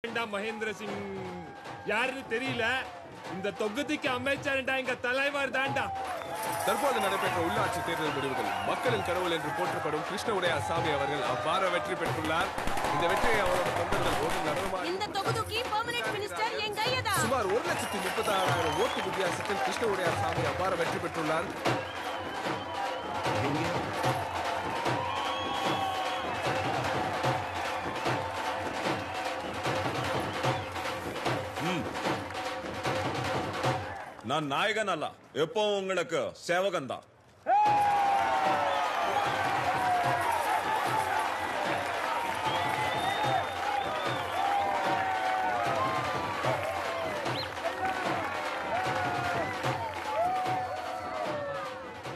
மகேந்திர சிங் யாருன்னு தெரியல. இந்த தொகுதிக்கு அமைச்சர்டா எங்க தலைவர் தாண்டா. தற்போது நடைபெற்ற உள்ளாட்சி தேர்தல் முடிவுகள் மக்களின் கடவுள் என்று போற்றப்படும் கிருஷ்ண உடையார் சாமி அவர்கள் அபார வெற்றி பெற்றுள்ளார். இந்த வெற்றியை அவரோட தொண்டர்கள் ஓட்டு நடனமாக இந்த தொகுதிக்கு பெர்மனன்ட் மினிஸ்டர் எங்க ஐயதா. சுமார் 1,36,000 ஓட்டு வித்தியாசத்தில் கிருஷ்ண உடையார் சாமி அபார வெற்றி பெற்றுள்ளார். நான் நாயகன் அல்ல, எப்பவும் உங்களுக்கு சேவகன் தான்.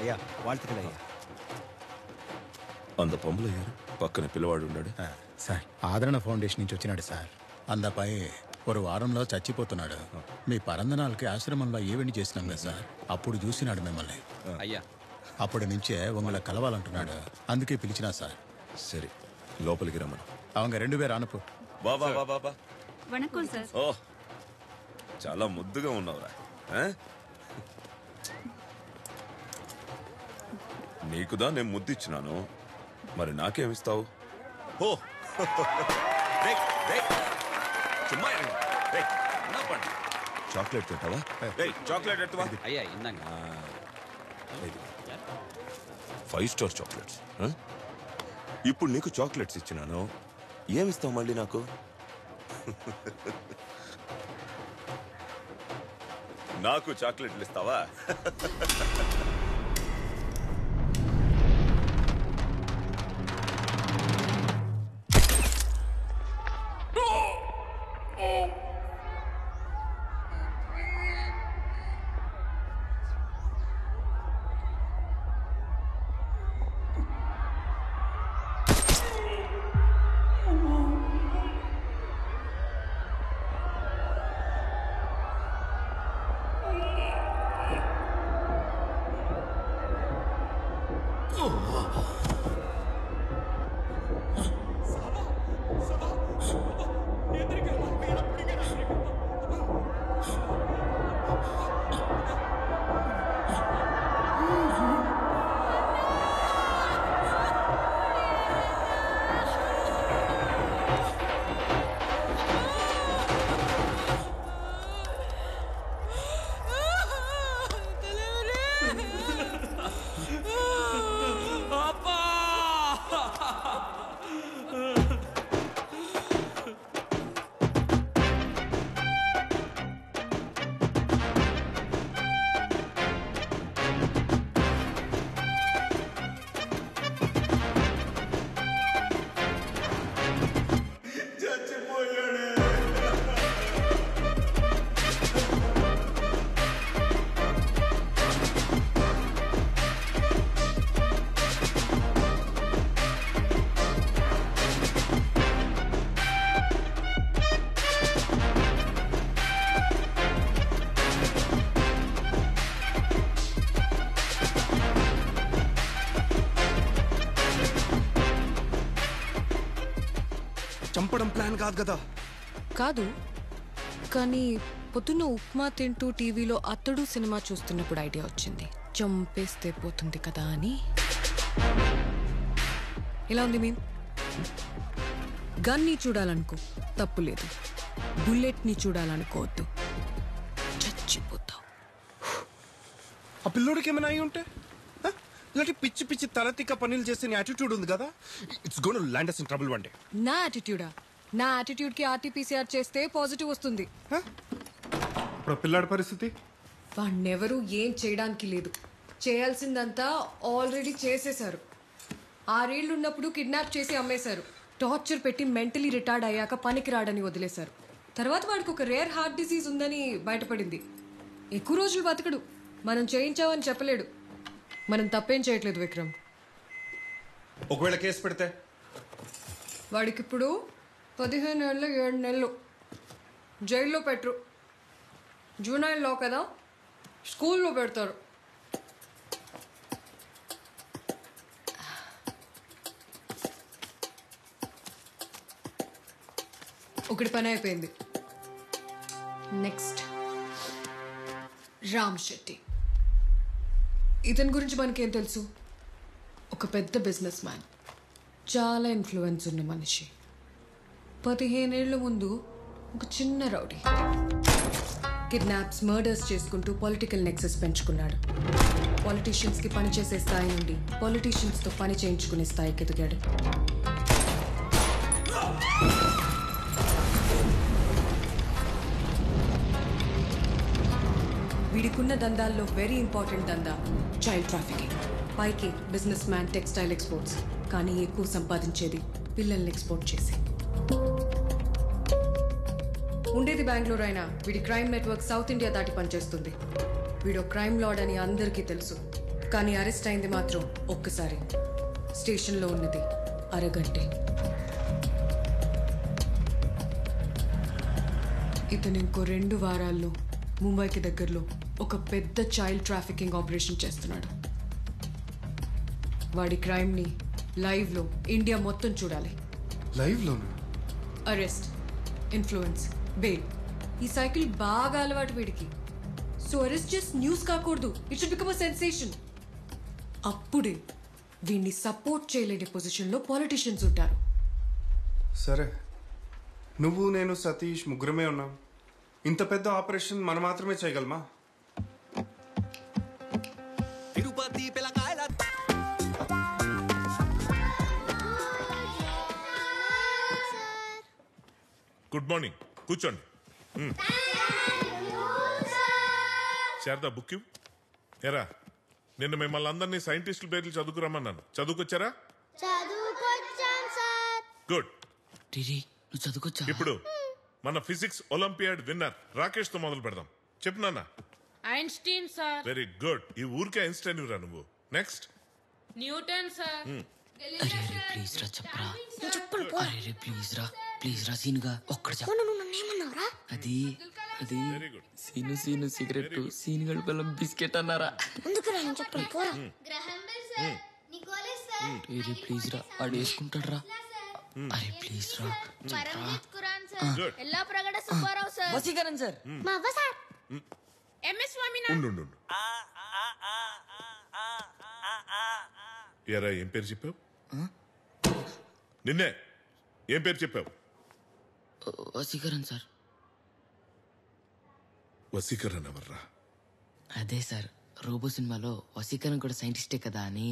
అయ్యా வாழ்த்துக்கள் అయ్యా. அந்த பொம்பளை யாரு పక్కన పిల్లవాడు ఉన్నాడు సార్ ఆదరణ ఫౌండేషన్ నుంచి వచ్చినాడు సార్. అందపై ஒரு వారంలో చచ్చిపోతున్నాడు. మీ పరందనాలకి ఆశ్రమంలో ఈవెంట్ చేసినాం కదా సార్, అప్పుడు చూసినాడు మిమ్మల్ని. అయ్యా అప్పటి నుంచే ఉங்களை కలవాలంటున్నాడు, అందుకే పిలిచినా సార్. సరే లోపలికి రమ్మను. அவங்க 2 பேர் అనుపు. బాబా బాబా బా వణకం సార్. ఓ చాలా ముద్దుగా ఉన్నావురా. నీకుదా నేను ముద్దిచ్చినాను, మరి నాకేమిస్తావు? ఓ చాక్లెట్ తింటావా? చాక్లెట్ ఎత్తువా. అయ్యా ఇందాక 5 స్టార్ చాక్లెట్స్. ఇప్పుడు నీకు చాక్లెట్స్ ఇచ్చినాను, ఏమిస్తావు మళ్ళీ నాకు? నాకు చాక్లెట్లు ఇస్తావా? చంపడం ప్లాన్ కాదు కదా. కాదు, కానీ పొద్దున్న ఉప్మా తింటూ టీవీలో అతడు సినిమా చూస్తున్నప్పుడు ఐడియా వచ్చింది, చంపేస్తే పోతుంది కదా అని. ఎలా ఉంది మేము? గన్ని చూడాలనుకో తప్పులేదు, బుల్లెట్ని చూడాలనుకోవద్దు, చచ్చిపోతావు. ఆ పిల్లోడికి ఏమైనా అయి ఉంటే? ఇలాంటి పిచ్చి పిచ్చి తలతిక్క పనులు చేసే నీ యాటిట్యూడ్ ఉంది కదా, it's gonna land us in trouble one day. నా యాటిట్యూడా? నా యాటిట్యూడ్ కి RT-PCR చేస్తే పాజిటివ్ వస్తుంది. ఇప్పుడు పిల్లాడి పరిస్థితి? వాణ్ణెవరూ ఏం చేయడానికి లేదు, చేయాల్సిందంతా ఆల్రెడీ చేసేశారు. 6 ఏళ్ళు ఉన్నప్పుడు కిడ్నాప్ చేసి అమ్మేశారు, టార్చర్ పెట్టి మెంటలీ రిటార్డ్ అయ్యాక పనికి రాడని వదిలేశారు. తర్వాత వాడికి ఒక రేర్ హార్ట్ డిసీజ్ ఉందని బయటపడింది. ఎక్కువ రోజులు బతకడు, మనం చేయించామని చెప్పలేడు. మనం తప్పేం చేయట్లేదు విక్రమ్. ఒకవేళ కేసు పెడితే వాడికిప్పుడు 15 ఏళ్ళు 7 నెలలు జైల్లో పెట్టరు. జూనైల్ లా కదా, స్కూల్లో పెడతారు. ఒకటి పని అయిపోయింది. నెక్స్ట్ రామ్ శెట్టి. ఇతని గురించి మనకేం తెలుసు? ఒక పెద్ద బిజినెస్ మ్యాన్, చాలా ఇన్ఫ్లుయెన్స్ ఉన్న మనిషి. 15 ఏళ్ల ముందు ఒక చిన్న రౌడీ కిడ్నాప్స్, మర్డర్స్ చేసుకుంటూ పొలిటికల్ నెక్సెస్ పెంచుకున్నాడు. పాలిటీషియన్స్కి పనిచేసే స్థాయి నుండి పాలిటీషియన్స్తో పని చేయించుకునే స్థాయికి ఎదిగాడు. వీడికున్న దందాల్లో వెరీ ఇంపార్టెంట్ దందా చైల్డ్ ట్రాఫికింగ్. పైకి బిజినెస్ మ్యాన్, టెక్స్టైల్ ఎక్స్పోర్ట్స్, కానీ ఎక్కువ సంపాదించేది పిల్లల్ని ఎక్స్పోర్ట్ చేసి. ఉండేది బెంగళూరు అయినా వీడి క్రైమ్ నెట్వర్క్ సౌత్ ఇండియా దాటి పనిచేస్తుంది. వీడో క్రైమ్ లార్డ్ అని అందరికీ తెలుసు, కానీ అరెస్ట్ అయింది మాత్రం ఒక్కసారి. స్టేషన్లో ఉన్నది అరగంటే. ఇతను ఇంకో 2 వారాల్లో ముంబైకి దగ్గరలో ఒక పెద్ద చైల్డ్ ట్రాఫికింగ్ ఆపరేషన్ చేస్తున్నాడు. వాడి క్రైమ్ని లైవ్లో ఇండియా మొత్తం చూడాలి. లైవ్లోనా? అరెస్ట్, ఇన్ఫ్లుయెన్స్, బెయిల్, ఈ సైకిల్ బాగా అలవాటు వీడికి. సో అరెస్ట్ జస్ట్ న్యూస్ కాకూడదు, it should become a sensation. అప్పుడే వీడిని సపోర్ట్ చేయలేని పొజిషన్లో పాలిటీషియన్స్ ఉంటారు. సరే, నువ్వు, నేను, సతీష్ ముగ్గురమే ఉన్నాం. ఇంత పెద్ద ఆపరేషన్ మనం మాత్రమే చేయగలమా? గుడ్ మార్నింగ్, కూర్చోండి. శారదా, బుక్ ఇవ్వు. ఎరా, నిన్న మిమ్మల్ని అందరినీ సైంటిస్టుల పేర్లు చదువుకురమ్మన్నాను. చదువుకొచ్చారా? గుడ్. నువ్వు చదువుకొచ్చా? ఇప్పుడు మన ఫిజిక్స్ ఒలింపియాడ్ విన్నర్ రాకేష్ తో మొదలు పెడదాం. చెప్పు నాన్న. Einstein sir. Very good. ఈ ఊరికే ఐన్స్టైన్ రా నువ్వు. Next Newton sir. ప్లీజ్ రా చెప్పరా. అరే ప్లీజ్ రా, ప్లీజ్ రా సీనుగా ఒక్కడ చెప్పు. అది అది సీను సీను సిగరెట్, సీను గడు పిల్లం బిస్కెట్ అన్నారా? అరే ప్లీజ్ రా, వాడు వేసుకుంటాడు రా. అరే ప్లీజ్ రా వసీకరణ్ సార్. ఎంఎస్ స్వామినా. ఉండు. ఎరా, ఏం పేరు చెప్పావు? నిన్నే ఏం పేరు చెప్పావు? వసీకరణ్ సార్. వసీకరణ్ ఎవర్రా? అదే సార్, రోబో సినిమాలో వసీకరణ్ కూడా సైంటిస్టే కదా అని.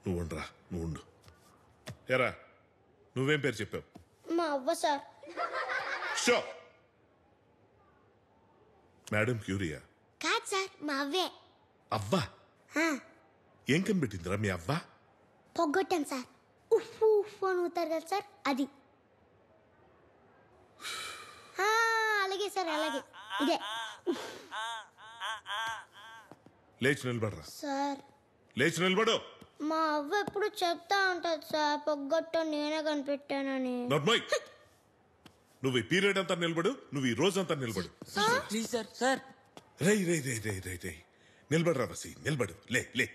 నువ్వు ఉండరా, నువ్వు ఉండు. ఎరా, నువ్వేం పేరు చెప్పావు? మా అవ్వ సార్. షో. మేడం క్యూరియా? కాదు సార్, మా అవ్వే. అవ్వా? ఏం కనిపెట్టిందిరా మీ అవ్వ? పొగ్గొట్టాం సార్. ఉఫ్ఫు ఉఫ్ఫు అని ఊతారు కదా సార్, అది. అలాగే సార్, అలాగే ఇదే. లేచి నిలబడరా. సార్, లేచి నిలబడు. మా అవ్వ ఎప్పుడు చెప్తా ఉంటది సార్, పొగ్గొట్ట నేనే కనిపెట్టానని. నువ్వు ఈ పీరియడ్ అంతా నిలబడు, నువ్వు ఈ రోజు అంతా నిలబడు. Please sir. సార్ రై నిలబడరా వసి, నిలబడు. లే లే.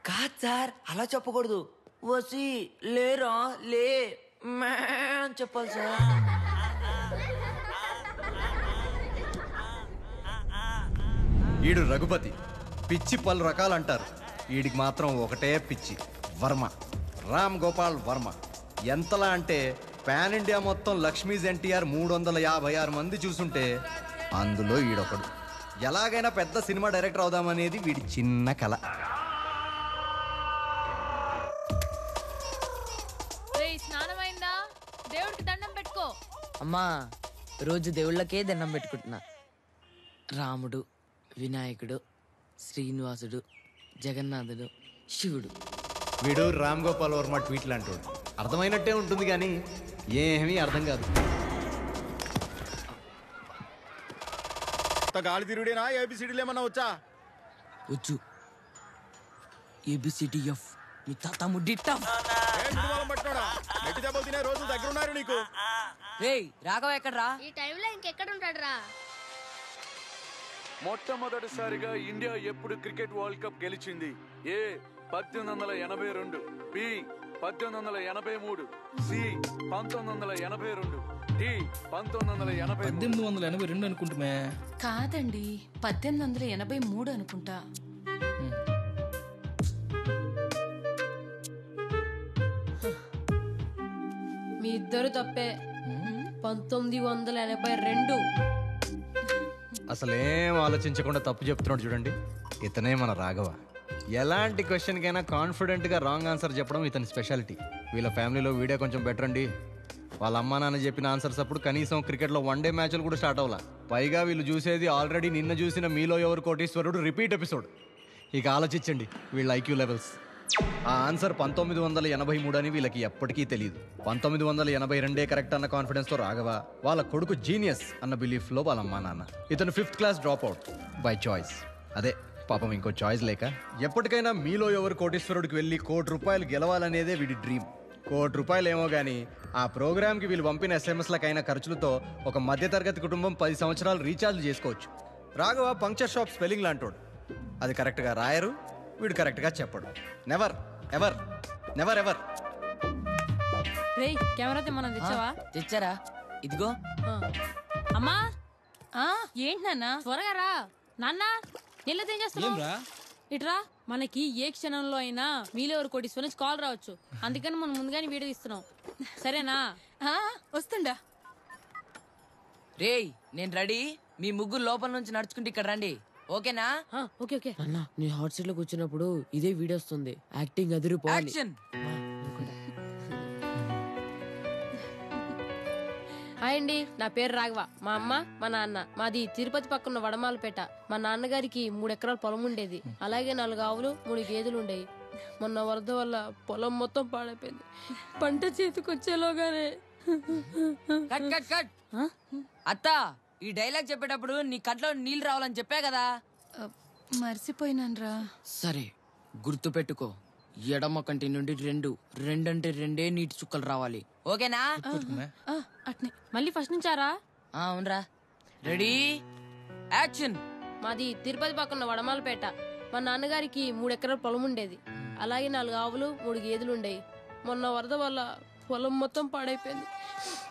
కాదు సార్, అలా చెప్పకూడదు. వసి లేరా, లే అని చెప్పాలి సార్. ఈడు రఘుపతి, పిచ్చి పలు రకాలంటారు. వీడికి మాత్రం ఒకటే పిచ్చి, వర్మ. రామ్ గోపాల్ వర్మ. ఎంతలా అంటే పాన్ ఇండియా మొత్తం లక్ష్మీస్ ఎన్టీఆర్ 356 మంది చూసుంటే అందులో ఈడొకడు. ఎలాగైనా పెద్ద సినిమా డైరెక్టర్ అవుదామనేది వీడి చిన్న కళ. స్నానమైందా? దేవుడికి దండం పెట్టుకో. అమ్మా, రోజు దేవుళ్ళకే దండం పెట్టుకుంటున్నా. రాముడు, వినాయకుడు, శ్రీనివాసుడు, జగన్నాథుడు, శివుడు. వీడు రామ్ గోపాల్ వర్మ ట్వీట్లు అంటాడు. అర్థమైనట్టే ఉంటుంది కానీ ఏమీ అర్థం కాదు. గాలి తిరుగుడేనా? ఏబిసిడీలు ఏమన్నా వచ్చా? వచ్చు. ఏబిసిడిఎఫ్ మీ తాత ముడ్డి టఫ్. రోజు దగ్గర ఉన్నారు నీకు. రాఘవ ఎక్కడ్రా? ఈ టైంలో ఇంకెక్కడ ఉంటాడు రా? మొట్టమొదటిసారిగా ఇండియా ఎప్పుడు క్రికెట్ వరల్డ్ కప్ గెలిచింది? ఏ 1882, బి 1883, సి 1982, డి 1983. 1882 అనుకుంటుమే. కాదండి 1883 అనుకుంటా. మీ ఇద్దరు తప్పే. 1982. అసలేం ఆలోచించకుండా తప్పు చెప్తున్నాడు చూడండి. ఇతనే మన రాఘవ. ఎలాంటి క్వశ్చన్కైనా కాన్ఫిడెంట్గా రాంగ్ ఆన్సర్ చెప్పడం ఇతని స్పెషాలిటీ. వీళ్ళ ఫ్యామిలీలో వీడియో కొంచెం బెటర్ అండి. వాళ్ళ అమ్మా నాన్న చెప్పిన ఆన్సర్స్ అప్పుడు కనీసం క్రికెట్లో 1 డే మ్యాచ్లు కూడా స్టార్ట్ అవ్వాల. పైగా వీళ్ళు చూసేది ఆల్రెడీ నిన్న చూసిన మీలో ఎవరు కోటీశ్వరుడు రిపీట్ ఎపిసోడ్. ఇక ఆలోచించండి వీళ్ళ ఐక్యూ లెవెల్స్. ఆ ఆన్సర్ 1983 అని వీళ్ళకి ఎప్పటికీ తెలియదు. 1982 కరెక్ట్ అన్న కాన్ఫిడెన్స్తో రాఘవ, వాళ్ళ కొడుకు జీనియస్ అన్న బిలీఫ్లో వాళ్ళ అమ్మా నాన్న. ఇతను 5th class drop out by choice. అదే పాపం ఇంకో చాయిస్ లేక ఎప్పటికైనా మీలో ఎవరు కోటీశ్వరుడికి వెళ్ళి ₹1 కోటి గెలవాలనేదే వీడి డ్రీమ్. ₹1 కోటి ఏమో కానీ ఆ ప్రోగ్రామ్కి వీళ్ళు పంపిన SMSలకైన ఖర్చులతో ఒక మధ్యతరగతి కుటుంబం 10 సంవత్సరాలు రీఛార్జ్ చేసుకోవచ్చు. రాఘవ పంక్చర్ షాప్ స్పెల్లింగ్ లాంటోడు. అది కరెక్ట్గా రాయరు, వీడు కరెక్ట్గా చెప్పడు. Never ever never ever. రేయ్ కెమెరా తెమ్మన్నా తెచ్చావా? తెచ్చారా? ఇదిగో. అమ్మా ఏంటి నాన్న త్వరగా రా. నాన్న నీళ్ళతో ఏం చేస్తున్నావు? ఇట్రా. మనకి ఏ క్షణంలో అయినా మీలో ఎవరు కోటీశ్వరుల నుంచి కాల్ రావచ్చు. అందుకని మనం ముందుగానే వీడియో తీస్తున్నాం. సరేనా? వస్తుండా. రేయ్ నేను రెడీ. మీ ముగ్గురు లోపల నుంచి నడుచుకుంటే ఇక్కడ రండి. ఓకేనా? Okay okay. అన్న నీ హాట్ సీట్ లో కూర్చున్నప్పుడు ఇదే వీడియో వస్తుంది. యాక్టింగ్ అదిరిపోవాలి. హాయ్ అండి, నా పేరు రాఘవ. మా అమ్మ మా నాన్న మాది తిరుపతి పక్కన వడమాలపేట. మా నాన్నగారికి 3 ఎకరాల పొలం ఉండేది. అలాగే 4 ఆవులు 3 గేదెలు ఉండేవి. మొన్న వరద వల్ల పొలం మొత్తం పాడైపోయింది. పంట చేతికి వచ్చేలోగానే కట్ కట్ కట్. అత్త ఈ డైలాగ్ చెప్పేటప్పుడు నీ కంట్లో నీళ్ళు రావాలని చెప్పా కదా. మర్చిపోయినాన్రా. సరే గుర్తు పెట్టుకో. ఎడమ కంటి నుండి 2 అంటే 2 నీటి చుక్కలు రావాలి. ఓకేనా? అట్నే మళ్ళీ ఫస్ట్ నుంచారా? అవునరా. Ready action. మాది తిరుపతి పక్కన వడమాలపేట. మా నాన్నగారికి 3 ఎకరాల పొలం ఉండేది. అలాగే 4 ఆవులు 3 గేదెలు ఉండేవి. మొన్న వరద వల్ల పొలం మొత్తం పాడైపోయింది.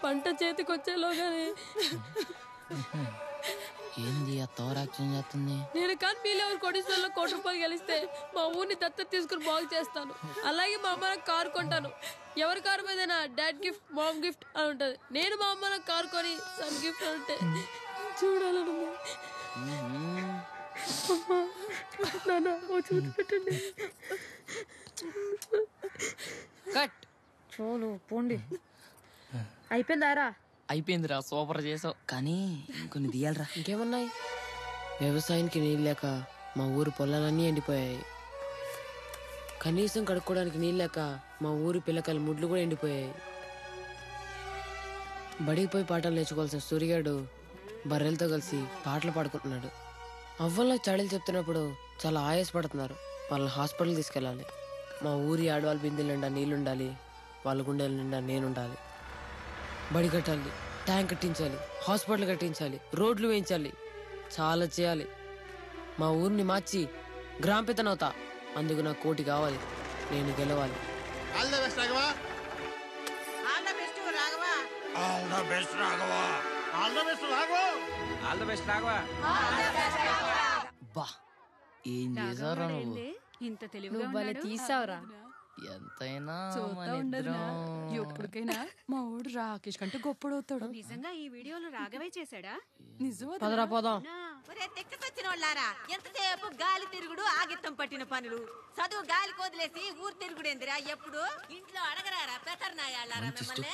పంట చేతికి వచ్చేలోగానే ఏంది ఆ తోరాక్షన్ చేస్తుంది? నేను కానీ మీరెవరు కోటీశ్వరులో ₹1 కోటి గెలిస్తే మా ఊరిని దత్తత తీసుకుని బాగు చేస్తాను. అలాగే మా అమ్మ నాకు కారు కొంటాను. ఎవరి కారు మీద డాడ్ గిఫ్ట్ మామ్ గిఫ్ట్ అని ఉంటది. నేను మా అమ్మ నాకు కారు కొని సన్ గిఫ్ట్ అని ఉంటే చూడాలను. చూసి పెట్టండి. కట్. చోలు పోండి. అయిపోయిందారా? అయిపోయిందిరా. సూపర్ చేసావు. కానీ ఇంకొన్ని తీయాలరా. ఇంకేమన్నాయి? వ్యవసాయానికి నీళ్ళు లేక మా ఊరు పొలాలన్నీ ఎండిపోయాయి. కనీసం కడుక్కోవడానికి నీళ్ళు లేక మా ఊరి పిల్లకాయల ముడ్లు కూడా ఎండిపోయాయి. బడికి పోయి పాటలు నేర్చుకోవాల్సిన సూర్యగాడు బర్రెలతో కలిసి పాటలు పాడుకుంటున్నాడు. అవ్వల్లో చాడీలు చెప్తున్నప్పుడు చాలా ఆయాసపడుతున్నారు. వాళ్ళని హాస్పిటల్ తీసుకెళ్ళాలి. మా ఊరి ఆడవాళ్ళ బిందెల నిండా నీళ్ళుండాలి. వాళ్ళ గుండెల నిండా నేనుండాలి. బడి కట్టాలి, ట్యాంక్ కట్టించాలి, హాస్పిటల్ కట్టించాలి, రోడ్లు వేయించాలి. చాలా చేయాలి. మా ఊరిని మార్చి గ్రామ పెద్దనవుతా. అందుకు నాకు ₹1 కోటి కావాలి. నేను గెలవాలి. All the best Raghava. All the best Raghava. All the best Raghava. All the best Raghava. All the best Raghava. బా ఏం చేసావురా నువ్వు? ఇంత తెలివిగా నువ్వు భలే తీసావురా. ఎంతైనా చూస్తా ఉండదునా. ఎప్పటికైనా మా ఊడు రాకేష్ కంటే గొప్పడవుతాడు. నిజంగా ఈ వీడియోలో రాఘవే చేశాడా? నిజమా? పదరా పోదాం. ఒరే తెక్కసొచ్చిన వాళ్ళారా, ఎంతసేపు గాలి తిరుగుడు ఆగిత్తం పట్టిన పనులు. చదువు గాలి కోదిలేసి ఊరు తిరుగుడేందిరా. ఎప్పుడు ఇంట్లో అడగరారా పెతర్నాయాళ్ళారా మిమ్మల్ని.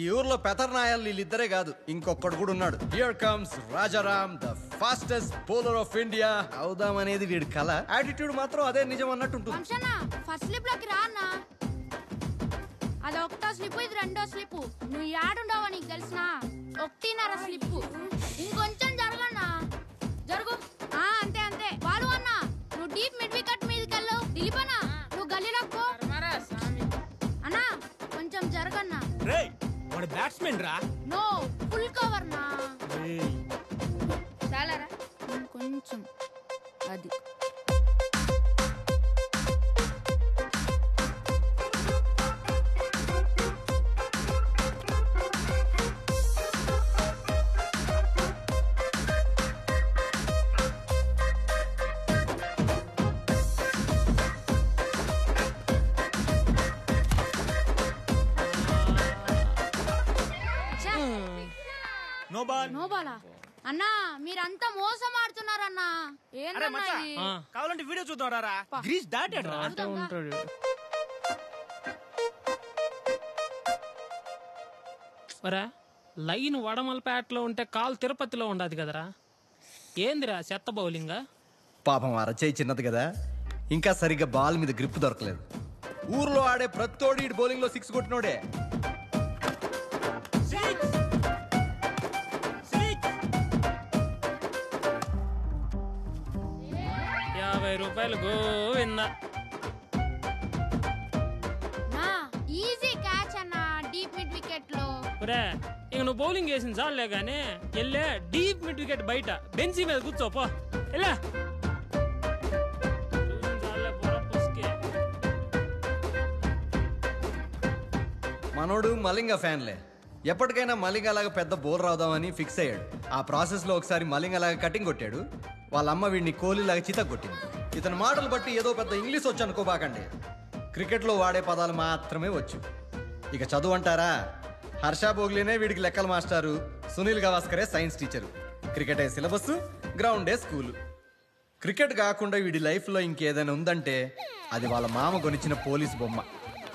ఈ ఊర్లో పెతర్నాయాలు వీళ్ళిద్దరే కాదు, ఇంకొకడు కూడా ఉన్నాడు. Here comes Rajaram, the fastest bowler of India. అవుదాం అనేది వీడి కళ. యాటిట్యూడ్ మాత్రం అదే నిజం అన్నట్టు ఉంటుంది. ఫస్ట్ స్లిప్ లోకి రా అన్న. అది 1వ స్లిప్, ఇది 2వ స్లిప్. నువ్వు యాడుండవా నీకు తెలిసిన? 1.5 స్లిప్. ఇంకొంచెం జరగన్నా. జరుగు. అంతే అంతే. వాడు అన్న నువ్వు డీప్ మిడ్ వికెట్ మీదకి వెళ్ళు. దిలీపన్నా నువ్వు గల్లీలోకి పో. అన్నా కొంచెం జరగన్నా. వాడు బ్యాట్స్మెన్ రా. నో ఫుల్ కవర్ నా. చాలారా కొంచెం. అది నో బాల్. నో బాలా అన్నా, మీరంతా మోసం ఆడుతున్నారన్నా. అరే ఏందన్నా మచ్చా, ఇది? కావాలంటే వీడియో చూద్దాం రారా. గ్రీస్ దాటాడు రా. ఉంటాడు. ఒరా లైన్ వడమలపేటలో ఉంటే కాల్ తిరుపతిలో ఉండదు కదరా. ఏందిరా చెత్త బౌలింగా? పాపం అరచేయి చిన్నది కదా, ఇంకా సరిగ్గా బాల్ మీద గ్రిప్ దొరకలేదు. ఊర్లో ఆడే ప్రతోడి ఇటు బౌలింగ్ లో 6 కొట్టినోడే. ₹50 గోవిందా. ఈజీ క్యాచ్ అన్నా, డీప్ మిడ్ వికెట్ లో. ఒరే ఇంక నువ్వు బౌలింగ్ వేసింది చాలే గానీ వెళ్ళే డీప్ మిడ్ వికెట్ బయట బెంచీ మీద కూర్చోపో. వెళ్ళా మనోడు మలింగ ఫ్యాన్లే. ఎప్పటికైనా మలింగ అలాగా పెద్ద బౌలర్ అవుదామని ఫిక్స్ అయ్యాడు. ఆ ప్రాసెస్లో ఒకసారి మలింగ అలాగా కటింగ్ కొట్టాడు. వాళ్ళ అమ్మ వీడిని కోహ్లీలాగా చితక్ కొట్టింది. ఇతని మాటలు బట్టి ఏదో పెద్ద ఇంగ్లీష్ వచ్చు అనుకోబాకండి. క్రికెట్లో వాడే పదాలు మాత్రమే వచ్చు. ఇక చదువు అంటారా, హర్ష భోగ్లేనే వీడికి లెక్కల మాస్టారు, సునీల్ గవాస్కరే సైన్స్ టీచరు. క్రికెటే సిలబస్, గ్రౌండే స్కూలు. క్రికెట్ కాకుండా వీడి లైఫ్లో ఇంకేదైనా ఉందంటే అది వాళ్ళ మామ కొనిచ్చిన పోలీస్ బొమ్మ.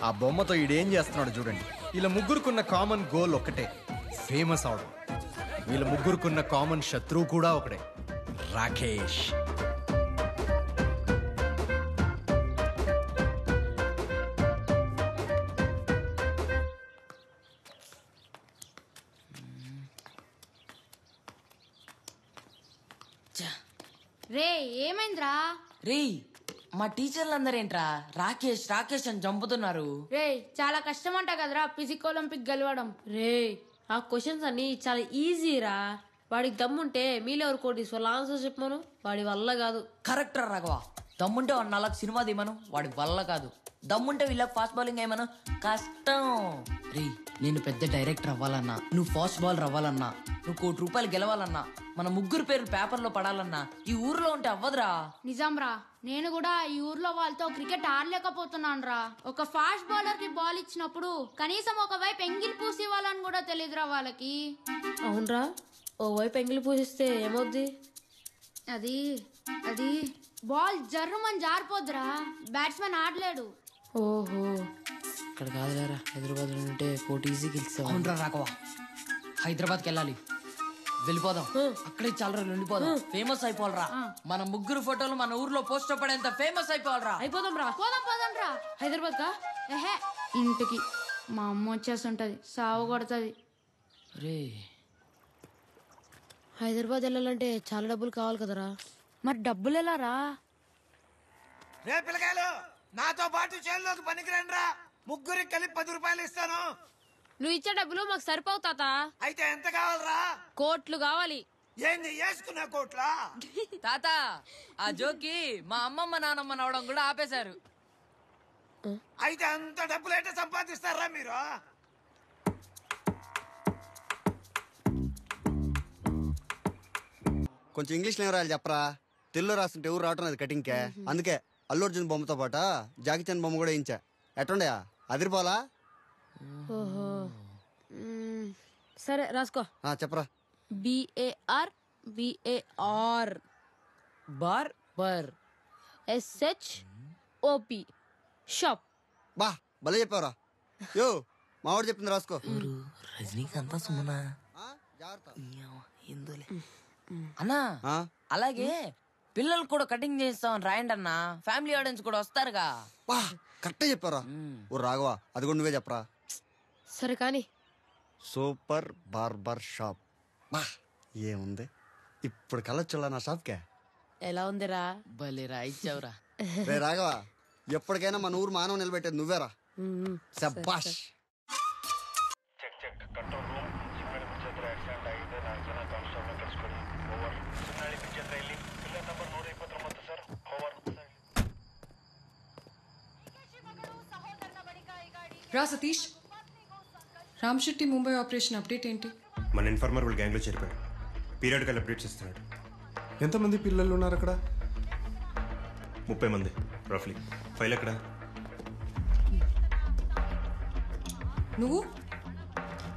ఆ బొమ్మతో ఈడేం చేస్తున్నాడు చూడండి. వీళ్ళ ముగ్గురుకున్న కామన్ గోల్ ఒక్కటే, ఫేమస్ అవడం. వీళ్ళ ముగ్గురుకున్న కామన్ శత్రువు కూడా ఒకటే, రాకేష్. రే ఏమైందిరా? రే మా టీచర్లందరేంట్రా రాకేష్ రాకేష్ అని చంపుతున్నారు. రే చాలా కష్టం అంట కదరా ఫిజిక్ ఒలింపిక్ గెలవడం. రే ఆ క్వశ్చన్స్ అన్ని చాలా ఈజీరా. వాడికి దమ్ముంటే మీలో ఎవరు కోటీశ్వర్ల ఆన్సర్ చెప్పమను, వాడి వల్ల కాదు. కరెక్ట్ రా రాఘవ, దమ్ముంటే వాడు 4 సినిమా తీయమను, వాడి వల్ల కాదు. దమ్ముంటే వీళ్ళకి ఫాస్ట్ బౌలింగ్ ఏమను, కష్టం. రే నేను పెద్ద డైరెక్టర్ అవ్వాలన్నా, నువ్వు ఫాస్ట్ బౌలర్ అవ్వాలన్నా, నువ్వు ₹1,00,00,000 గెలవాలన్నా, మన ముగ్గురు పేర్లు పేపర్లో పడాలన్నా ఈ ఊర్లో ఉంటే అవ్వదురా. నిజం రా, నేను కూడా ఈ ఊర్లో వాళ్ళతో క్రికెట్ ఆడలేకపోతున్నాను రా. ఒక ఫాస్ట్ బౌలర్ కి బాల్ ఇచ్చినప్పుడు కనీసం ఒక వైపు ఎంగిల్ పూసి ఇవ్వాలని కూడా తెలియదురా వాళ్ళకి. అవునరా, ఓ వైపు ఎంగిలి పూసిస్తే ఏమవుద్ది? అది అది బాల్ జర్రుమని జారిపోద్దురా, బ్యాట్స్మెన్ ఆడలేడు. ఓహో ఇక్కడ కాదులేరా, హైదరాబాద్ ఉంటే 40 ఈజీ గెలిచావు. అవునరా రాఘవ, హైదరాబాద్కి వెళ్ళాలి, వెళ్ళిపోదాం. అక్కడే చాలా రోజులు ఉండిపోదాం, ఫేమస్ అయిపోవాలరా. మన ముగ్గురు ఫోటోలు మన ఊర్లో పోస్టర్ పడేంత ఫేమస్ అయిపోవాలరా. అయిపోదాం రా, పోదాం పోదాం రా. హైదరాబాద్ కా? ఏహే ఇంటికి మా అమ్మ వచ్చేస్తుంటది, సావు కొడుతుంది. రే హైదరాబాద్ వెళ్ళాలంటే చాలా డబ్బులు కావాలి కదరా. మరి డబ్బులు ఎలా రా? రే పిల్లకాయలు, నాతో పాటు చేనులోకి పనికిరండి రా. ముగ్గురికి కలిపి ₹10 ఇస్తాను. నువ్వు ఇచ్చే డబ్బులు మాకు సరిపోవు తాత. అయితే ఎంత కావాలరా? కోట్లు కావాలి. ఏంది వేసుకున్న కోట్లా? తాత ఆ జోకి మా అమ్మమ్మ నానమ్మ నవ్వడం కూడా ఆపేశారు. అయితే అంత డబ్బులు ఏంటో సంపాదిస్తారా మీరు? కొంచెం ఇంగ్లీష్లో ఏం రాయాలి చెప్పరా? తెలుగులో రాస్తుంటే ఎవరు రావటం లేదు కటింగ్కే. అందుకే అల్లు అర్జున్ బొమ్మతో పాటు జాకీ చాన్ బొమ్మ కూడా వేయించా. ఎట్టుండయా, అదిరిపోలా? ఓహో సరే రాసుకో. చెప్పరా. BAR బార్ బర్ SHOP షాప్. బా భలే చెప్పావరా. యో మావాడు చెప్పింది రాసుకో. రజనీకాంత్ సుమనా ఎందులే అన్నా. అలాగే పిల్లలు కూడా కటింగ్ చేస్తామని రాయండి అన్నా, ఫ్యామిలీ ఆడియన్స్ కూడా వస్తారుగా. వా కరెక్టే చెప్పారా. ఓ రాఘవా, అది కూడా నువ్వే చెప్పరా. సరే కానీ సూపర్ బార్బర్ షాప్. బా ఏముంది, ఇప్పుడు కలొచ్చులా నా షాప్కే. ఎలా ఉందిరా? భలేరా ఇచ్చావురా. రే రాఘవా, ఎప్పటికైనా మన ఊరు మానవ నిలబెట్టేది నువ్వేరా. శబ్బాష్. రా సతీష్, రామ్ శెట్టి ముంబై ఆపరేషన్ అప్డేట్ ఏంటి? మన ఇన్ఫార్మర్ వాళ్ళ గ్యాంగ్లో చేరిపోయాడు. పీరియడ్గా అప్డేట్స్ ఇస్తున్నాడు. ఎంతమంది పిల్లలు ఉన్నారు అక్కడ? 30 మంది రఫ్లీ. ఫైల్ ఎక్కడ? నువ్వు?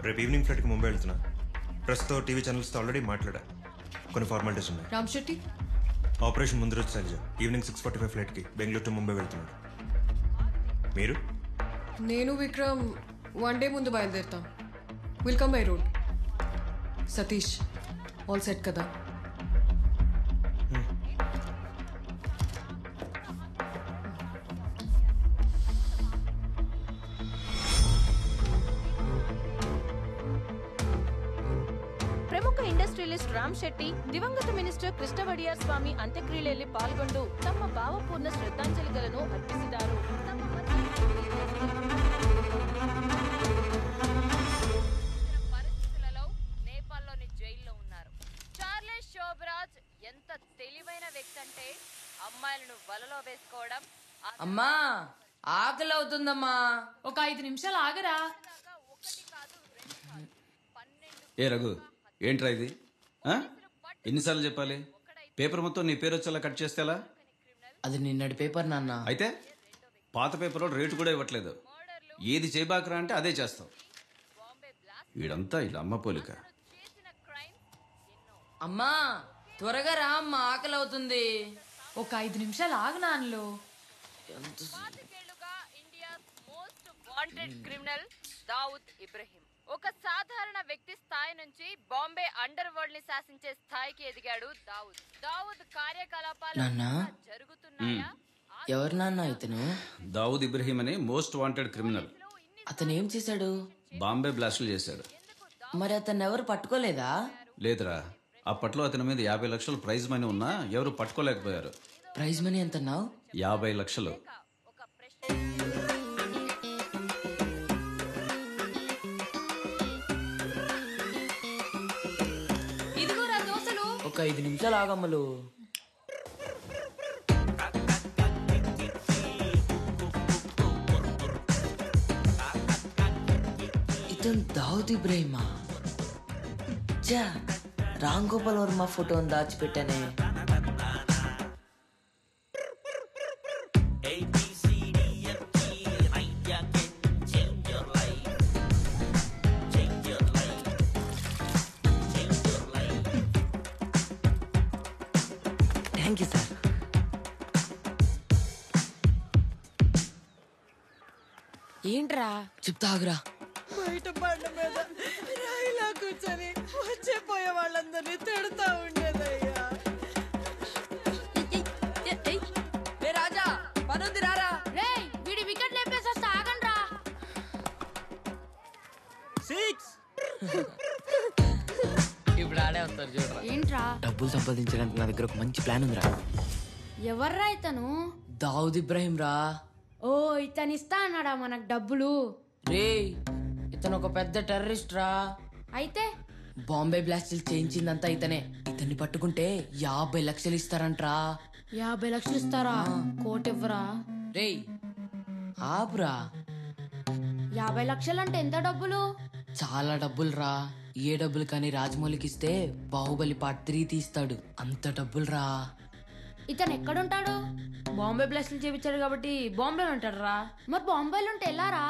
రేపు ఈవినింగ్ ఫ్లైట్కి ముంబై వెళ్తున్నా. ప్రస్తుతం టీవీ ఛానల్స్తో ఆల్రెడీ మాట్లాడా. కొన్ని ఫార్మాలిటీస్ ఉన్నాయి. రామ్ శెట్టి ఆపరేషన్ ముందు రోజు శైలజ ఈవినింగ్ 6:45 ఫ్లైట్కి బెంగళూరు టు ముంబై వెళ్తున్నాడు. మీరు? నేను విక్రమ్ 1 డే ముందు బయలుదేరుతాం. Will come by road. Satish all set కదా? ప్రముఖ ఇండస్ట్రియలిస్ట్ రామ్ శెట్టి దివంగత మినిస్టర్ కೃಷ್ಣವಡಿಯಾರ್ ಸ್ವಾಮಿ ಅಂತ್ಯಕ್ರಿಯೆಯಲ್ಲಿ ಪಾಲ್ಗೊಂಡು ತಮ್ಮ ಭಾವಪೂರ್ಣ ಶ್ರದ್ಧಾಂಜಲಿಗಳನ್ನು ಅರ್ಪಿಸಿದರು. పరిస్థితులలో నేపాల్లోని జైల్లో ఉన్నారు. చార్లెస్ శోభరాజ్ ఎంత తెలివైన వ్యక్తి అంటే అమ్మాయిలను వలలో వేసుకోవడం. అమ్మా ఆకలి అవుతుందమ్మా. ఒక 5 నిమిషాలు ఆగరా. ఏ రఘు, ఏంట్రా ఇది? ఎన్నిసార్లు చెప్పాలి? పేపర్ మొత్తం నీ పేరు వచ్చేలా కట్ చేస్తేలా? అది నిన్నటి పేపర్ నాన్న. అయితే పాత పేపర్లో రేటు కూడా ఇవ్వట్లేదు. ఏది చేయబాకరా అంటే అదే చేస్తావు. వీడంతా ఇలా అమ్మ పోలిక. అమ్మా త్వరగా రా అమ్మా, ఆకలి అవుతుంది. ఒక 5 నిమిషాలు ఆగు నాన్నలో. వాంటెడ్ క్రిమినల్ దావుద్ ఇబ్రహీం ఒక సాధారణ వ్యక్తి స్థాయి నుంచి బాంబే అండర్ వరల్డ్ ని శాసించే స్థాయికి ఎదిగాడు దావుద్. దావుద్ కార్యకలాపాలు జరుగుతున్నాయా? ఎవరు నాన్న ఇతను? దావుద్ ఇబ్రహీం అనే మోస్ట్ వాంటెడ్ క్రిమినల్. అతను ఏం చేశాడు? బాంబే బ్లాస్టులు చేశాడు. మరి అతను ఎవరు పట్టుకోలేదా? లేదురా, అప్పట్లో అతని మీద 50 లక్షలు ప్రైజ్ మనీ ఉన్నా ఎవరు పట్టుకోలేకపోయారు. ప్రైజ్ మనీ ఎంత అన్నావు? 50 లక్షలు. ఇదిగోరా దోశలు. ఒక 5 నిమిషాలు ఆగమ్మలు. ఇతను దావుద్ ఇబ్రహీమా? చా, రామ్ గోపాల్ వర్మ ఫోటోని దాచిపెట్టానే. Thank you sir. ఏంట్రా? చెప్తా ఆగురా. బయట బండ మీద రాయిలా కూర్చొని వచ్చే పోయే వాళ్ళందరినీ తిడతా ఉండేదయ్యా. రాజా పనుంది రారా. రేయ్ వీడి వికెట్ లేపేసి వస్తా, ఆగండి రా. 6 ఇప్పుడు ఆడే వస్తారు చూడరా. ఏంట్రా? డబ్బులు సంపాదించడానికి నా దగ్గర ఒక మంచి ప్లాన్ ఉందిరా. ఎవర్రా ఇతను? దావుద్ ఇబ్రహీం రా. ఓ ఇతను ఇస్తా అన్నాడా మనకు డబ్బులు? రేయ్ ఇతను ఒక పెద్ద టెర్రరిస్ట్ రా. అయితే బాంబే బ్లాస్టులు చేయించిందంతా ఇతనే. ఇతన్ని పట్టుకుంటే 50 లక్షలు ఇస్తారంట్రా. 50 లక్షలు ఇస్తారా? కోటి ఇవ్వరా? రేయ్ ఆపురా. 50 లక్షలు అంటే ఎంత డబ్బులు? చాలా డబ్బులు రా. ఏ డబ్బులు కానీ రాజమౌళికి ఇస్తే బాహుబలి పార్ట్ 3 తీస్తాడు. అంత డబ్బులు రా. ఇతను ఎక్కడుంటాడు? బాంబే బ్లాస్టులు చేపించాడు కాబట్టి బాంబేలో ఉంటాడు రా. మరి బాంబేలో ఉంటే ఎలా రా?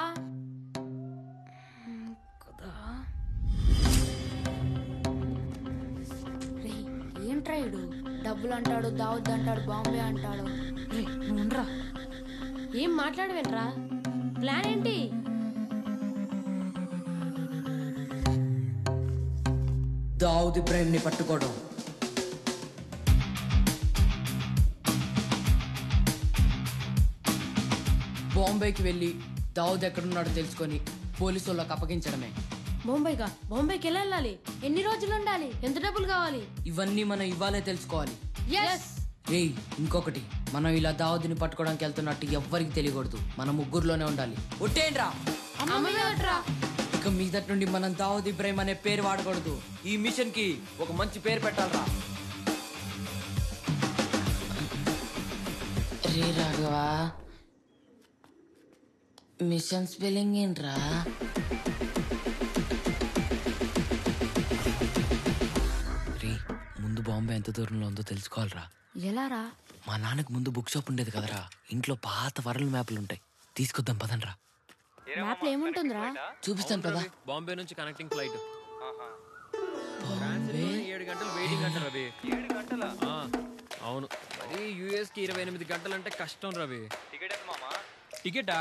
ఏంట్రా ఇడు డబ్బులు అంటాడు, దావద్దు అంటాడు, బాంబే అంటాడు. నువ్వురా, ఏం మాట్లాడవేంట్రా? ప్లాన్ ఏంటి? దావుద్ ఇబ్రహీం ని పట్టుకోవడం. బాంబేకి వెళ్ళి దావుద్ ఎక్కడున్నాడో తెలుసుకొని పోలీసు వాళ్ళకి అప్పగించడమే. బాంబేగా? బాంబేకి ఎలా వెళ్ళాలి? ఎన్ని రోజులు ఉండాలి? ఎంత డబ్బులు కావాలి? ఇవన్నీ మనం ఇవ్వాలే తెలుసుకోవాలి. Yes. రేయ్ ఇంకొకటి, మనం ఇలా దావుద్ని పట్టుకోవడానికి వెళ్తున్నట్టు ఎవ్వరికి తెలియకూడదు. మనం ముగ్గురులోనే ఉండాలి. ఒట్టేంట్రా. ఇక మీదటి నుండి మనం దావుద్ ఇబ్రహీం అనే పేరు వాడకూడదు. ఈ మిషన్ కి ఒక మంచి పేరు పెట్టాలరా. రే రాఘవా, మిషన్ స్పెల్లింగ్ ఏంట్రా? రే ముందు బాంబే ఎంత దూరంలో ఉందో తెలుసుకోవాలరా. ఎలా రా? మా నాన్నకు ముందు బుక్ షాప్ ఉండేది కదరా. ఇంట్లో పాత వరల్డ్ మ్యాప్లు ఉంటాయి, తీసుకొద్దాం పదండ్రా. మ్యాప్లో ఏముంటుందిరా? చూపిస్తాను పదా. బాంబే నుంచి కనెక్టింగ్ ఫ్లైట్. 7 గంటలు వెయిటింగ్ అంట రవి. 7 గంటలా? అవును. మరి యూఎస్ కి 28 గంటలు అంటే కష్టం రవి. టికెట్ ఎంత మామా? టికెటా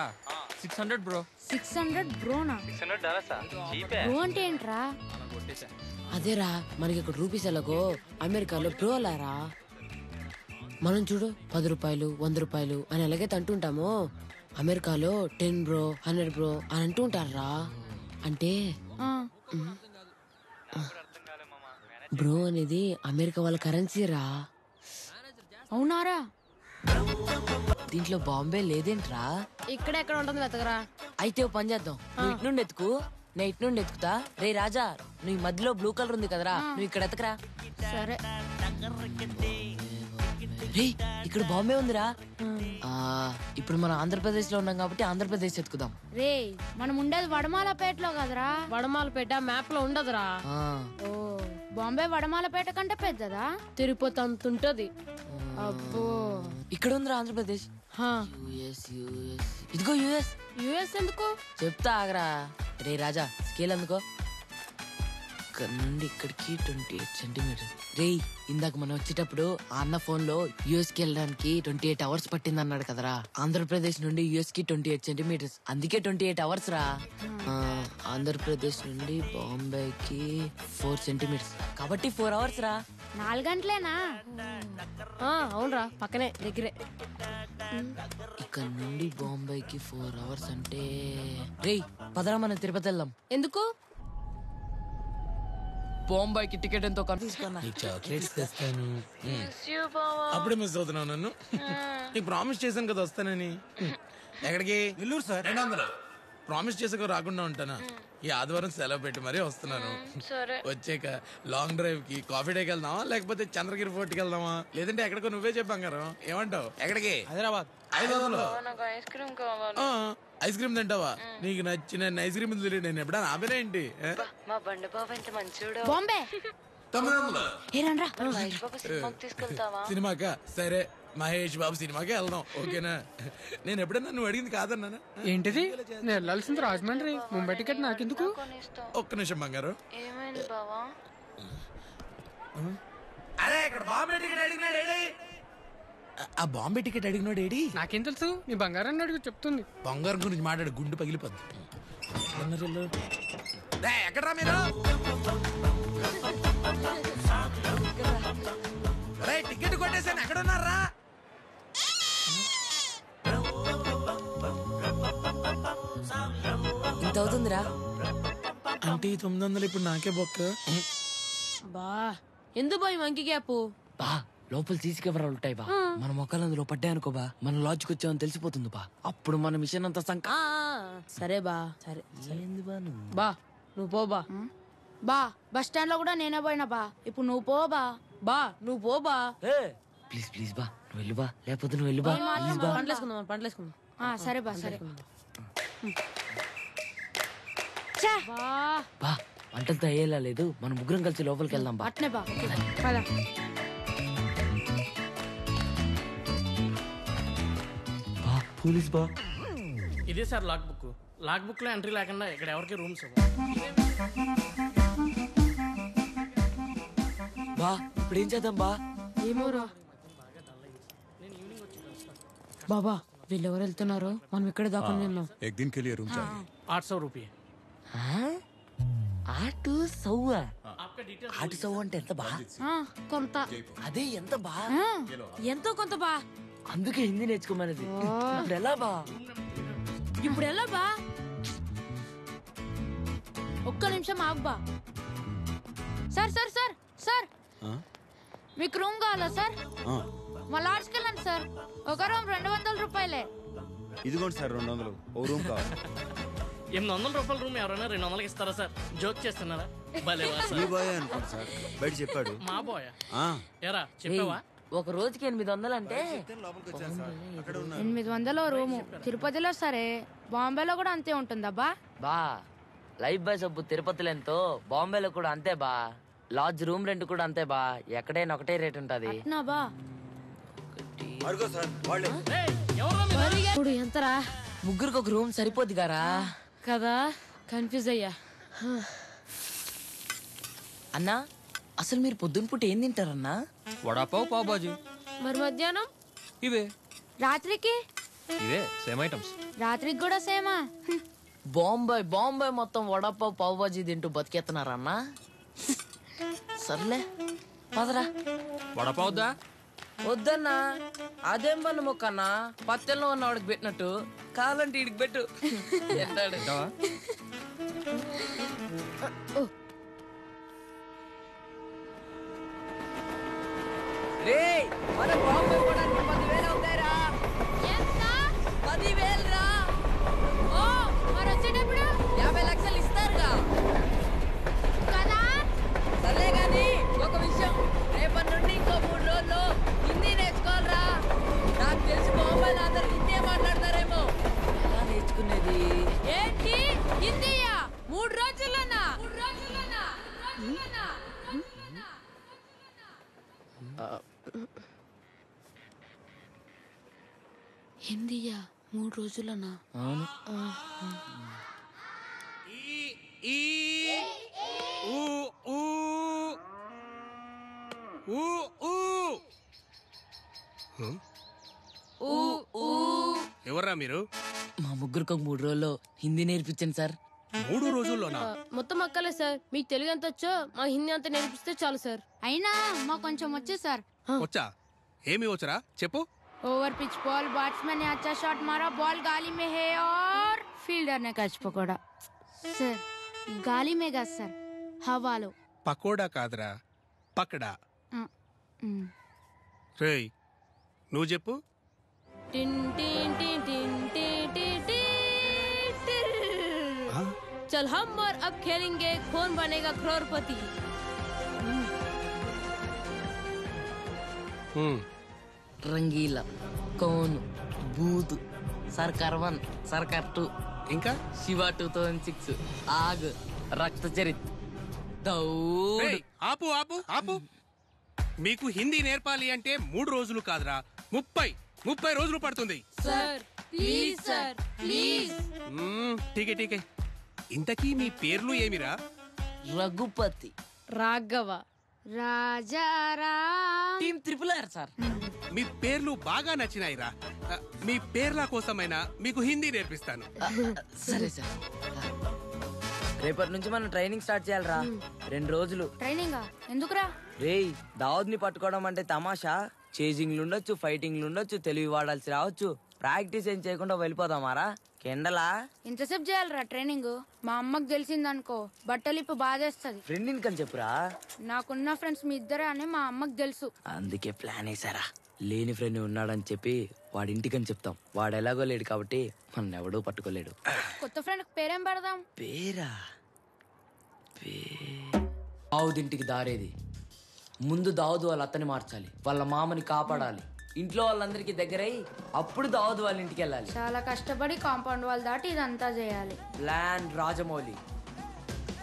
600 బ్రో. 600 బ్రోనా? బ్రో అంటే ఏంట్రా? అదేరా మనకి ఇక్కడ రూపీస్ ఎలాగో అమెరికాలో బ్రోలారా. మనం చూడు 10 రూపాయలు 100 రూపాయలు అని ఎలాగైతే అంటుంటామో అమెరికాలో 10 బ్రో 100 బ్రో అని అంటూ ఉంటారా. అంటే బ్రో అనేది అమెరికా వాళ్ళ కరెన్సీరా. అవునారా? దీంట్లో బాంబే లేదేంట్రా? ఇక్కడ ఎక్కడ ఉంటుంది వెతకరా. అయితే ఓ పని చేద్దాం, నువ్వు ఇటు నుండి ఎత్తుకు, నేను ఇటు నుండి ఎత్తుకుతా. రే రాజా, నువ్వు ఈ మధ్యలో బ్లూ కలర్ ఉంది కదరా, నువ్వు ఇక్కడ ఎత్తకరా. సరే. రే ఇక్కడ బాంబే ఉందిరా. ఇప్పుడు మనం ఆంధ్రప్రదేశ్ లో ఉన్నాం కాబట్టి ఆంధ్రప్రదేశ్ ఎత్తుకుదాం. రే మనం ఉండేది వడమాలపేటలో కదరా. వడమాలపేట మ్యాప్ లో ఉండదురా. ఓ బాంబే వడమాలపేట కంటే పెద్దదా? తిరుపతి అంత ఉంటది. అబ్బో ఇక్కడ ఉందిరా ఆంధ్రప్రదేశ్. ఇదిగో యుఎస్. యుఎస్ ఎందుకు చెప్తా ఆగరా. రే రాజా స్కేల్ అందుకో. ఇక్కడ నుండి ఇక్కడికి 28 సెంటీమీటర్స్. రే ఇందాక మనం వచ్చేటప్పుడు ఆ అన్న ఫోన్ లో యుఎస్ కి వెళ్ళడానికి 28 అవర్స్ పట్టింది అన్నాడు కదరా. ఆంధ్రప్రదేశ్ నుండి యుఎస్ కి 28 సెంటీమీటర్స్, అందుకే 28 అవర్స్ రా. ఆంధ్రప్రదేశ్ నుండి బాంబేకి 4 సెంటీమీటర్స్, కాబట్టి 4 అవర్స్ రా. 4 గంటలేనా? అవునరా, పక్కనే దగ్గరే. ఇక్కడ నుండి బాంబేకి 4 అవర్స్ అంటే రే పదరా మనం తిరుపతి వెళ్దాం. ఎందుకు? బాంబేకి టికెట్ ఎంతో కన్ఫ్యూజ్. చాక్లెట్స్ తెస్తాను. అప్పుడే మిస్ అవుతున్నావు నన్ను. నీకు ప్రామిస్ చేశాను కదా వస్తానని. ఎక్కడికి? నెల్లూరు సార్. 200 ప్రామిస్ చేసాక రాకుండా ఉంటానా? ఈ ఆదివారం సెలవు పెట్టి మరీ వస్తున్నాను. వచ్చాక లాంగ్ డ్రైవ్ కి కాఫీ డేకి వెళ్దామా, లేకపోతే చంద్రగిరి ఫోర్ట్కి వెళ్దామా, లేదంటే ఎక్కడికో నువ్వే చెప్పంగారు. ఏమంటావు? ఎక్కడికి? హైదరాబాద్. 500 ఐస్ క్రీమ్ కావాలి. ఐస్ క్రీమ్ తింటావా? నీకు నచ్చిన ఐస్ క్రీమ్ నేను ఎప్పుడైనా ఆపేనా ఏంటి? మా బండి బాబు ఎంత మంచోడు. బాంబే 900 తీసుకెళ్తావా? సినిమాకా? సరే మహేష్ బాబు సినిమాకే వెళ్దాం, ఓకేనా? నేను ఎప్పుడన్నా నువ్వు అడిగింది కాదన్నానా? ఏంటిది? నేను వెళ్ళాల్సింది రాజమండ్రి. ముంబై టికెట్ నాకెందుకు? ఒక్క నిమిషం బంగారు. ఏమైంది బావా? అరే ఇక్కడ బాంబే టికెట్ అడిగినాడు. ఆ బాంబే టికెట్ అడిగినాడు ఏడి? నాకేం తెలుసు? మీ బంగారాన్ని అడుగు చెప్తుంది. బంగారం గురించి మాట్లాడు, గుండు పగిలిపోద్ది. ఎక్కడరా మీరు? టికెట్ కొట్టేసాను, ఎక్కడ ఉన్నారా? ఇంత అవుతుందిరా. అంటే 900 ఇప్పుడు నాకే బొక్క. బా ఎందుకు బాయ్ మంకీ గ్యాప్? బా లోపల సీసీ కెమెరాలు ఉంటాయి బా. మన మొక్కలు అందులో పడ్డాయనుకో బా, మన లాడ్జ్కి వచ్చామని తెలిసిపోతుంది బా. అప్పుడు మన మిషన్ అంతా సరే బా. సరే బా నువ్వు పో బా. బా బస్ స్టాండ్ లో కూడా నేనే పోయినా బా. ఇప్పుడు నువ్వు పో బా. బా నువ్వు పో బా. ప్లీజ్ ప్లీజ్ బా, నువ్వు వెళ్ళు బా, లేకపోతే నువ్వు వెళ్ళు బా. ప్లీజ్ బా. పంటలేసుకుందాం. సరే బా. సరే బా వంటలతో అయ్యేలా లేదు, మనం ముగ్గురం కలిసి లోపలికి వెళ్దాం బా. అట్నే బా. పోలీస్ బా. ఇదే sir lock book. Lock book లో ఎంట్రీ లేకుండా ఇక్కడ ఎవరికి రూమ్స్ బా. ఇప్పుడు ఏం చేద్దాం బా? ఏమోరా బాబా, వీళ్ళెవరు వెళ్తున్నారు? మనం ఇక్కడ దాకా ఉన్నాం. 800 రూపాయ. 800 అంటే ఎంత బా? కొంత. అదే ఎంత బా? ఎంతో కొంత బా. అందుకే హిందీ నేర్చుకోమనేది. ఇప్పుడు ఎలా బా? ఒక్క నిమిషం ఆగు బా. సార్ సార్ సార్ సార్, మీకు రూమ్ కావాలా సార్? మా లాడ్జ్కి వెళ్ళండి సార్. ఒక రూమ్ 200 రూపాయలే. ఇదిగోండి సార్ 200 ఓ రూమ్ కావాలి. 800 రూపాయల రూమ్ ఎవరైనా 200కి ఇస్తారా సార్? జోక్ చేస్తున్నారా? భలే మీ బాయ్ అనుకోండి సార్, బయట చెప్పాడు. మా బాయ్ ఎరా చెప్పావా? ఒక రోజుకి 800 అంటే 800 రూము తిరుపతిలో. సరే బాంబేలో కూడా అంతే ఉంటుందబ్బా. బా లైఫ్ బాయ్ సబ్బు తిరుపతిలో ఎంతో, బాంబేలో కూడా అంతే బా. లాడ్జ్ రూమ్ రెంట్ కూడా అంతే బా. ఎక్కడైనా ఒకటే రేట్ ఉంటది. ఇప్పుడు ఎంతరా? ముగ్గురికి ఒక రూమ్ సరిపోద్ది గారా కదా, కన్ఫ్యూజ్ అయ్యా. అన్నా అసలు మీరు పొద్దున పూట ఏం తింటారన్నా? వడాపావ్, పావ్ బాజీ. మరి మధ్యాహ్నం? ఇవే రాత్రికి ఇవే సేమ్ ఐటమ్స్. రాత్రికి కూడా సేమా? బాంబాయి మొత్తం వడపావ్ పావ్ బాజీ తింటూ బతికేస్తున్నారన్నా. సర్లే పదరా. వడపావుద్దా? వద్దన్నా, అదేం పన్ను మొక్కన్నా, పత్తెల్లో ఉన్న వాడికి పెట్టినట్టు కావాలంటే ఇడికి పెట్టు. ఎంటాడు రే, మన బాంబే పోవడానికి 10,000 అవుతాయిరా. 10,000 రా. ఓ మరి వచ్చేటప్పుడు 50 లక్షలు ఇస్తారుగా కదా. సర్లే గాని ఒక విషయం, రేపటి నుండి ఇంకో 3 రోజులు హిందీ నేర్చుకోవాలరా. నాకు తెలిసి బాంబేలో అందరు హిందీ మాట్లాడతారేమో. ఎలా నేర్చుకునేది? ఏంటి హిందీయా? 3 రోజుల్లోనా? హిందీయా 3 రోజులనా? అవును. ఎవర్రా మీరు? మా ముగ్గురికి ఒక 3 రోజుల్లో హిందీ నేర్పించండి సార్. 3 రోజుల్లోనా? మొత్తం అక్కలే సార్, మీకు తెలుగు ఎంత వచ్చో మా హిందీ అంతా నేర్పిస్తే చాలు సార్. అయినా మాకు కొంచెం వచ్చు సార్. వచ్చా? ఏమి వచ్చరా చెప్పు. ओवर पिच बॉल, बैट्समैन ने अच्छा शॉट मारा, बॉल गाली में है और फील्डर ने कैच पकड़ा. सर गाली में गा सर, हवालो. పకోడా కాదురా, పకడా. రేయ్ నువ్వు చెప్పు. టిన్ టిన్ టిన్ టిన్ టిన్ టిన్ టిన్ టిన్. चल हम और अब खेलेंगे कौन बनेगा करोड़पति. రంగీలా, కౌను, బూతు, సర్కార్ 1, సర్కార్ 2, ఇంకా శివ 2006, ఆగ్, రక్త చరిత్, దౌడ్. ఆపు ఆపు ఆపు. మీకు హిందీ నేర్పాలి అంటే 3 రోజులు కాదురా, 30 రోజులు పడుతుంది. Sir please sir please. ఠీకే ఠీకే. ఇంతకీ మీ పేర్లు ఏమిరా? Raghupati, Raghava, Rajaram. Team RRR sir. మీ పేర్లు బాగా నచ్చినాయిరా. మీ పేర్ల కోసమైనా మీకు హిందీ నేర్పిస్తాను. సరే సార్. రేపటి నుంచి మనం ట్రైనింగ్ స్టార్ట్ చేయాలరా. 2 రోజులు ట్రైనింగ్ ఎందుకురా? రేయ్, దావుద్ని పట్టుకోవడం అంటే తమాషా. చేజింగ్లు ఉండొచ్చు, ఫైటింగ్లు ఉండొచ్చు, తెలివి వాడాల్సి రావచ్చు. ప్రాక్టీస్ ఏం చేయకుండా వెళ్ళిపోదామారా కెండలా? ఇంతసేపు చేయాలరా ట్రైనింగ్? మా అమ్మకి తెలిసిందనుకో బట్టలిప్పు బాధేస్తుంది. ఫ్రెండ్ ఇంకని చెప్పురా. నాకున్న ఫ్రెండ్స్ మీ ఇద్దరే అని మా అమ్మకి తెలుసు. అందుకే ప్లాన్ వేసారా. లేని ఫ్రెండ్ ఉన్నాడని చెప్పి వాడి ఇంటికని చెప్తాం. వాడు ఎలాగో లేడు కాబట్టి మన ఎవడూ పట్టుకోలేడు. కొత్త ఫ్రెండ్ పేరేం పెడదాం? పేరా? దావుద్ ఇంటికి దారేది. ముందు దావుద్ వాళ్ళ అత్తని మార్చాలి, వాళ్ళ మామని కాపాడాలి, ఇంట్లో వాళ్ళందరికీ దగ్గరై అప్పుడు దావుద్ వాళ్ళ ఇంటికి వెళ్ళాలి. చాలా కష్టపడి కాంపౌండ్ వాల్ దాటి ఇదంతా చేయాలి. ప్లాన్ రాజమౌళి.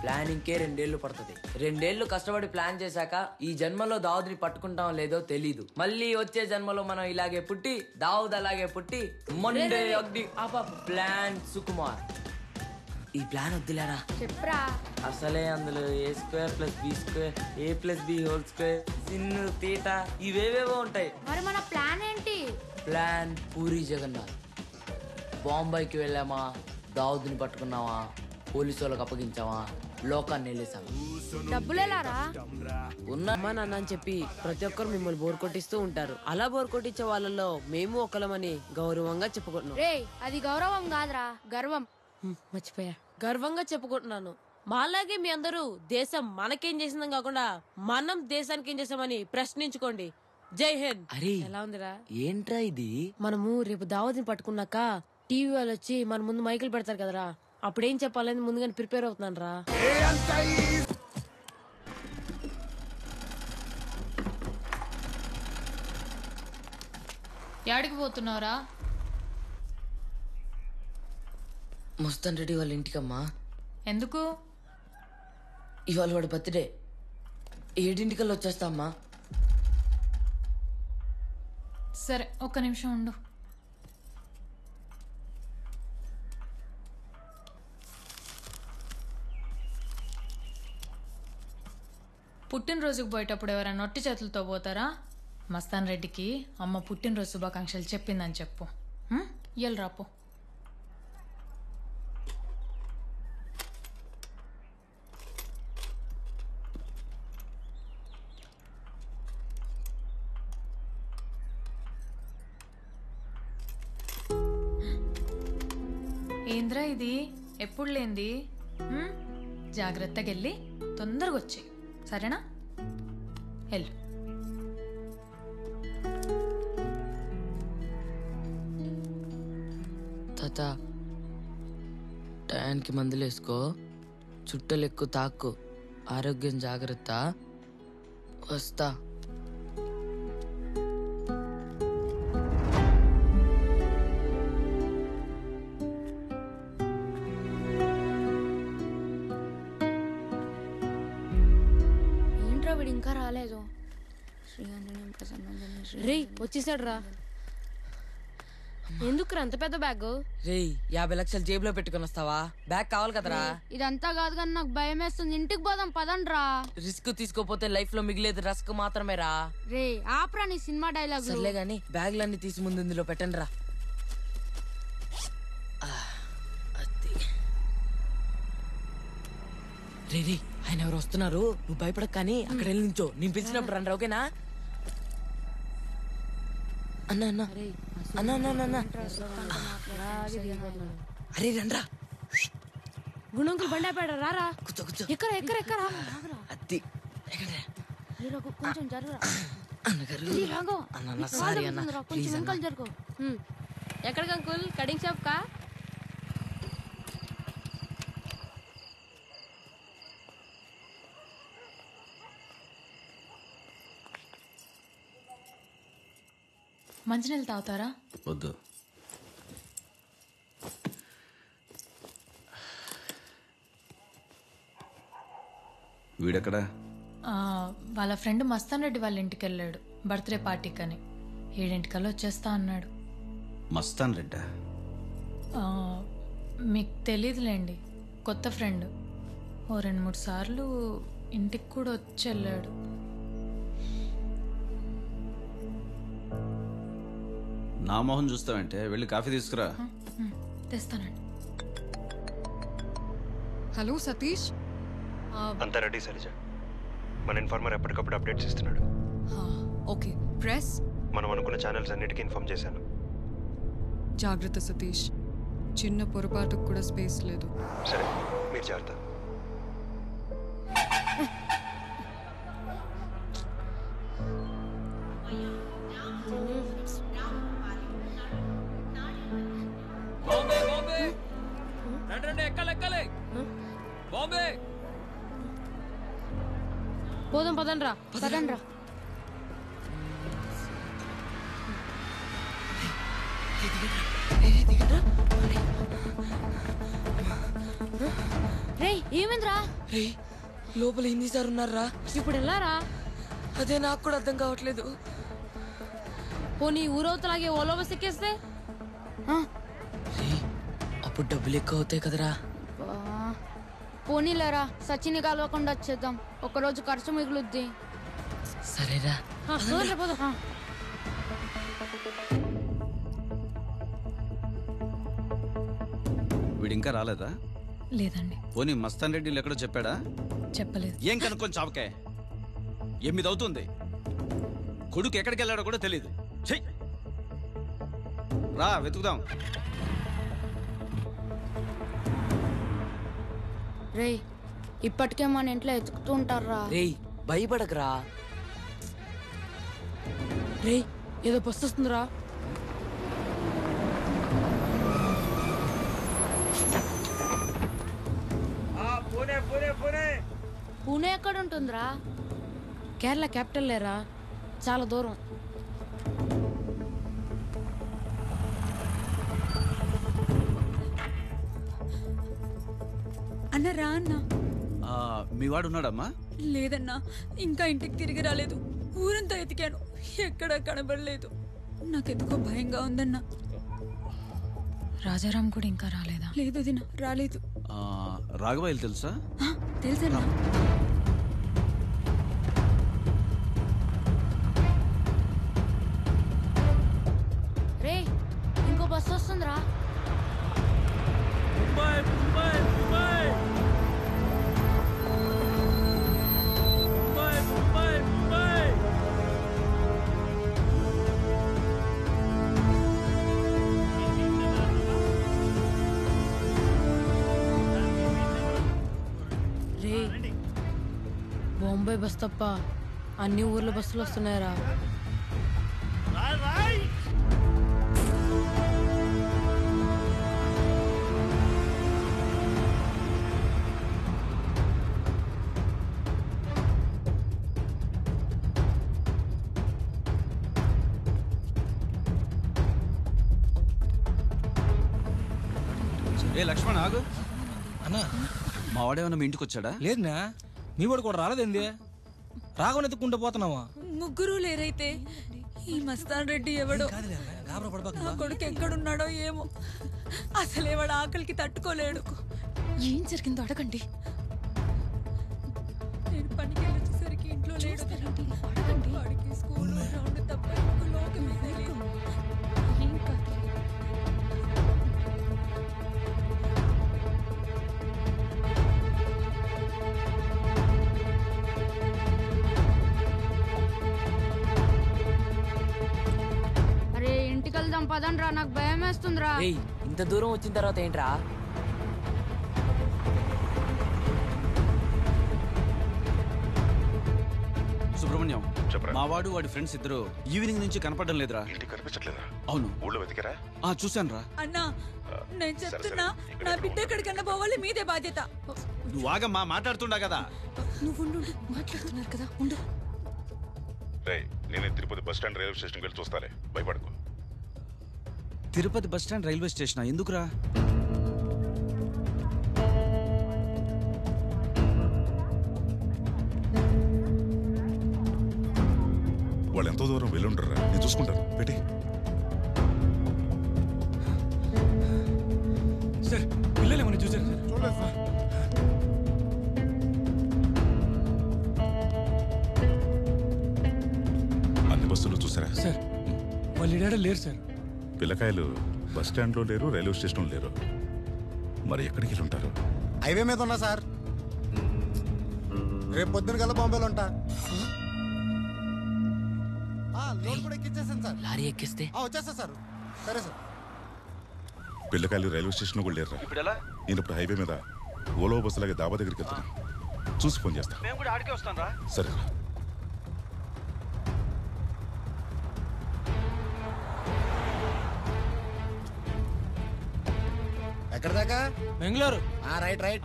ప్లానింగ్కే 2 ఏళ్ళు పడుతుంది. 2 ఏళ్ళు కష్టపడి ప్లాన్ చేశాక ఈ జన్మలో దావుద్ని పట్టుకుంటాం లేదో తెలీదు. మళ్ళీ వచ్చే జన్మలో మనం ఇలాగే పుట్టి దావుద్ అలాగే పుట్టి మండే అగ్ని ప్లాన్ సుకుమార్. ఈ ప్లాన్ వద్దులేరా. చెప్పరా. అసలే అందులో A² + B² A+B² సిన్ను తీట ఇవేవేవో ఉంటాయి. మరి మన ప్లాన్ ఏంటి? ప్లాన్ పూరి జగన్నాథ్. బాంబాయికి వెళ్ళామా, దావుద్ని పట్టుకున్నావా, పోలీసు వాళ్ళకి అప్పగించావా, లోకాన్ని వెళ్ళేసావా. డబ్బులేలారా? అమ్మా నాన్న అని చెప్పి ప్రతి ఒక్కరు మిమ్మల్ని బోర్ కొట్టిస్తూ ఉంటారు. అలా బోర్ కొట్టించే వాళ్ళలో మేము ఒకలమని గౌరవంగా చెప్పుకుంటున్నాం. రే అది గౌరవం కాదురా, గర్వం. మర్చిపోయా. గర్వంగా చెప్పుకుంటున్నాను. మాలాగే మీ అందరూ దేశం మనకేం చేసిందని కాకుండా మనం దేశానికి ఏం చేసామని ప్రశ్నించుకోండి. జై హింద్. అరే ఎలా ఉందిరా? ఏంట్రా ఇది? మనము రేపు దావతిని పట్టుకున్నాక టీవీ వాళ్ళు వచ్చి మన ముందు మైకులు పెడతారు కదరా, అప్పుడేం చెప్పాలని ముందుగానే ప్రిపేర్ అవుతున్నాను రా. యాడికి పోతున్నావురా? ముస్తాన్ రెడ్డి వాళ్ళ ఇంటికమ్మా. ఎందుకు? ఇవాళ వాడు బర్త్డే. 7 వచ్చేస్తా అమ్మా. సరే, ఒక్క నిమిషం ఉండు. పుట్టినరోజుకు పోయేటప్పుడు ఎవరైనా నొట్టి చేతులతో పోతారా? మస్తాన్ రెడ్డికి అమ్మ పుట్టినరోజు శుభాకాంక్షలు చెప్పిందని చెప్పు. ఇయ్యాలి రాపో. ఏంద్రా ఇది ఎప్పుడు లేంది? జాగ్రత్తగా వెళ్ళి తొందరగా వచ్చి సరేనా? వెళ్ళు. తాత టయానికి మందులు వేసుకో, చుట్టలు ఎక్కువ తాక్కు, ఆరోగ్యం జాగ్రత్త. వస్తా. ఏంట్రా వీడు ఇంకా రాలేదు? రే వచ్చేసాడు రా. ఎందుకురా అంత పెద్ద బ్యాగ్? రేయ్ 50 లక్షలు జేబులో పెట్టుకుని వస్తావా? బ్యాగ్ కావాలి కదరా. ఇదంతా కాదు కానీ నాకు భయం వేస్తుంది. ఇంటికి పోదాం పదండ్రా. రిస్క్ తీసుకోపోతే లైఫ్ లో మిగిలేదు రస్క్ మాత్రమే రా. రే ఆప్రా నీ సినిమా డైలాగ్. సర్లే గాని బ్యాగ్లన్నీ తీసి ముందు ఇందులో పెట్టండి రా. రే రే ఆయన ఎవరు వస్తున్నారు, నువ్వు భయపడక కానీ అక్కడ వెళ్ళి నించో, నేను పిలిచినప్పుడు రండి ఓకేనా? అన్నా అన్నా అన్నా అన్నా అన్నా అరే రండ్రా. గుణంకులు బండాపాడ రారా. కూర్చో కూర్చో. ఎక్కరా ఎక్కరా ఎక్కరా. అత్తి కొంచెం జరుగురా. అన్నగారు అన్న సారీ అన్న ప్లీజ్ అన్న. జరుగు. ఎక్కడికి అంకుల్? కటింగ్ షాప్ కా? మంచినీళ్ళు తాగుతారా? వద్దు. వీడెక్కడా? వాళ్ళ ఫ్రెండ్ మస్తాన్ రెడ్డి వాళ్ళ ఇంటికి వెళ్ళాడు బర్త్డే పార్టీకి అని. 7 వచ్చేస్తా అన్నాడు. మస్తాన్ రెడ్డా? మీకు తెలీదులేండి, కొత్త ఫ్రెండ్. ఓ 2-3 సార్లు ఇంటికి కూడా వచ్చి వెళ్ళాడు. నా మొహం చూస్తావంటే వెళ్ళి కాఫీ తీసుకురా. తెస్తానండి. హలో సతీష్. అంతా రెడీ శైలజ. మన ఇన్ఫార్మర్ ఎప్పటికప్పుడు అప్డేట్స్ ఇస్తున్నాడు. ఓకే. ప్రెస్ మనం అనుకున్న ఛానల్స్ అన్నిటికీ ఇన్ఫార్మ్ చేశాను. జాగ్రత్త సతీష్, చిన్న పొరపాటుకు కూడా స్పేస్ లేదు. సరే మీరు జాగ్రత్త. బాంబే పోదాం పదండ్రా. పదండ్రా. రే ఏమైందిరా? రే లోపల ఎన్ని సార్ ఉన్నారా? ఇప్పుడు వెళ్ళారా? అదే నాకు కూడా అర్థం కావట్లేదు. పోనీ ఊరవతలాగే ఓలో బస్ ఎక్కేస్తే? అప్పుడు డబ్బులు ఎక్కువ అవుతాయి కదరా. పోనీలేరా, సచిని కలవకుండా వచ్చేద్దాం. ఒకరోజు ఖర్చు మిగులుద్ది. సరేరా. వీడు ఇంకా రాలేదా? లేదండి. పోనీ మస్తాన్ రెడ్డి ఎక్కడో చెప్పాడా? చెప్పలేదు. ఏం కనుక్కొని చావకే. 8 అవుతుంది, కొడుకు ఎక్కడికి వెళ్ళాడో కూడా తెలీదు. చెయ్ రా వెతుకుదాం. రే ఇప్పటికే మన ఇంట్లో ఎతుకుతూ ఉంటారా. రే భయపడకరా. రే ఏదో బస్ వస్తుందిరా. పూణే ఎక్కడ ఉంటుందిరా? కేరళ క్యాపిటల్ లేరా, చాలా దూరం. అన్నరా అన్న. మీ వాడు ఉన్నాడమ్మా? లేదన్నా, ఇంకా ఇంటికి తిరిగి రాలేదు. ఊరంతా ఎతికాను, ఎక్కడా కనబడలేదు. నాకెందుకో భయంగా ఉందన్నా. రాజారాం కూడా ఇంకా రాలేదా? లేదు దినా, రాలేదు. రాఘవాయిలు తెలుసా? తెలుసన్నా. బస్ వస్తుందిరా. ముంబై ముంబై ముంబై ముంబై ముంబై ముంబై. రే బాంబే బస్ తప్ప అన్ని ఊర్ల బస్సులు వస్తున్నాయరా. ఏ లక్ష్మణ్ ఆగు అన్నా. మా వాడేమన్నా మీ ఇంటికి వచ్చాడా? లేదునా, మీ వాడు కూడా రాలేదేంది? రాఘవన్ ఎత్తుకుంటూ పోతున్నావా? ముగ్గురు లేరైతే ఈ మస్తాన్ రెడ్డి ఎవడో నా కొడుకు ఎక్కడున్నాడో ఏమో. అసలే వాడు ఆకలికి తట్టుకోలేడు. ఏం జరిగిందో అడగండి. నేను పనికి వెళ్ళొచ్చేసరికి ఇంట్లో లేడు. అడగండి. వాడికి స్కూల్ గ్రౌండ్ తప్ప ఇంకో లోకమే తెలియదు. ఏం కాదు. అరే ఇంటికి వెళ్దాం పదండ్రా, నాకు భయం వేస్తుందిరా. ఇంత దూరం వచ్చిన తర్వాత ఏంట్రా? సుబ్రహ్మణ్యం, మా వాడు వాడి ఫ్రెండ్స్ ఇద్దరు ఈవినింగ్ నుంచి కనపడడం లేదురా. ఇంటికి కనిపించట్లేదా? అవును. ఊళ్ళో వెతికారా? చూశాను రా. అన్నా నేను చెప్తున్నా, నా బిడ్డ ఎక్కడికన్నా పోవాలి, మీదే బాధ్యత. నువ్వు ఆగమ్మా, మాట్లాడుతుండా కదా. నువ్వు మాట్లాడుతున్నారు కదా, ఉండు. రేయ్, నేను తిరుపతి బస్ స్టాండ్ రైల్వే స్టేషన్కి వెళ్ళి చూస్తాలే, భయపడకు. Tirupati bus stand railway station ఎందుకురా? వాళ్ళు ఎంతో దూరం వెళ్ళుంటారా, నేను చూసుకుంటాను. పెట్టి సార్, పిల్లలు ఏమన్నా చూసారు సార్? చూడలేదు సార్. అన్ని బస్సులు చూసారా సార్? వాళ్ళు ఈడ లేరు సార్. పిల్లకాయలు బస్ స్టాండ్లో లేరు, రైల్వే స్టేషన్లో లేరు. మరి ఎక్కడికి వెళ్ళి ఉంటారు? హైవే మీద ఉన్నా సార్. రేపు పొద్దున కల్లా బాంబేలో ఉంటా. లోన్ కూడా ఎక్కించేసాను సార్. లారీ ఎక్కిస్తే వచ్చేస్తా సార్. సరే సార్. పిల్లకాయలు రైల్వే స్టేషన్లో కూడా లేరు. నేను ఇప్పుడు హైవే మీద ఓలో బస్సు లాగా దాబా దగ్గరికి వెళ్తున్నా. చూసి ఫోన్ చేస్తా. మేము కూడా ఆడికే వస్తాం రా. సరే రా. ఎక్కడ దాకా? బెంగళూరు. Right right.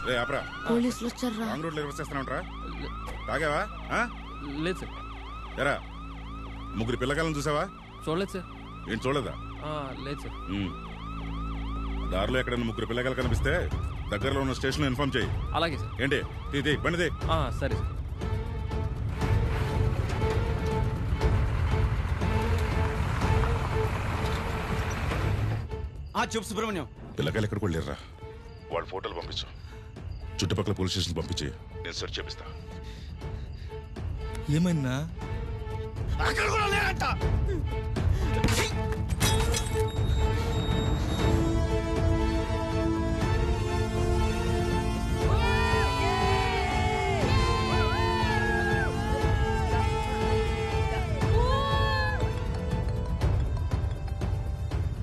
రే ఆపరా. పోలీసులు వచ్చారా? రాంగ్ రోడ్ రివర్స్ చేస్తున్నావుట్రా? తాగావా? లేదు సార్. ఎరా, ముగ్గురు పిల్లకాయలను చూసావా? చూడలేదు సార్. ఏంటి చూడలేదా? లేదు సార్. దారిలో ఎక్కడైనా ముగ్గురు పిల్లకాయలు కనిపిస్తే దగ్గరలో ఉన్న స్టేషన్ ఇన్ఫార్మ్ చేయి. అలాగే సార్. ఏంటి తీ బండిది. సరే సార్. చెప్పు సుబ్రహ్మణ్యం. పిల్లకాయలు ఎక్కడికి వెళ్ళారా? వాళ్ళ ఫోటోలు పంపించు. చుట్టుపక్కల పోలీస్ స్టేషన్ పంపించి నేను సెర్చ్ చేపిస్తా. ఏమైనా అక్కడ కూడా లేరంట.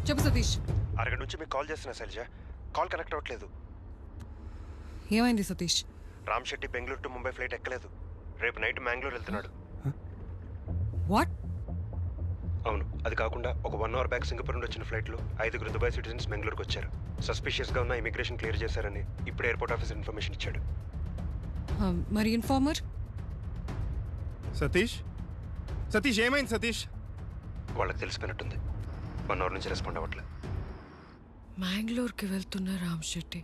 చెప్పు సతీష్. అరగంట నుంచి మీకు కాల్ చేస్తున్నా శైలజ, కాల్ కనెక్ట్ అవ్వట్లేదు. ఏమైంది సతీష్? రామ్ శెట్టి బెంగళూరు టు ముంబై ఫ్లైట్ ఎక్కలేదు. రేపు నైట్ మ్యాంగ్లూర్ వెళ్తున్నాడు. వాట్? అవును, అది కాకుండా ఒక 1 అవర్ బ్యాక్ సింగపూర్ నుండి వచ్చిన ఫ్లైట్లో 5 దుబాయ్ సిటిజన్స్ బెంగళూరుకి వచ్చారు. సస్పిషియస్గా ఉన్న ఇమిగ్రేషన్ క్లియర్ చేశారని ఇప్పుడు ఎయిర్పోర్ట్ ఆఫీసర్ ఇన్ఫర్మేషన్ ఇచ్చాడు. మరి ఇన్ఫార్మర్? సతీష్ సతీష్ ఏమైంది సతీష్? వాళ్ళకి తెలిసిపోయినట్టుంది. 1 అవర్ నుంచి రెస్పాండ్ అవ్వట్లేదు. మ్యాంగ్లూర్కి వెళ్తున్న రామ్ శెట్టి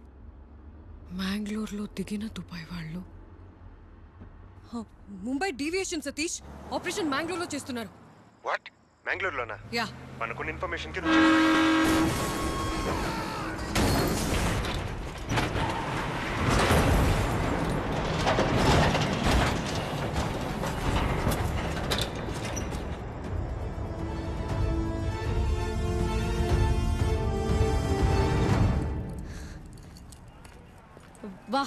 మ్యాంగ్లూర్లో దిగిన దుబాయ్ వాళ్ళు ముంబై డీవియేషన్ సతీష్ ఆపరేషన్ మ్యాంగ్లూర్లో చేస్తున్నారు. వాట్? మ్యాంగ్లూర్లోనా? యా. మనకున్న ఇన్ఫర్మేషన్కి వా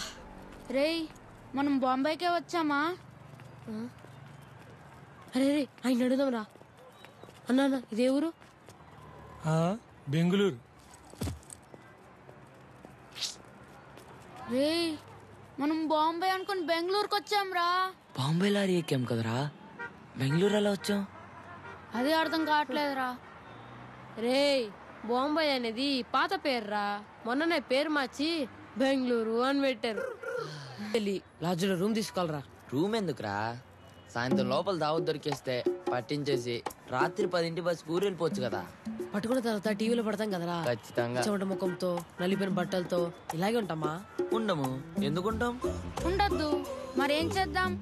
రేయ్, మనం బాంబేకే వచ్చామా? అరే రే ఆయన అడుగుదాం రా. అన్నా ఇదే ఊరు? బెంగళూరు. రేయ్, మనం బాంబే అనుకుని బెంగళూరుకి వచ్చాం రా. బాంబే లారీ ఎక్కాం కదరా, బెంగళూరు ఎలా వచ్చాం? అదే అర్థం కావట్లేదురా. రేయ్, బాంబే అనేది పాత పేరురా, మొన్ననే పేరు మార్చి బెంగళూరు అని పెట్టారు. లాడ్జ్లో రూమ్ తీసుకోవాలరా. రూమ్ ఎందుకురా, సాయంత్రం లోపల దావత్ దొరికేస్తే పట్టించేసి రాత్రి 10 బస్సు ఊరు వెళ్ళిపోవచ్చు కదా. పట్టుకున్న తర్వాత టీవీలో పడతాం కదరా. ఖచ్చితంగా. చెమట ముఖంతో నలిపిన బట్టలతో ఇలాగే ఉంటామా? ఉండము. ఎందుకుంటాం? ఉండద్దు. మరేం చేద్దాం?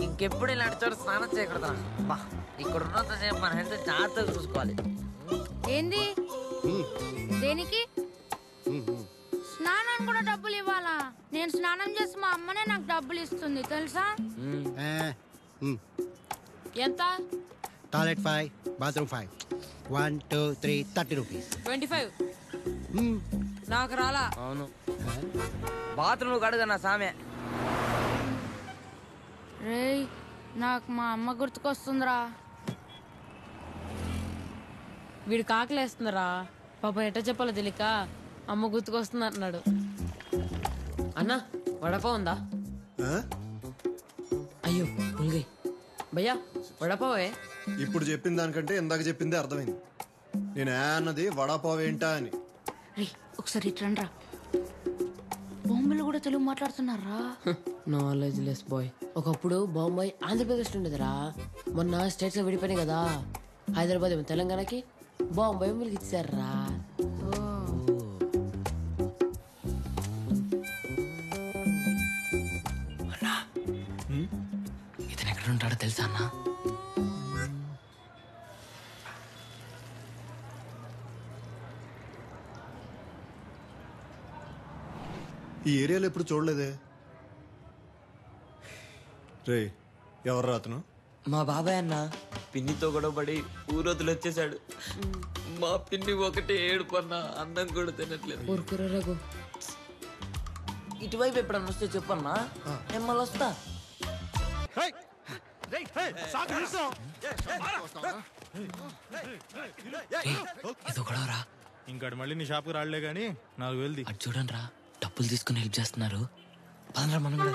ఇంకెప్పుడు ఇలాంటి చోట స్నానం చేయకూడదా? ఇక్కడ ఉన్నంత సేపు మన హెల్త్ జాగ్రత్తగా చూసుకోవాలి. ఏంది? దేనికి? స్నానానికి కూడా డబ్బులు ఇవ్వాలా? నేను స్నానం చేసి మా అమ్మనే నాకు డబ్బులు ఇస్తుంది తెలుసా? ఎంత? Toilet 5, bathroom 5. 1 2 3 30 రూపీస్. 25. నాకు రాలా. అవును, బాత్రూమ్ కడుగన్నా సామె. రేయ్, నాకు మా అమ్మ గుర్తుకొస్తుందిరా. వీడు కాకలేస్తుందిరా. పాప ఎట్ట చెప్పాలో తెలియక అమ్మ గుర్తుకొస్తుంది అంటున్నాడు. అన్నా వడపావ్ ఉందా? అయ్యో పుల్గై భయ్యా వడపావే. ఇప్పుడు చెప్పిన దానికంటే ఇందాక చెప్పిందే అర్థమైంది. నేను అన్నది వడాపావ్ ఏంటా అని. రే ఒకసారి ఇట్రండ్రా. బాంబేలో కూడా తెలుగు మాట్లాడుతున్నారా? Knowledge less boy. ఒకప్పుడు బాంబే ఆంధ్రప్రదేశ్ ఉండేదిరా. మొన్న స్టేట్స్ లో విడిపోయినాయి కదా. హైదరాబాద్ ఏమో తెలంగాణకి, బాంబే మిల్కి ఇచ్చారా. ఇతను ఎక్కడ ఉంటాడో తెలుసా అన్నా? ఈ ఏరియాలో ఎప్పుడు చూడలేదే. రే ఎవర్రా అతను? మా బాబాయ్ అన్న. పిన్నితో గొడవపడి ఊరొద్దులు వచ్చేసాడు. మా పిన్ని ఒకటే ఏడుపన్నా, అన్నం కూడా తినట్లేదు. ఊరుకురా రఘు. ఇటువైపు ఎప్పుడన్నా వస్తే చెప్పన్నా, నేను మళ్ళీ వస్తా. ఏదో గొడవరా. ఇంకాడు మళ్ళీ నీ షాప్కి రాళ్లే గానీ 4,000 అటు చూడండి రా, డబ్బులు తీసుకుని హెల్ప్ చేస్తున్నారు. పదరా మనం కూడా.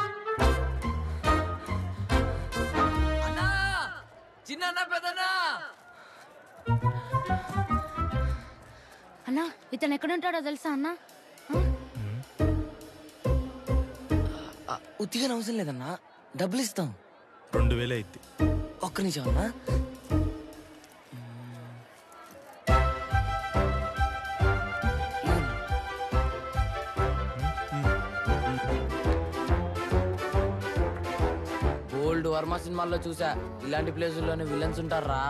చిన్న పెద్దనా అన్నా, ఇతను ఎక్కడ ఉంటాడో తెలుసా అన్నా? ఉత్తిగా అవసరం లేదన్నా, డబ్బులు ఇస్తాం. 2,000 అయితే. ఒక్క నిమిషం అన్నా. ఓల్డ్ వర్మ సినిమాల్లో చూసా, ఇలాంటి ప్లేసుల్లోనే విలన్స్ ఉంటారా.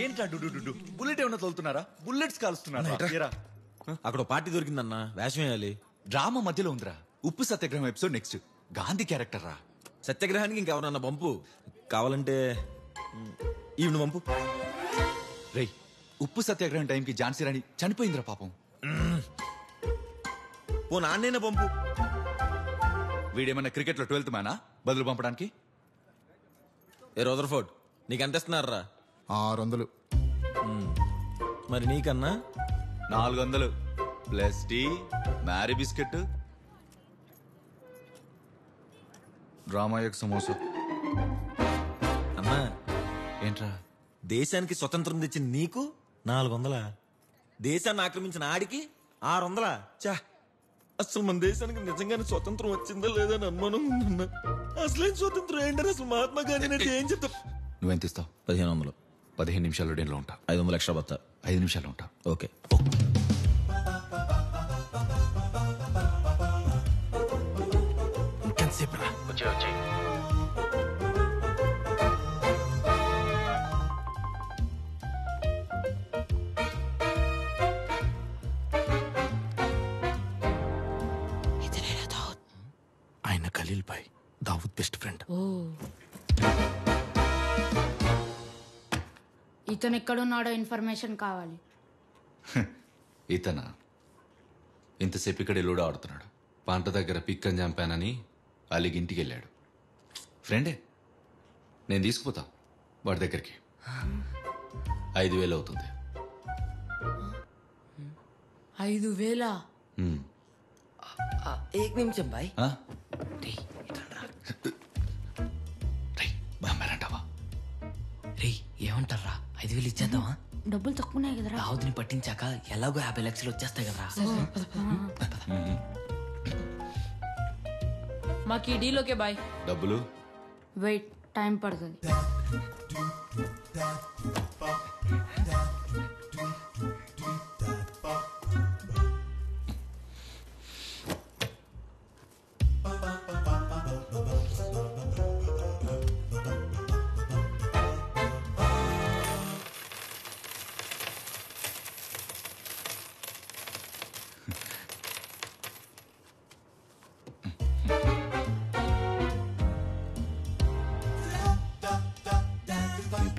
ఏంట్రా డు బుల్లెట్ ఏమన్నా తోలుతున్నారా? బుల్లెట్స్ కాలుస్తున్నారా? అక్కడ పార్టీ దొరికిందన్నా, వేషం వేయాలి. డ్రామా మధ్యలో ఉందిరా. ఉప్పు సత్యాగ్రహం ఎపిసోడ్ నెక్స్ట్. గాంధీ క్యారెక్టర్ రా. సత్యాగ్రహానికి ఇంకెవరన్నా పంపు. కావాలంటే ఈవిడ పంపు. రేయ్, ఉప్పు సత్యాగ్రహం టైంకి ఝాన్సీ రాణి చనిపోయిందిరా పాపం. ఓ నాన్నైనా పంపు. వీడేమన్నా క్రికెట్లో 12th మ్యానా బదులు పంపడానికి? ఏ రదర్ఫోర్డ్, నీకు ఎంత ఇస్తున్నారా? 600. మరి నీకన్నా 400 plus tea, Marie biscuit, drama యొక్క సమోసా. అన్నా ఏంట్రా? దేశానికి స్వతంత్రం తెచ్చిన నీకు 400, దేశాన్ని ఆక్రమించిన ఆడికి 600. చా అసలు మన దేశానికి నిజంగానే స్వతంత్రం వచ్చిందా లేదా అని అనుమానం ఉందన్న. అసలేం స్వతంత్రం ఏంటని అసలు మహాత్మా గాంధీ అంటే ఏం చెప్తా? నువ్వెంత ఇస్తావు? 1500. 15 నిమిషాల్లో డేలో ఉంటా. 500 ఎక్స్ట్రా బత్తా. 5 నిమిషాల్లో ఉంటా. ఓకే. ఎంతసేపు రా? వచ్చే ఆయన ఖలీల్ భాయ్, దావూద్ బెస్ట్ ఫ్రెండ్. ఇతను ఎక్కడున్నాడో ఇన్ఫర్మేషన్ కావాలి. ఇతనా? ఇంతసేపు ఇక్కడ లూడో ఆడుతున్నాడు. పంట దగ్గర పిక్కని చంపానని అలిగి ఇంటికి వెళ్ళాడు. ఫ్రెండే, నేను తీసుకుపోతా వాడి దగ్గరికి. 5000 అవుతుంది. 5000? एक निमिषం బాయ్. రే ఏమంటారా? 5000 ఇచ్చేద్దామా? డబ్బులు తక్కువనే కదరా. దావుద్ని పట్టించాక ఎలాగో 50 లక్షలు వచ్చేస్తాయి కదరా. మాకు ఈ డీల్ ఓకే బాయ్. డబ్బులు వెయిట్, టైం పడుతుంది.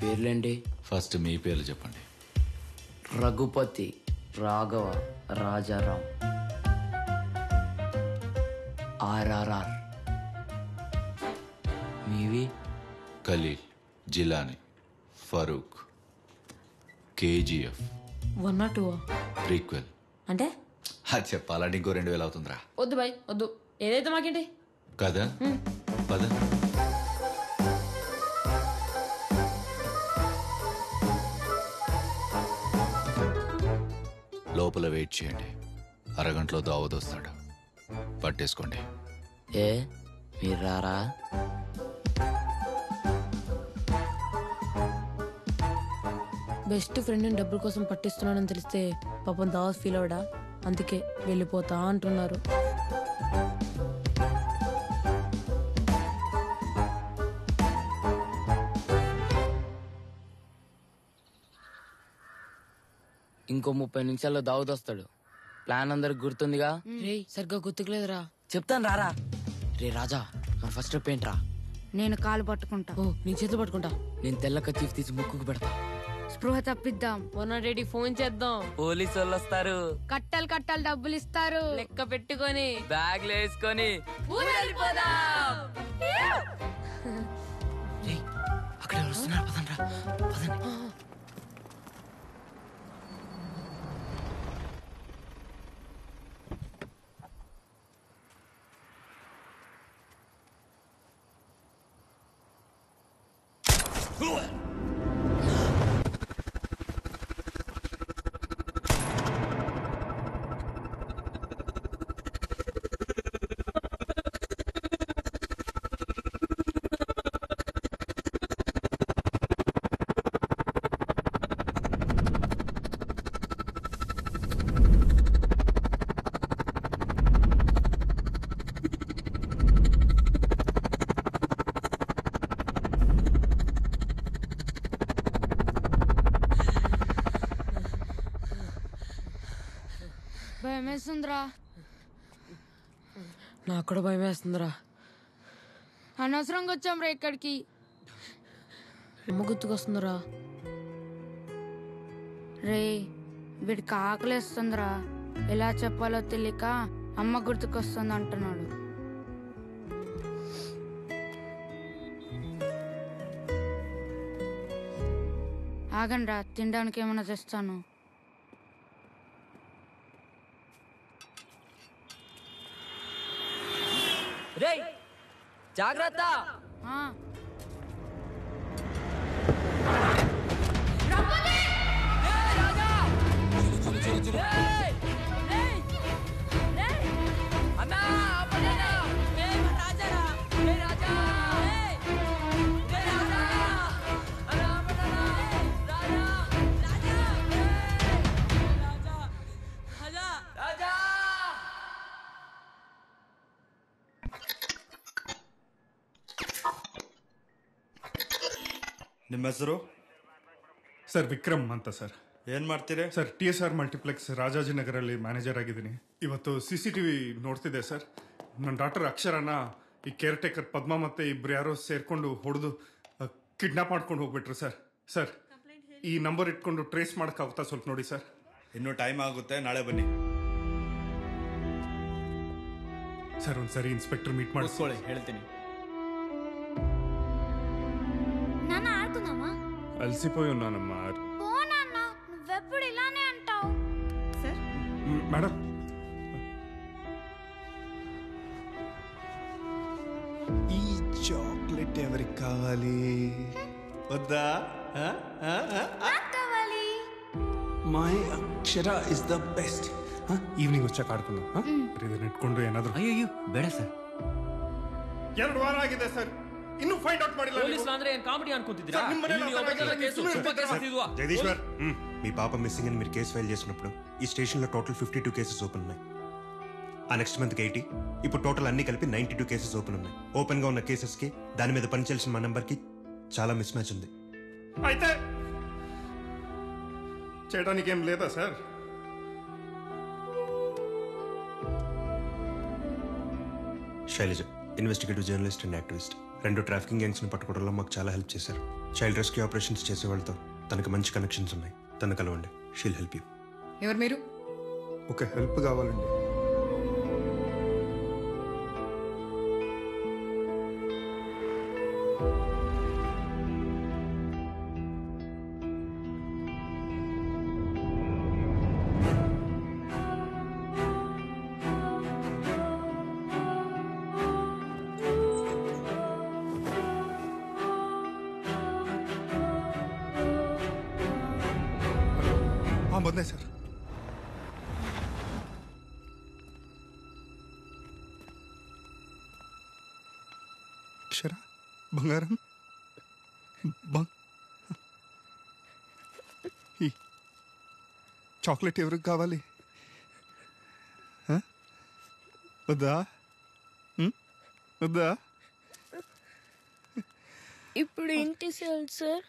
పేర్లేంటి? ఫస్ట్ మీ పేర్లు చెప్పండి. రఘుపతి, రాఘవ, రాజారాం, RRR. మీవి? Khaleel, Jilani, Farooq, KGF, 1 or 2? Prequel. అంటే అది చెప్పాలంటే ఇంకో 2000 అవుతుందిరా. వద్దు బాయ్ వద్దు, ఏదైతే మాకేంటి కదా. పద. లోపల వెయిట్ చేయండి. అరగంటలో దావద్ వస్తాడు. పట్టేసుకోండి. ఏ మీరు రారా? బెస్ట్ ఫ్రెండ్ని డబ్బుల కోసం పట్టిస్తున్నానని తెలిస్తే పాపం దావత్ ఫీల్ అవడా? అందుకే వెళ్ళిపోతా అంటున్నారు. ఇంకో 30 నిమిషాల్లో దావుద్ వస్తాడు. ప్లాన్ అందరికి గుర్తుందిగా? రే సరిగ్గా గుర్తుకులేదురా. చెప్తాను రారా. రే రాజా, మన ఫస్ట్ స్టెప్ ఏంట్రా? నేను కాలు పట్టుకుంటా. ఓ నీ చేతులు పట్టుకుంటా. నేను తెల్ల కచీఫ్ తీసి ముక్కుకు పెడతా. స్పృహ తప్పిద్దాం. 180 ఫోన్ చేద్దాం. పోలీసు వాళ్ళు వస్తారు. కట్టలు కట్టలు డబ్బులు ఇస్తారు. లెక్క పెట్టుకొని బ్యాగ్ వేసుకొని అక్కడ వస్తున్నారు. పదండ్రా పదండి. భయమేస్తుందిరా. నాకు కూడా భయం వేస్తుందిరా. అనవసరంగా వచ్చాం రా ఇక్కడికి. అమ్మ గుర్తుకొస్తుందిరా. రే వీడికి ఆకలేస్తుందిరా. ఎలా చెప్పాలో తెలియక అమ్మ గుర్తుకొస్తుంది అంటున్నాడు. ఆగండి రా, తినడానికి ఏమైనా తెస్తాను. రేయ్ జాగ్రత్త. ನಿಮ್ಮ ಹೆಸರು? ಸರ್ ವಿಕ್ರಮ್ ಅಂತ ಸರ್. ಏನು ಮಾಡ್ತೀರಿ ಸರ್? TSR ಮಲ್ಟಿಪ್ಲೆಕ್ಸ್ ರಾಜಾಜಿನಗರಲ್ಲಿ ಮ್ಯಾನೇಜರ್ ಆಗಿದ್ದೀನಿ. ಇವತ್ತು CCTV ನೋಡ್ತಿದ್ದೆ ಸರ್. ನನ್ನ ಡಾಕ್ಟರ್ ಅಕ್ಷರನ ಈ ಕೇರ್ ಟೇಕರ್ ಪದ್ಮ ಮತ್ತೆ ಇಬ್ರು ಯಾರೋ ಸೇರ್ಕೊಂಡು ಹೊಡೆದು ಕಿಡ್ನಾಪ್ ಮಾಡ್ಕೊಂಡು ಹೋಗ್ಬಿಟ್ರು ಸರ್. ಸರ್ ಈ ನಂಬರ್ ಇಟ್ಕೊಂಡು ಟ್ರೇಸ್ ಮಾಡೋಕ್ಕಾಗುತ್ತಾ ಸ್ವಲ್ಪ ನೋಡಿ ಸರ್. ಇನ್ನೂ ಟೈಮ್ ಆಗುತ್ತೆ, ನಾಳೆ ಬನ್ನಿ. ಸರ್ ಒಂದ್ಸರಿ ఇన్స్పెక్టర్ మీట్ ಮಾಡಿಸ್ಕೊಳ್ಳಿ, ಹೇಳ್ತೀನಿ. నాన్న ఆడుకుందామా? అలసిపోయి ఉన్నానమ్మా. పో నాన్న, నువ్వెప్పుడు ఇలానే అంటావు. సార్ మేడం ఈ చాక్లెట్ ఎవరికి కావాలి? వద్దా? కావాలి. My Akshara is the best. Evening వచ్చాక ఆడుకుందాం. ಇದನ್ನ ಇಟ್ಕೊಂಡು ಏನಾದ್ರು. ಅಯ್ಯೋ ಬೇಡ ಸರ್. 2 ವಾರ ಆಗಿದೆ ಸರ್, ಇನ್ನೂ ಫೈಂಡ್ ಔಟ್ ಮಾಡಿಲ್ಲ. పోలీసులు ಅಂದ್ರೆ ಏನ್ ಕಾಮಿಡಿ ಅನ್ಕೊಂತಿದ್ದೀರಾ? ಸರ್, ನಿಮ್ಮ ಮನೇಲಿ జగదీశ్వర్, మీ పాప మిస్సింగ్ అని మీరు కేసు ఫైల్ చేసినప్పుడు ఈ స్టేషన్లో టోటల్ 52 కేసెస్ ఓపెన్ ఉన్నాయి. ఆ నెక్స్ట్ మంత్కి 80, ఇప్పుడు టోటల్ అన్ని కలిపి 92 కేసెస్ ఓపెన్ ఉన్నాయి. ఓపెన్గా ఉన్న కేసెస్కి దాని మీద పనిచేయాల్సిన మా నెంబర్కి చాలా మిస్ మ్యాచ్ ఉంది. అయితే చేయడానికి ఏం లేదా sir? Shailaja investigative journalist and activist. 2 trafficking గ్యాంగ్స్ని పట్టుకోవడంలో మాకు చాలా హెల్ప్ చేశారు. చైల్డ్ రెస్క్యూ ఆపరేషన్స్ చేసే వాళ్ళతో తనకు మంచి కనెక్షన్స్ ఉన్నాయి. తను కలవండి, షీల్ హెల్ప్ యూ. ఎవరు మీరు? ఒక హెల్ప్ కావాలండి. ಬಂದೆ ಸರ್. అక్షర బంగారం ఈ చాక్లెట్ ఎవరికి కావాలి? వద్దా? వద్దా? ఇప్పుడు ఏంటి సార్?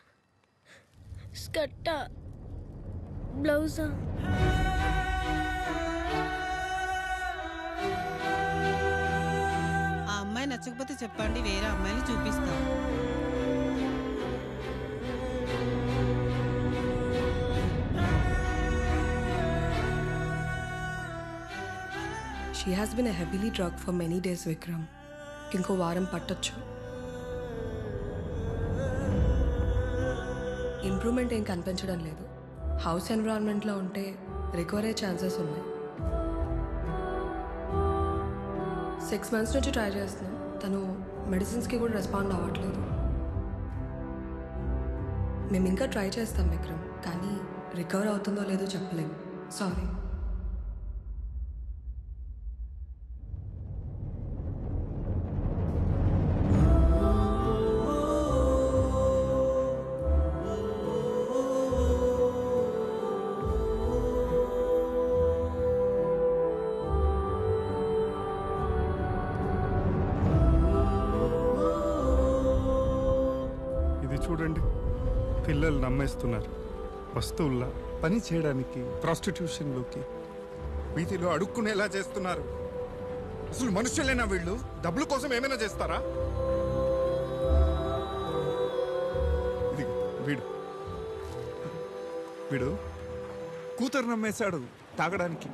స్కర్టా, బ్లౌజా? ఆ అమ్మాయి నచ్చకపోతే చెప్పండి, వేరే అమ్మాయిని చూపిస్తాం. She has been a heavily drugged for many days, Vikram. ఇంకో వారం పట్టొచ్చు. ఇంప్రూవ్మెంట్ ఏం కనిపించడం లేదు. హౌస్ ఎన్విరాన్మెంట్లో ఉంటే రికవర్ అయ్యే ఛాన్సెస్ ఉన్నాయి. 6 months నుంచి ట్రై చేస్తున్నాం. తను మెడిసిన్స్కి కూడా రెస్పాండ్ అవ్వట్లేదు. మేము ఇంకా ట్రై చేస్తాం విక్రమ్, కానీ రికవర్ అవుతుందో లేదో చెప్పలేము. సారీ. చూడండి, పిల్లలు నమ్మేస్తున్నారు. వస్తువుల్లా పని చేయడానికి ప్రాస్టిట్యూషన్లోకి వీటిలో అడుక్కునేలా చేస్తున్నారు. అసలు మనుషులేనా వీళ్ళు? డబ్బుల కోసం ఏమైనా చేస్తారా? ఇది వీడు కూతురు నమ్మేశాడు తాగడానికి.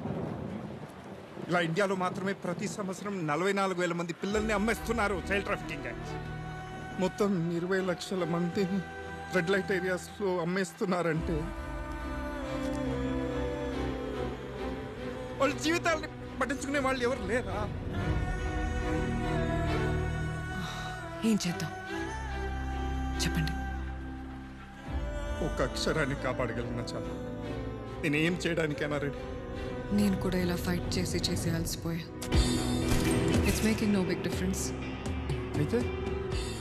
ఇలా ఇండియాలో మాత్రమే ప్రతి సంవత్సరం 44,000 మంది పిల్లల్ని అమ్మేస్తున్నారు చైల్డ్ ట్రాఫికింగ్ గ్యాంగ్స్. మొత్తం 20 లక్షల మందిని రెడ్ లైట్ ఏరియాస్లో అమ్మేస్తున్నారంటే వాళ్ళ జీవితాలని పట్టించుకునే వాళ్ళు ఎవరు లేరా? ఏం చేద్దాం చెప్పండి. ఒక అక్షరాన్ని కాపాడగలిగిన చాలు. నేనేం చేయడానికైనా రెడీ. నేను కూడా ఇలా ఫైట్ చేసి అలసిపోయా. It's making no big difference. అయితే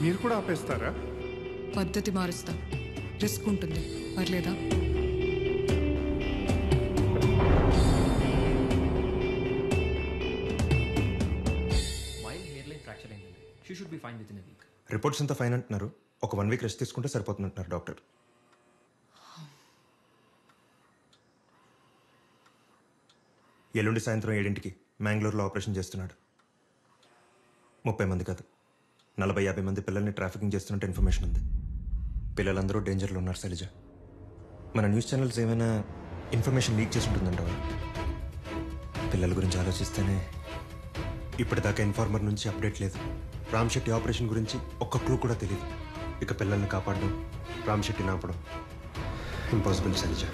మీరు కూడా ఆపేస్తారా? పద్ధతి మారుస్తాం. రిస్క్ ఉంటుంది, పర్లేదా? మైల్డ్ హెయిర్ లైన్ ఫ్రాక్చర్ అయిందండి. She should be fine within a week. Reports అంతా ఫైన్ అంటున్నారు. ఒక 1 వీక్ రెస్ట్ తీసుకుంటే సరిపోతుందంటున్నారు డాక్టర్. ఎల్లుండి సాయంత్రం 7ంటికి మ్యాంగ్లూర్లో ఆపరేషన్ చేస్తున్నాడు. 30 మంది కాదు, 40-50 మంది పిల్లల్ని ట్రాఫికింగ్ చేస్తున్నట్టు ఇన్ఫర్మేషన్ ఉంది. పిల్లలందరూ డేంజర్లో ఉన్నారు శైలజ. మన న్యూస్ ఛానల్స్ ఏమైనా ఇన్ఫర్మేషన్ లీక్ చేసి ఉంటుందంటావా? పిల్లల గురించి ఆలోచిస్తేనే ఇప్పటిదాకా ఇన్ఫార్మర్ నుంచి అప్డేట్ లేదు. రామ్ శెట్టి ఆపరేషన్ గురించి ఒక్క క్లూ కూడా తెలియదు. ఇక పిల్లల్ని కాపాడడం, రామ్ శెట్టిని ఆపడం ఇంపాసిబుల్ శైలజ.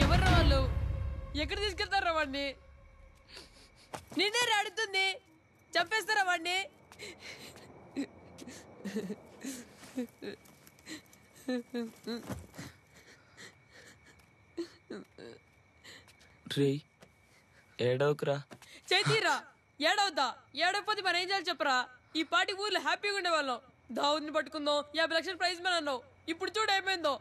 ఎవర్రా వాళ్ళు? ఎక్కడ తీసుకెళ్తారా వాడిని? నిన్నే రాడుతుంది, చంపేస్తారా వాడిని? రే ఏడవకురా. చేతిరా ఏడవద్దా? ఏడవపోతే మరి ఏం చేయాలి చెప్పరా? ఈ పాటి ఊర్లో హ్యాపీగా ఉండేవాళ్ళం. దావుద్ని పట్టుకుందాం, 50 లక్షలు ప్రైజ్ మని అన్నావు. ఇప్పుడు చూడు ఏమైందో.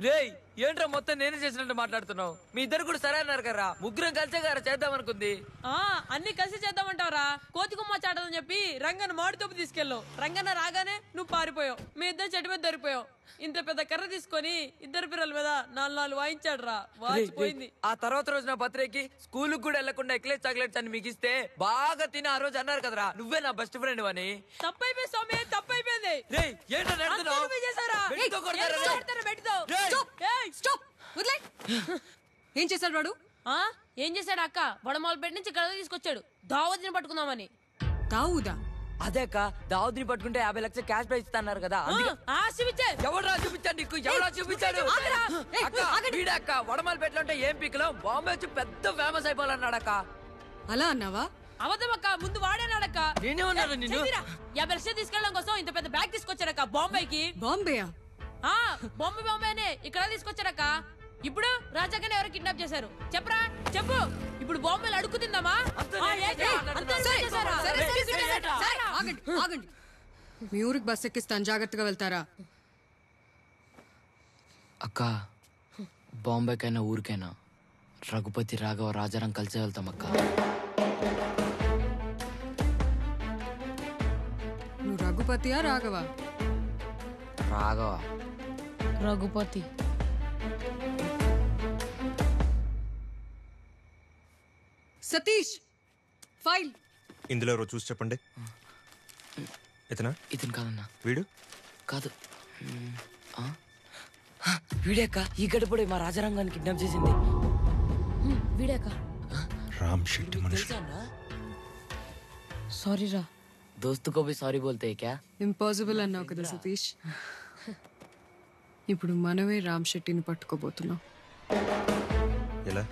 రేయ్ ఏంట్రా మొత్తం నేనే చేసినట్టు మాట్లాడుతున్నావు? మీ ఇద్దరు కూడా సరే అన్నారు కదా, ముగ్గురం కలిసే గారా చేద్దాం అనుకుంది. అన్ని కలిసి చేద్దామంటావరా? కోతి కొమ్మ చాటదని చెప్పి రంగన్న మాడితోపు తీసుకెళ్ళావు. రంగన్న రాగానే నువ్వు పారిపోయావు. మీ ఇద్దరు చెట్టు మీద దొరికిపోయావు. ఇంత పెద్ద కర్ర తీసుకొని ఇద్దరు పిల్లల మీద 4 వాయించాడు రా. వాచిపోయింది. ఆ తర్వాత రోజు నా బర్త్డేకి స్కూల్ కూడా వెళ్లకుండా ఎక్లెట్ చాక్లెట్స్ అని మిగిస్తే బాగా తిని ఆ రోజు అన్నారు కదరా, నువ్వే నా బెస్ట్ ఫ్రెండ్ అని. తప్పైపోయింది స్వామి, తప్పైపోయింది. ఏం చేశాడు వాడు? ఏం చేశాడు అక్క? వడమాలపేట నుంచి గడ తీసుకొచ్చాడు దావద్ని పట్టుకుందామని. దావుదా? అదే అక్క, దావుద్ని పట్టుకుంటే 50 లక్షలు క్యాష్ ప్రైజ్ ఇస్తున్నారు కదా. ఎవరా చూపించాడు నీకు? ఎవరా చూపించాడు? అక్క వడమాలపేటలో ఉంటే ఏం పీకలో బాంబే వచ్చి పెద్ద ఫేమస్ అయిపోవాలన్నాడు అక్క. అలా అన్నావా? అవద్దమక్క, ముందు వాడేనాడక్క. నేనే ఉన్నాను నిన్ను. 50 లక్షలు తీసుకెళ్ళడం కోసం ఇంత పెద్ద బ్యాగ్ తీసుకొచ్చాడక్క బాంబేకి. బాంబేయా? బాంబేనే ఇక్కడ తీసుకొచ్చారక్క. ఇప్పుడు రాజాగానే ఎవరు కిడ్నాప్ చేశారు చెప్పరా? చెప్పు. ఇప్పుడు బాంబేలు అడుగు తిందామా? ఆగండి. మీ ఊరికి బస్ ఎక్కిస్తాను, జాగ్రత్తగా వెళ్తారా? అక్క బాంబేకైనా ఊరికైనా రఘుపతి రాఘవ రాజారాం కలిసే వెళ్తాం అక్క. నువ్వు రఘుపతియా రాఘవా? రాఘవ. రఘుపతి. సతీష్ ఫైల్ ఇందులో ఎవరో చూసి చెప్పండి. ఇతనా? ఇతను కాదన్నా. వీడు కాదు. వీడేక్క ఈ గడపడే మా రాజారాంగాన్ని కిడ్నాప్ చేసింది. వీడేక రామ్ శెట్టి మనిషి. సారీ రా. దోస్తు కో భీ సారీ బోల్తే క్యా? ఇంపాసిబుల్ అన్నావు కదా సతీష్. ఇప్పుడు మనమే రామ్ శెట్టిని పట్టుకోబోతున్నాం. ఎలా?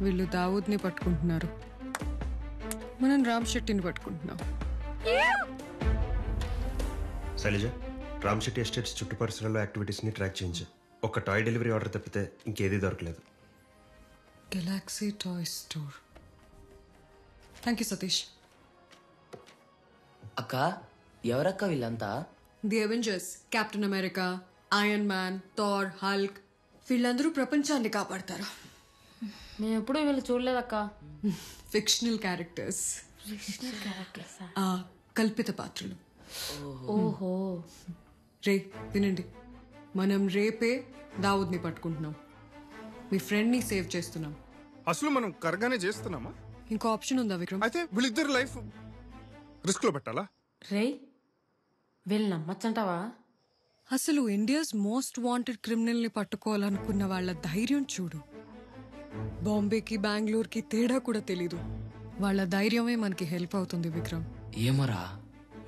వీళ్ళు దావూద్ని పట్టుకుంటున్నారు, మనం రామ్ శెట్టిని పట్టుకుంటున్నాం. శైలజ, రామ్ శెట్టి ఎస్టేట్స్ చుట్టుపరిసరాల్లో యాక్టివిటీస్ని ట్రాక్ చేయించు. ఒక టాయ్ డెలివరీ ఆర్డర్ తప్పితే ఇంకేదీ దొరకలేదు. Galaxy toy store. Thank you Satish. అక్క ఎవరక్క వీళ్ళంతా? The Avengers, Captain America, Iron Man, Thor, Hulk. వీళ్ళందరూ ప్రపంచాన్ని కాపాడతారు. మేము ఎప్పుడూ వీళ్ళు చూడలేదక్క. Fictional characters. కల్పిత పాత్రలు. ఓహో. రే వినండి, మనం రేపే దావుద్ని పట్టుకుంటున్నాం. మీ ఫ్రెండ్ని సేవ్ చేస్తున్నాం. అసలు మనం కరగానే చేస్తున్నామా? ఇంకో ఆప్షన్ ఉందా విక్రమ్? అయితే వీళ్ళిద్దరు లైఫ్ రిస్క్ లో పెట్టాలా? రే వీళ్ళు నమ్మచ్చంటావా? అసలు ఇండియాస్ మోస్ట్ వాంటెడ్ క్రిమినల్ ని పట్టుకోవాలనుకున్న వాళ్ళ ధైర్యం చూడు. బాంబేకి బెంగళూరుకి తేడా కూడా తెలీదు. వాళ్ళ ధైర్యమే మనకి హెల్ప్ అవుతుంది విక్రమ్. ఏమోరా,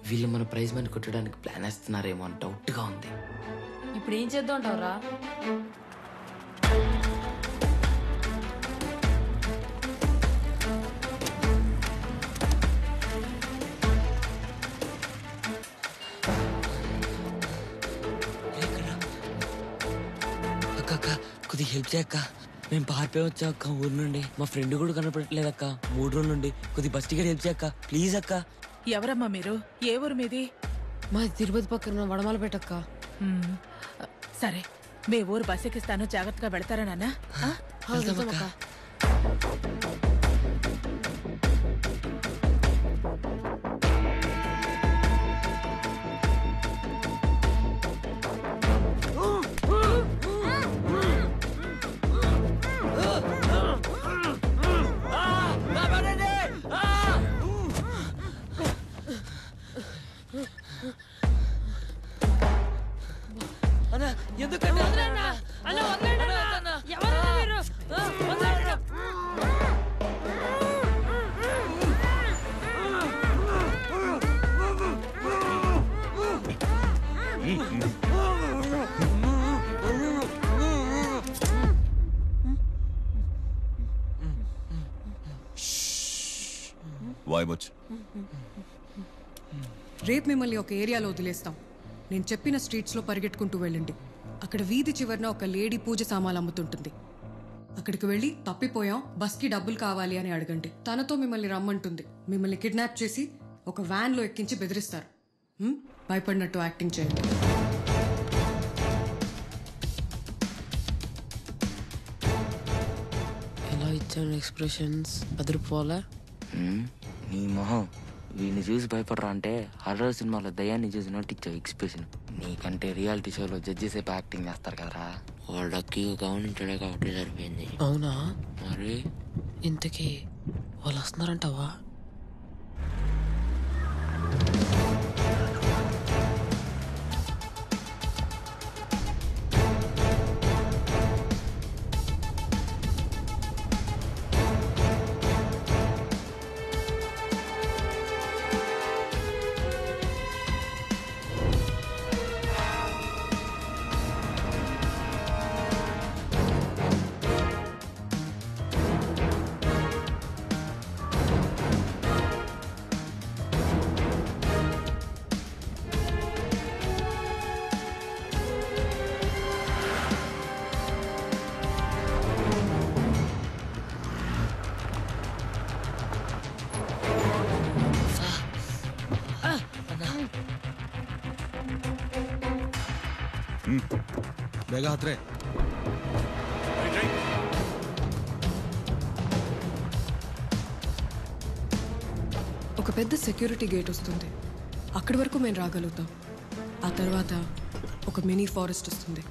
వీళ్ళు మన ప్రైజ్ మనీ కొట్టడానికి ప్లాన్ వేస్తున్నారేమో అని డౌట్ గా ఉంది. ఇప్పుడు ఏం చేద్దాం అంటావురా? అక్క కొద్దిగా హెల్ప్ చేయక్క. మేము పారిపోయి వచ్చా అక్క ఊరు నుండి. మా ఫ్రెండ్ కూడా కనపడట్లేదు అక్క 3 రోజుల నుండి. కొద్దిగా బస్ టికెట్ హెల్ప్ చేయక్క ప్లీజ్ అక్క. ఎవరమ్మా మీరు? ఏ ఊరు మీది? మాది తిరుపతి పక్కన వడమాలపేట అక్క. సరే, మీ ఊరు బస్ ఎక్కిస్తాను, జాగ్రత్తగా వెళ్తారా నాన్న? బాయ్ బొచ్చు. రేపు మిమ్మల్ని ఒక ఏరియాలో వదిలేస్తాం. నేను చెప్పిన స్ట్రీట్స్లో పరిగెట్టుకుంటూ వెళ్ళండి. అక్కడ వీధి చివరన ఒక లేడీ పూజ సామాన్లు అమ్ముతుంటుంది. అక్కడికి వెళ్ళి తప్పిపోయాం, బస్కి డబ్బులు కావాలి అని అడగండి. తనతో మిమ్మల్ని రమ్మంటుంది. మిమ్మల్ని కిడ్నాప్ చేసి ఒక వ్యాన్లో ఎక్కించి బెదిరిస్తారు. భయపడినట్టు యాక్టింగ్ చేయండి. ఎలా ఇచ్చాను ఎక్స్ప్రెషన్స్ అదిరిపోలే. నీ మొహం వీడిని చూసి భయపడరా అంటే హర్రర్ సినిమాలో దయ్యాన్ని చూసినట్టు ఇచ్చావు ఎక్స్ప్రెషన్. నీకంటే రియాలిటీ షోలో జడ్జెస్ యాక్టింగ్ చేస్తారు కదరా, వాళ్ళు లక్కీగా గమనించడే కాబట్టి సరిపోయింది. అవునా? మరి ఇంతకీ వాళ్ళు వస్తున్నారంటావా? ಬೇಗ ಹತ್ರೆ. ఒక పెద్ద సెక్యూరిటీ గేట్ వస్తుంది. అక్కడి వరకు మేము రాగలుగుతాం. ఆ తర్వాత ఒక మినీ ఫారెస్ట్ వస్తుంది.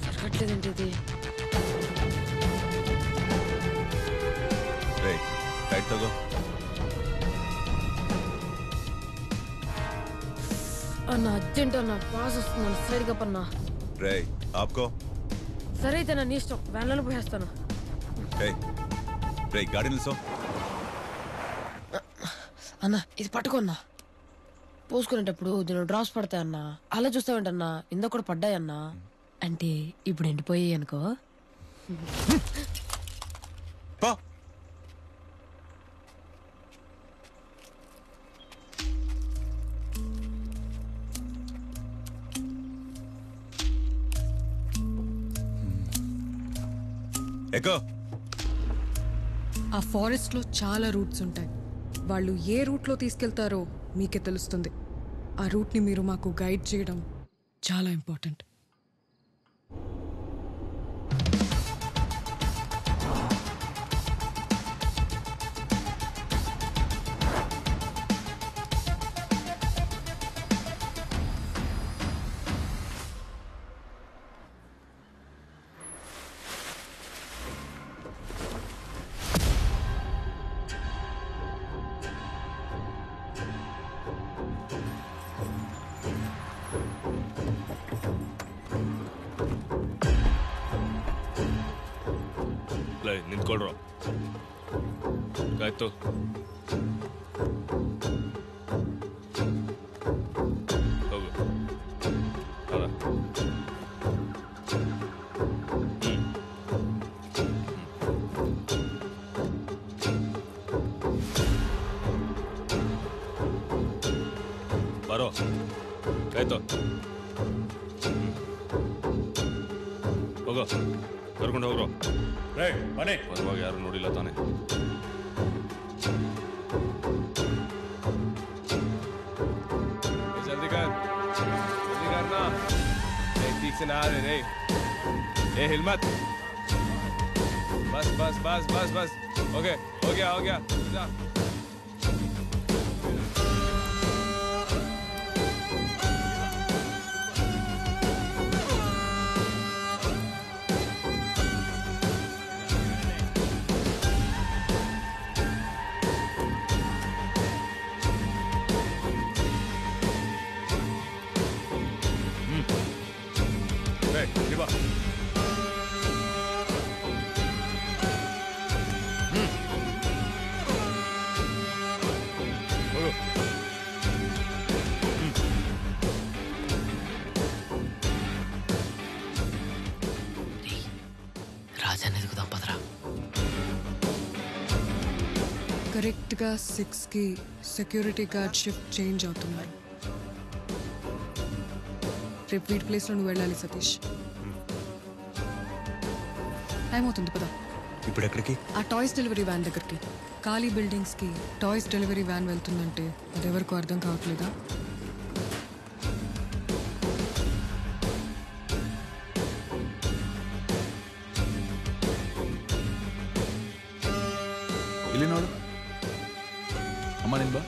జరగట్లేదంటే ఇది టైట్ తగో. అన్న అర్జెంట్ అన్న, పాస్ వస్తుంది సైడ్గా పన్నా. రే ఆప్కో. సరే అయితే నా ఇష్టం, వ్యాన్లలో పోయేస్తాను. రే గాడి నిల్సో. అన్న ఇది పట్టుకోన్నా. పోసుకునేటప్పుడు దీని డ్రాప్స్ పడతాయన్నా. అలా చూస్తావేంటన్నా, ఇందాక కూడా పడ్డాయన్నా. అంటే ఇప్పుడు ఎండిపోయాయి అనుకో. ఆ ఫారెస్ట్ లో చాలా రూట్స్ ఉంటాయి. వాళ్ళు ఏ రూట్ లో తీసుకెళ్తారో మీకే తెలుస్తుంది. ఆ రూట్ ని మీరు మాకు గైడ్ చేయడం చాలా ఇంపార్టెంట్. ನಿಂತ್ಕೊಳ್ರು ಆಯ್ತು. ಹೋಗು ಅದ ಬರೋ ಆಯ್ತು. ಹೋಗೋ ಕರ್ಕೊಂಡು ಹೋಗ್ರು. ಬರುವಾಗ ಯಾರು ನೋಡಿಲ್ಲ ತಾನೆ. ಜಲ್ದಿ ಕರ್ ನಾ ठीक से ना आ रहे रे. ए हिम्मत. बस बस बस बस बस ओके हो गया जा. కరెక్ట్గా 6కి సెక్యూరిటీ గార్డ్ షిఫ్ట్ చేంజ్ అవుతున్నారు. రేపు వీటి ప్లేస్లో నువ్వు వెళ్ళాలి సతీష్. టైం అవుతుంది పదా. ఇప్పుడు ఎక్కడికి? ఆ టాయ్స్ డెలివరీ వ్యాన్ దగ్గరికి. ఖాళీ బిల్డింగ్స్కి టాయ్స్ డెలివరీ వ్యాన్ వెళ్తుందంటే అది ఎవరికో అర్థం కావట్లేదా? ಇಲ್ಲಿ ನೋಡು ಅಮ್ಮ ನಿನ್ ಬಾ.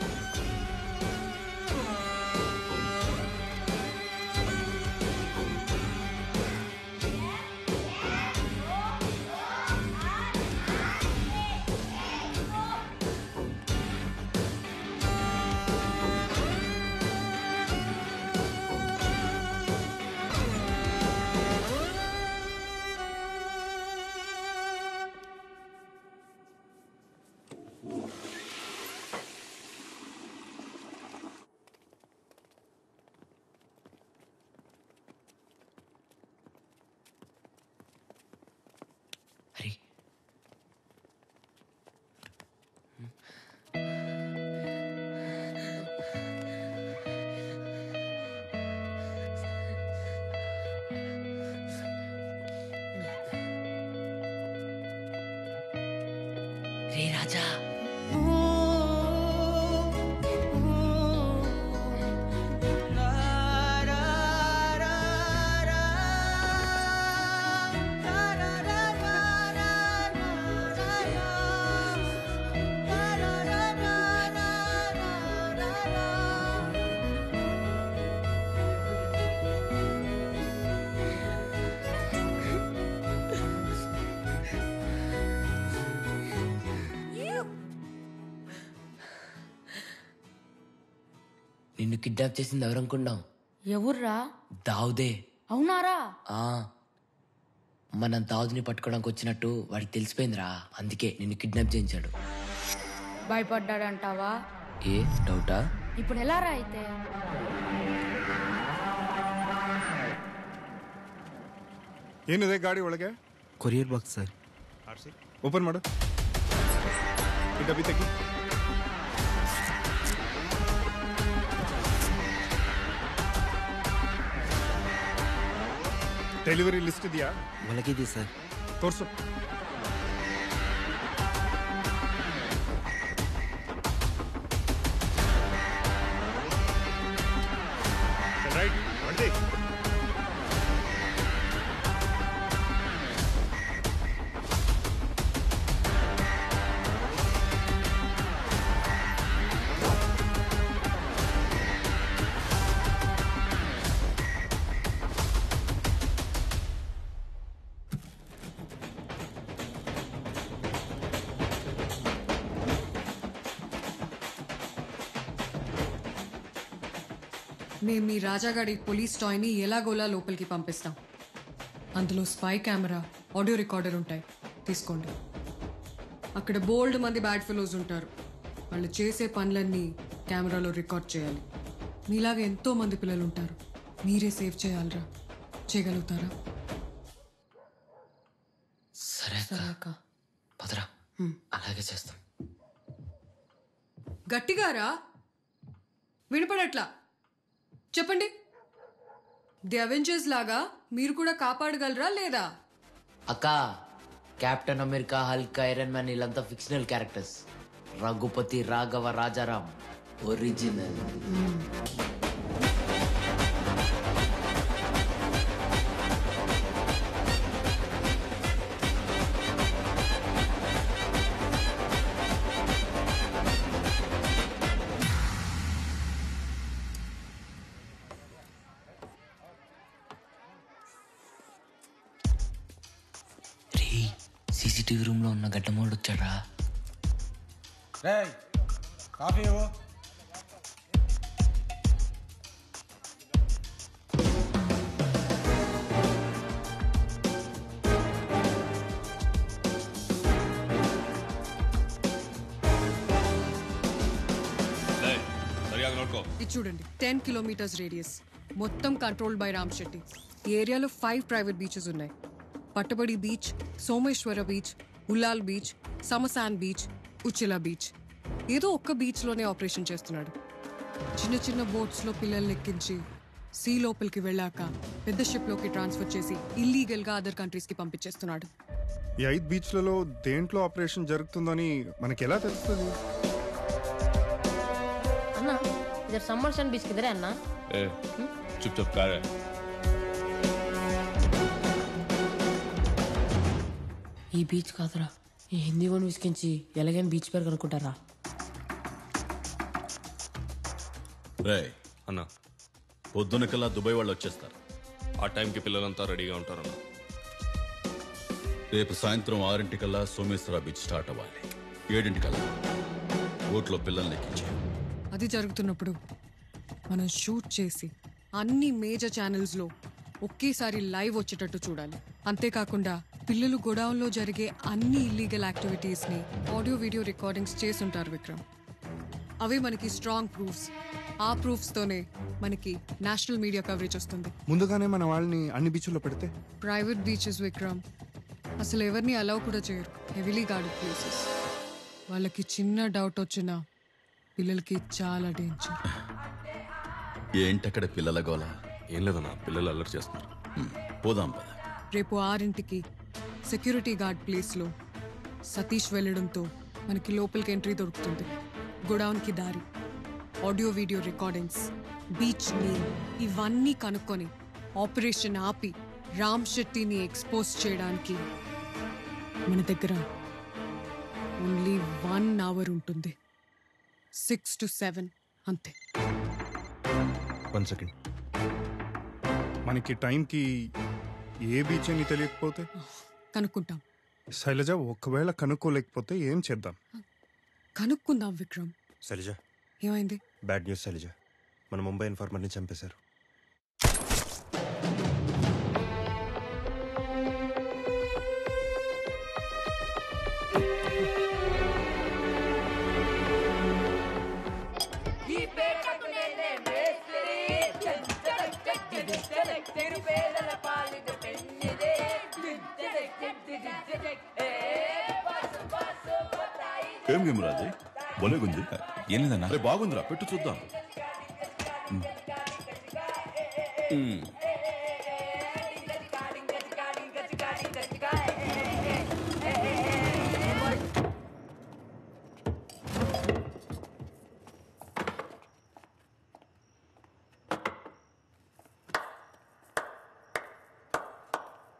రే రాజా, నిన్ను కిడ్నాప్ చేసింది ఎవరనుకున్నాం? ఎవర్రా? దావుదే. అవునారా? మనం దావుదిని పట్టుకోవడానికి వచ్చినట్టు వాడికి తెలిసిపోయిందిరా, అందుకే నిన్ను కిడ్నాప్ చేయించాడు. ಭಯಪಡ್ಡಾಡಂಟಾವಾ? ఏ డౌటా? ఇప్పుడు ఎలారా అయితే? ಏನಿದೆ ಗಾಡಿ ಒಳಗೆ? Courier box sir. ಓಪನ್ ಮಾಡು. ಈ ಡಬ್ಬಿ ತೆಗಿ. ಡೆಲಿವರಿ ಲಿಸ್ಟ್ ಇದೆಯಾ? ಒಳಗಿದೆ ಸರ್. ತೋರ್ಸು. ರೈಟ್ ಮಾಡಿ. మేము మీ రాజాగాడి పోలీస్ టాయ్ని ఎలాగోలా లోపలికి పంపిస్తాం. అందులో స్పై కెమెరా, ఆడియో రికార్డర్ ఉంటాయి, తీసుకోండి. అక్కడ బోల్డ్ మంది బ్యాడ్ ఫెలోస్ ఉంటారు. వాళ్ళు చేసే పనులన్నీ కెమెరాలో రికార్డ్ చేయాలి. మీలాగా ఎంతో మంది పిల్లలు ఉంటారు. మీరే సేవ్ చేయాలరా. చేయగలుగుతారా? సరే అక్క, పదరా. అలాగే చేస్తాం. గట్టిగారా, వినపడట్లా. చెప్పండి. ది అవెంజర్స్ లాగా మీరు కూడా కాపాడగలరా లేదా? అక్క, Captain America, Hulk, Iron Man వీళ్ళంతా fictional characters. Raghupati Raghava Rajaram original. CCTV room లో ఉన్న గడ్డమోడు వచ్చాడా? కాఫీ ఇవ్వు. ఇది చూడండి, 10 కిలోమీటర్స్ రేడియస్, మొత్తం కంట్రోల్డ్ బై రామ్ శెట్టి. ఈ ఏరియాలో 5 ప్రైవేట్ బీచెస్ ఉన్నాయి. పట్టబడి beach, Someshwara beach, Ullal beach, సమసాన్ బీచ్, ఉచిలా బీచ్. ఏదో ఒక్క బీచ్లోనే ఆపరేషన్ చేస్తున్నాడు. చిన్న చిన్న బోట్స్లో పిల్లల్ని ఎక్కించి సీ లోపలికి వెళ్ళాక పెద్ద షిప్లోకి ట్రాన్స్ఫర్ చేసి ఇల్లీగల్గా అదర్ కంట్రీస్కి పంపించేస్తున్నాడు. ఈ 5 బీచ్లలో దేంట్లో ఆపరేషన్ జరుగుతుందని మనకి ఎలా తెలుస్తుంది? అన్నా ఇద్దరు సమ్మర్సన్ బీచ్ కిదరే అన్నా. చుప్ కారే. ఈ బీచ్ కాదురా, ఈ హిందీ వన్ విసికించి ఎలాగైనా బీచ్ పేరు కనుక్కుంటారా? రే అన్న, పొద్దున కల్లా దుబాయ్ వాళ్ళు వచ్చేస్తారు. ఆ టైంకి పిల్లలంతా రెడీగా ఉంటారన్న. రేపు సాయంత్రం 6 సోమేశ్వర బీచ్ స్టార్ట్ అవ్వాలి. 7 బోట్లో పిల్లల్ని ఎక్కించి. అది జరుగుతున్నప్పుడు మనం షూట్ చేసి అన్ని మేజర్ ఛానల్స్లో ఒకేసారి లైవ్ వచ్చేటట్టు చూడాలి. అంతేకాకుండా పిల్లలు గోడౌన్లో జరిగే అన్ని ఇల్లీగల్ యాక్టివిటీస్ని ఆడియో వీడియో రికార్డింగ్స్ చేసుంటారు విక్రమ్. అవే మనకి స్ట్రాంగ్ ప్రూఫ్స్. ఆ ప్రూఫ్స్తోనే మనకి నేషనల్ మీడియా కవరేజ్ వస్తుంది. ముందుగానే మన వాళ్ళని అన్ని బీచ్ల్లో పెడితే? ప్రైవేట్ బీచెస్ విక్రమ్ అసలు ఎవరిని అలౌ కూడా చేయరు. Heavily guarded places. వాళ్ళకి చిన్న డౌట్ వచ్చినా పిల్లలకి చాలా డేంజర్. ఏంటక్కడ పిల్లల గోల? ఏం లేదన్నా, పిల్లలు అల్లరి చేస్తున్నారు. పోదాం పద. రేపు 6 సెక్యూరిటీ గార్డ్ ప్లేస్లో సతీష్ వెళ్ళడంతో మనకి లోపలికి ఎంట్రీ దొరుకుతుంది. గోడౌన్కి దారి, audio video recordings, beach name ఇవన్నీ కనుక్కొని ఆపరేషన్ ఆపి రామ్ శెట్టిని ఎక్స్పోజ్ చేయడానికి మన దగ్గర ఓన్లీ 1 hour ఉంటుంది. 6 to 7 అంతే. 1 second. మనకి టైంకి ఏ బీచ్ అని తెలియకపోతే కనుక్కుంటాం. శైలజ, ఒకవేళ కనుక్కోలేకపోతే ఏం చేద్దాం? కనుక్కుందాం విక్రమ్. శైలజ, ఏమైంది? Bad news Shailaja. మన ముంబై ఇన్ఫార్మర్ని చంపేశారు. ఏం గేమ్ రాజు? బలేగుంది. ఏం లేదన్నా. బాగుందిరా, పెట్టు చూద్దాం.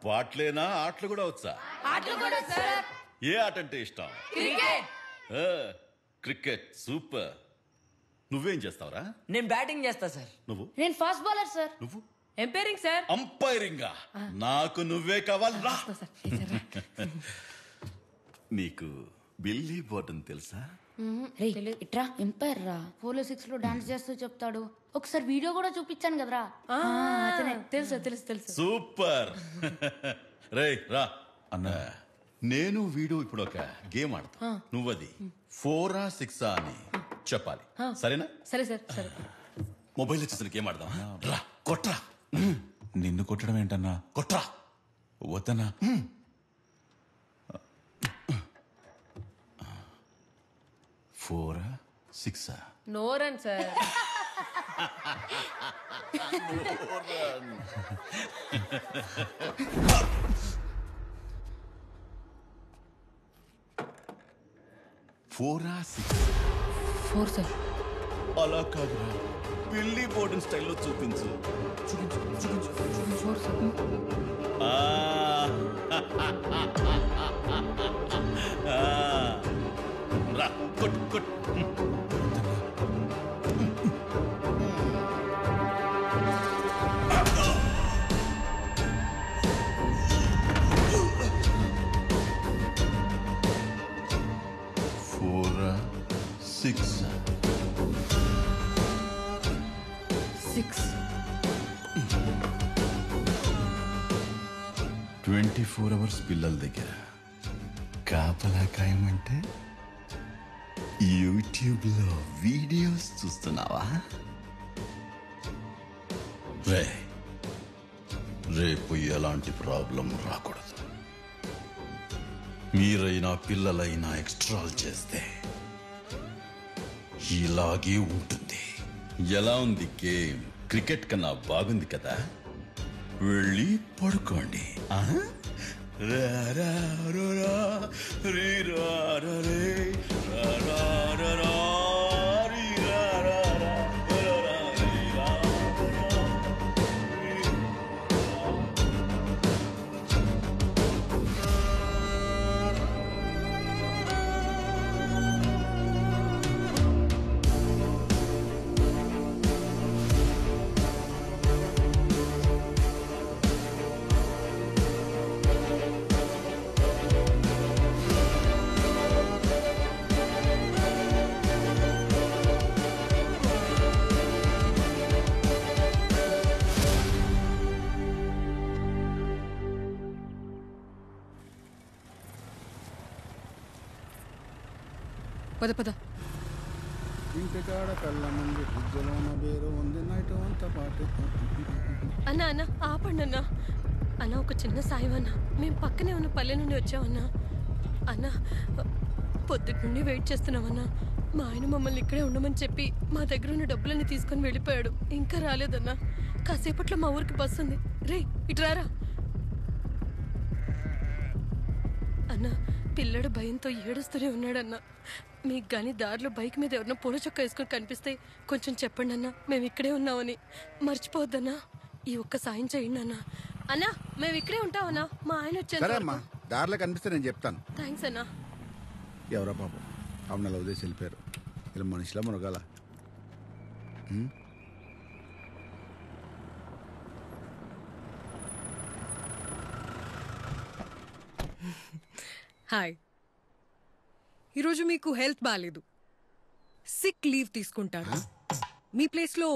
పాటలేనా, ఆటలు కూడా వచ్చా? ఏ ఆట అంటే ఇష్టం? క్రికెట్. సూపర్. నువ్వేం చేస్తావురా? నేను బ్యాటింగ్ చేస్తా సార్. నువ్వు? నేను ఫాస్ట్ బౌలర్ సార్. నువ్వు? Umpiring sir. అంపైరింగా? నాకు నువ్వే కావాలరా. నీకు బిల్లీ బోర్డన్ తెలుసా? ఇట్రా, ఎంపైర్ రా. 4-6 లో డాన్స్ చేస్తూ చెప్తాడు. ఒకసారి వీడియో కూడా చూపించాను కదరా. తెలుసు తెలుసు తెలుసు. సూపర్. రే రా అన్న, నేను వీడియో ఇప్పుడు ఒక గేమ్ ఆడతా. నువ్వది 4 or 6 అని చెప్పాలి. సరేనా? సరే సార్. సరే. మొబైల్ వచ్చేసిన గేమ్ ఆడదాం. రా, కొట్రా. నిన్ను కొట్టడం ఏంటన్నా? కొట్రా. వద్దన్నా. 4 or 6? No run sir. ఫోరా 6? 4 సార్. అలా కాదురా, బిల్లీ బోర్డన్ స్టైల్లో చూపించు. 4 సార్. రా, కొట్టు కొట్టు. సిక్స్ 24 hours పిల్లల దగ్గర కాపలా కాయమంటే యూట్యూబ్లో వీడియోస్ చూస్తున్నావా? రేపు ఎలాంటి ప్రాబ్లం రాకూడదు. మీరైనా పిల్లలైనా ఎక్స్ట్రాల్ చేస్తే ఇలాగే ఉంటుంది. ఎలా ఉంది గేమ్? క్రికెట్ కన్నా బాగుంది కదా. వెళ్ళి పడుకోండి. రా రా రా రా రీ రా రా రే రా రా రా రా రీ రా రా రా రా రా రీ రా పద పద. ఇంటికాడ కళ్ళ ముందు ఫ్రిడ్జ్లోన బేరు ఉంది నైట్ అంతా పాటు. అన్న అన్న ఆపండి అన్న. అన్న ఒక చిన్న సాయం అన్న. మేము పక్కనే ఉన్న పల్లె నుండి వచ్చామన్నా. అన్న పొద్దుటి నుండి వెయిట్ చేస్తున్నామన్నా. మా ఆయన మమ్మల్ని ఇక్కడే ఉండమని చెప్పి మా దగ్గర ఉన్న డబ్బులన్నీ తీసుకొని వెళ్ళిపోయాడు. ఇంకా రాలేదన్నా. కాసేపట్లో మా ఊరికి బస్సు ఉంది. రే ఇటు రారా అన్న. పిల్లడు భయంతో ఏడుస్తూనే ఉన్నాడన్నా. మీకు కానీ దారిలో బైక్ మీద ఎవరినో పూల చొక్క వేసుకొని కనిపిస్తే కొంచెం చెప్పండి అన్న. మేము ఇక్కడే ఉన్నామని మర్చిపోవద్దన్నా. ఈ ఒక్క సాయం చేయండి అన్న. అన్నా మేము ఇక్కడే ఉంటామన్నా. మా ఆయన వచ్చారు. దారిలో కనిపిస్తే నేను చెప్తాను. థ్యాంక్స్ అన్నా. ఎవరా పాపం అవునా వదిలేసి వెళ్ళిపోయారు. ఇలా మనిషిలా మునగాల. హాయ్. ఈరోజు మీకు హెల్త్ బాగాలేదు, సిక్ లీవ్ తీసుకుంటారు. మీ ప్లేస్లో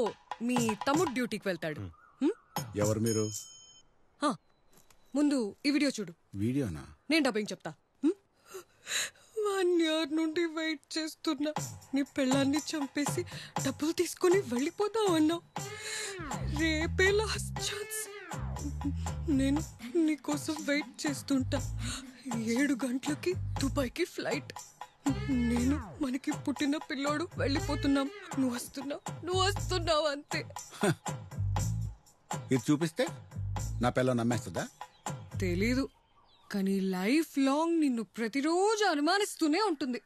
మీ తమ్ముడు డ్యూటీకి వెళ్తాడు. ఎవరు మీరు? ముందు ఈ వీడియో చూడు. వీడియోనా? నేను డబ్బింగ్ చెప్తా. 1 year నుండి వెయిట్ చేస్తున్నా. నీ పెళ్ళాన్ని చంపేసి డబ్బులు తీసుకుని వెళ్ళిపోదాం అన్నా. రేపే లాస్ట్ ఛాన్స్. నేను నీకోసం వెయిట్ చేస్తుంటా. 7 గంటలకి దుబాయ్కి ఫ్లైట్. నేను మనకి పుట్టిన పిల్లోడు వెళ్ళిపోతున్నాం. నువ్వు వస్తున్నావు అంతే. ఇది చూపిస్తే నా పిల్ల నమ్మేస్తుందా? తెలీదు, కానీ లైఫ్ లాంగ్ నిన్ను ప్రతిరోజు అనుమానిస్తూనే ఉంటుంది.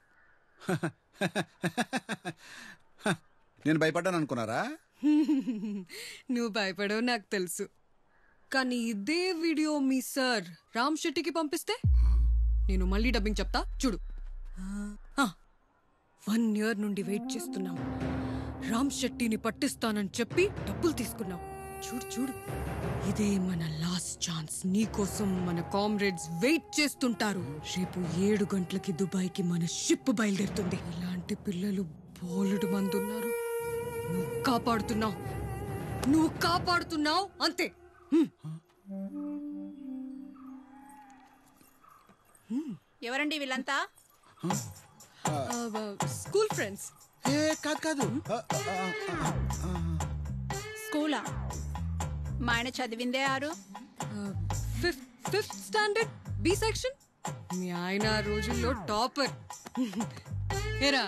నేను భయపడ్డాను అనుకున్నారా? నువ్వు భయపడవు నాకు తెలుసు. కానీ ఇదే వీడియో మీ సార్ రామ్ శెట్టికి పంపిస్తే నేను మళ్ళీ డబ్బింగ్ చెప్తా చూడు. 1 year నుండి వెయిట్ చేస్తున్నాం. రామ్ శెట్టిని పట్టిస్తానని చెప్పి డబ్బులు తీసుకున్నాం. చూడు చూడు, ఇదే మన లాస్ట్ ఛాన్స్. నీకోసం మన కామ్రేడ్స్ వెయిట్ చేస్తుంటారు. రేపు 7 గంటలకి దుబాయ్కి మన షిప్ బయలుదేరుతుంది. ఇలాంటి పిల్లలు బోలెడు మంది ఉన్నారు. నువ్వు కాపాడుతున్నావు అంతే. ఎవరండి వీళ్ళంతా? School friends. కాదు స్కూలా? మా ఆయన చదివిందే 6. 5th standard B section. మీ ఆయన ఆ రోజుల్లో టాపర్. ఏరా?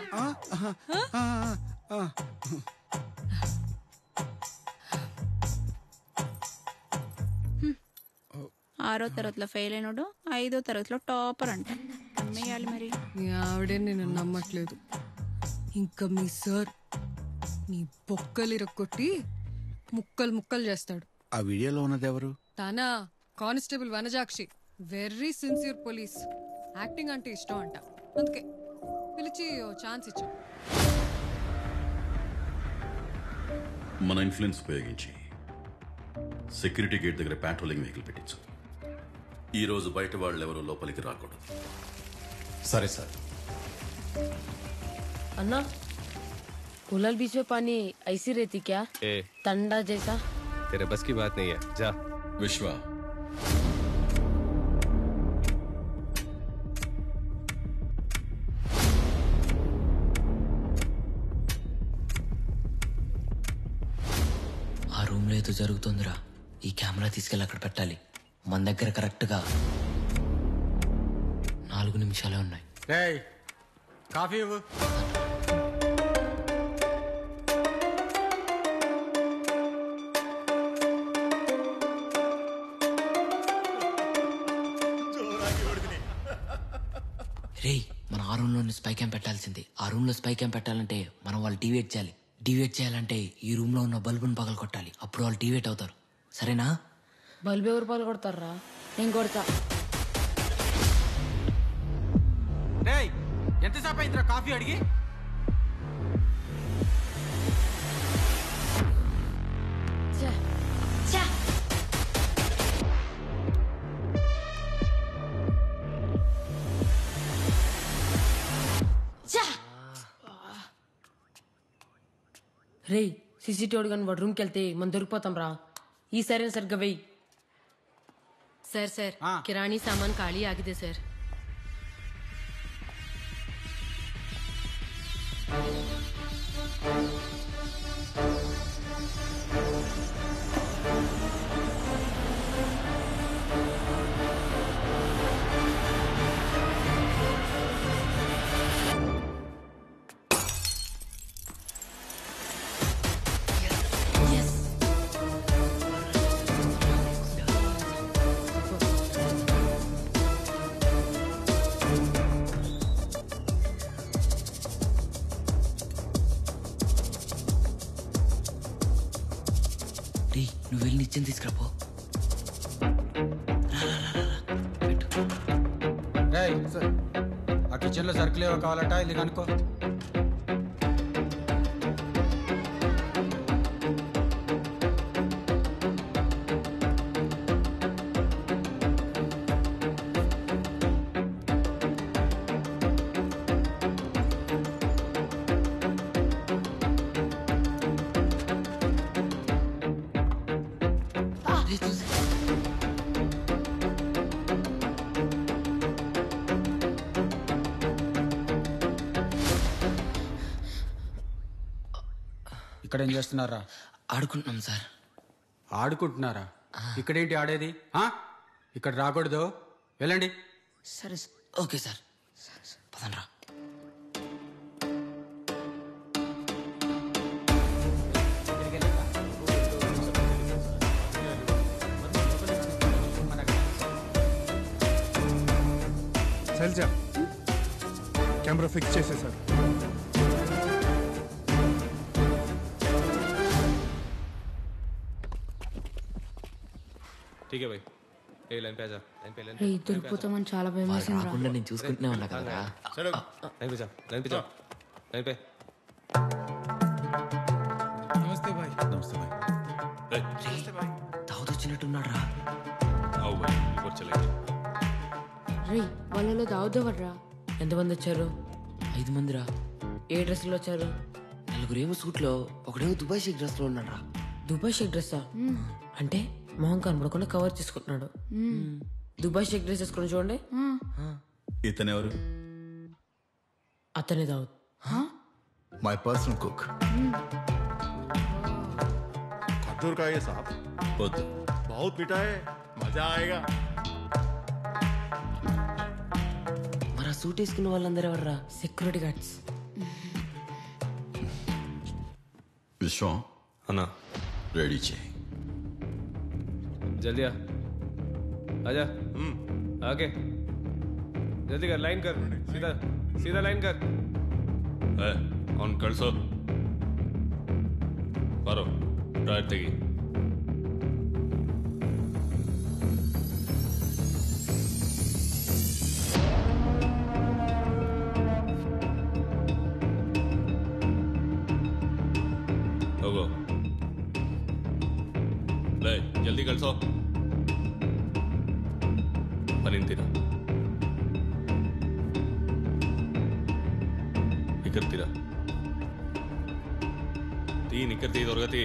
ఆరో తరగతిలో ఫెయిల్ అయినాడు, 5వ తరగతిలో టాపర్ అంట. అమ్మేయాలి మరి. మీ ఆవిడే నేను నమ్మట్లేదు. ఇంకా మీ సార్ నీ బొక్కలు ఇరక్కొట్టి ముక్కలు చేస్తాడు. ఆ వీడియోలో ఉన్నది ఎవరు? తానా constable Vanajakshi. Very sincere police. Acting అంటే ఇష్టం అంట, అందుకే పిలిచి ఛాన్స్ ఇచ్చా. మన ఇన్ఫ్లుయెన్స్ ఉపయోగించి సెక్యూరిటీ గేట్ దగ్గర ప్యాట్రోలింగ్ వెహికల్ పెట్టించు. ఈ రోజు బయట వాళ్ళు ఎవరో లోపలికి రాకూడదు. సరే సార్. अन्ना उलल बीच में पानी ऐसी रहती क्या? ठंडा जैसा? तेरे बस की बात नहीं है, जा. विश्वा, ఆ రూమ్ లో ఏదో జరుగుతుందిరా. ఈ కెమెరా తీసుకెళ్ళి అక్కడ పెట్టాలి. మన దగ్గర కరెక్ట్ గా 4 నిమిషాలే ఉన్నాయి. కాఫీ ఇవ్వు. రే మనం ఆ రూమ్లో స్పై క్యాంప్ పెట్టాల్సింది. ఆ రూమ్లో స్పై క్యాంప్ పెట్టాలంటే మనం వాళ్ళు డివేట్ చేయాలి. డివేట్ చేయాలంటే ఈ రూమ్లో ఉన్న బల్బును పగలు కొట్టాలి. అప్పుడు వాళ్ళు డివేట్ అవుతారు. సరేనా? బల్బు ఎవరు పగలు కొడతారా? నేను కొడతా. ఎంతసేపు అయిందిరా కాఫీ అడిగి? రే సీసీటీవీ కానీ వాడు రూమ్కి వెళ్తే మనం దొరికిపోతాం రా. ఈసారి సరిగ్గా వెయ్యి. ಸರ್ ಕಿರಾಣಿ ಸಾಮಾನು ಖಾಲಿ ಆಗಿದೆ ಸರ್. నువ్వు వెళ్ళి నిత్యం తీసుకురాపో. ఆ కిచెన్లో సరుకులు ఏవో కావాలట, ఇది కనుక్కో. ఇక్కడ ఏం చేస్తున్నారా? ఆడుకుంటున్నాం సార్. ఆడుకుంటున్నారా? ఇక్కడేంటి ఆడేది? ఇక్కడ రాకూడదు, వెళ్ళండి. సరే ఓకే సార్. పదండ్రా. శైలజ కెమెరా ఫిక్స్ చేసేసారు. ठीक है भाई, एक लाइन पे आजा. लाइन पे రే దొరికిపోతామని చాలా భయం వేసింది రా. రాకుండా నేను చూసుకుంటూనే ఉన్నా కదరా. लाइन पे जा, लाइन पे जा, लाइन पे. నమస్తే భాయ్. नमस्ते भाई. నమస్తే భాయ్. దావుద్ వచ్చినట్టున్నాడు రా. आओ भाई, ऊपर चलेंगे. రే వాళ్ళలో దావుద్ ఎవర్రా? ఎంతమంది వచ్చారు? 5 మంది రా. ఏ డ్రెస్లో వచ్చారు? 4 సూట్లో, ఒకడేమో దుబాయ్ షేక్ డ్రెస్ లో ఉన్నాడు రా. దుబాయ్ షేక్ డ్రెస్సా? అంటే మొహం కనబడకుండా కవర్ చేసుకుంటున్నాడు. దుబాయ్ షేక్ డ్రెస్ వేసుకుని చూడండి. ఇతనెవరు? అతనే దావుద్. My personal cook. खजूर का ये साहब వద్దు. बहुत मीठा है, मजा आएगा. మరి ఆ సూట్ వేసుకున్న వాళ్ళందరూ ఎవర్రా? Security guards. విశ్వం అన్నా రెడీ చేయి. जल्दी आ, आजा. आगे जल्दी कर, लाइन कर, सीधा सीधा लाइन कर. ಅವ್ನು ಕಳ್ಸೋ. ಬಾರೋ, ಡ್ರಾಯರ್ ತೆಗಿ. ಹೋಗೋ. ಲೇ ಜಲ್ದಿ ಕಳ್ಸೋ. ನಿಂತೀರ ಇಕ್ಕರ್ತೀರ ನಿಕ್ಕರ್ತಿ ದೊರಗತಿ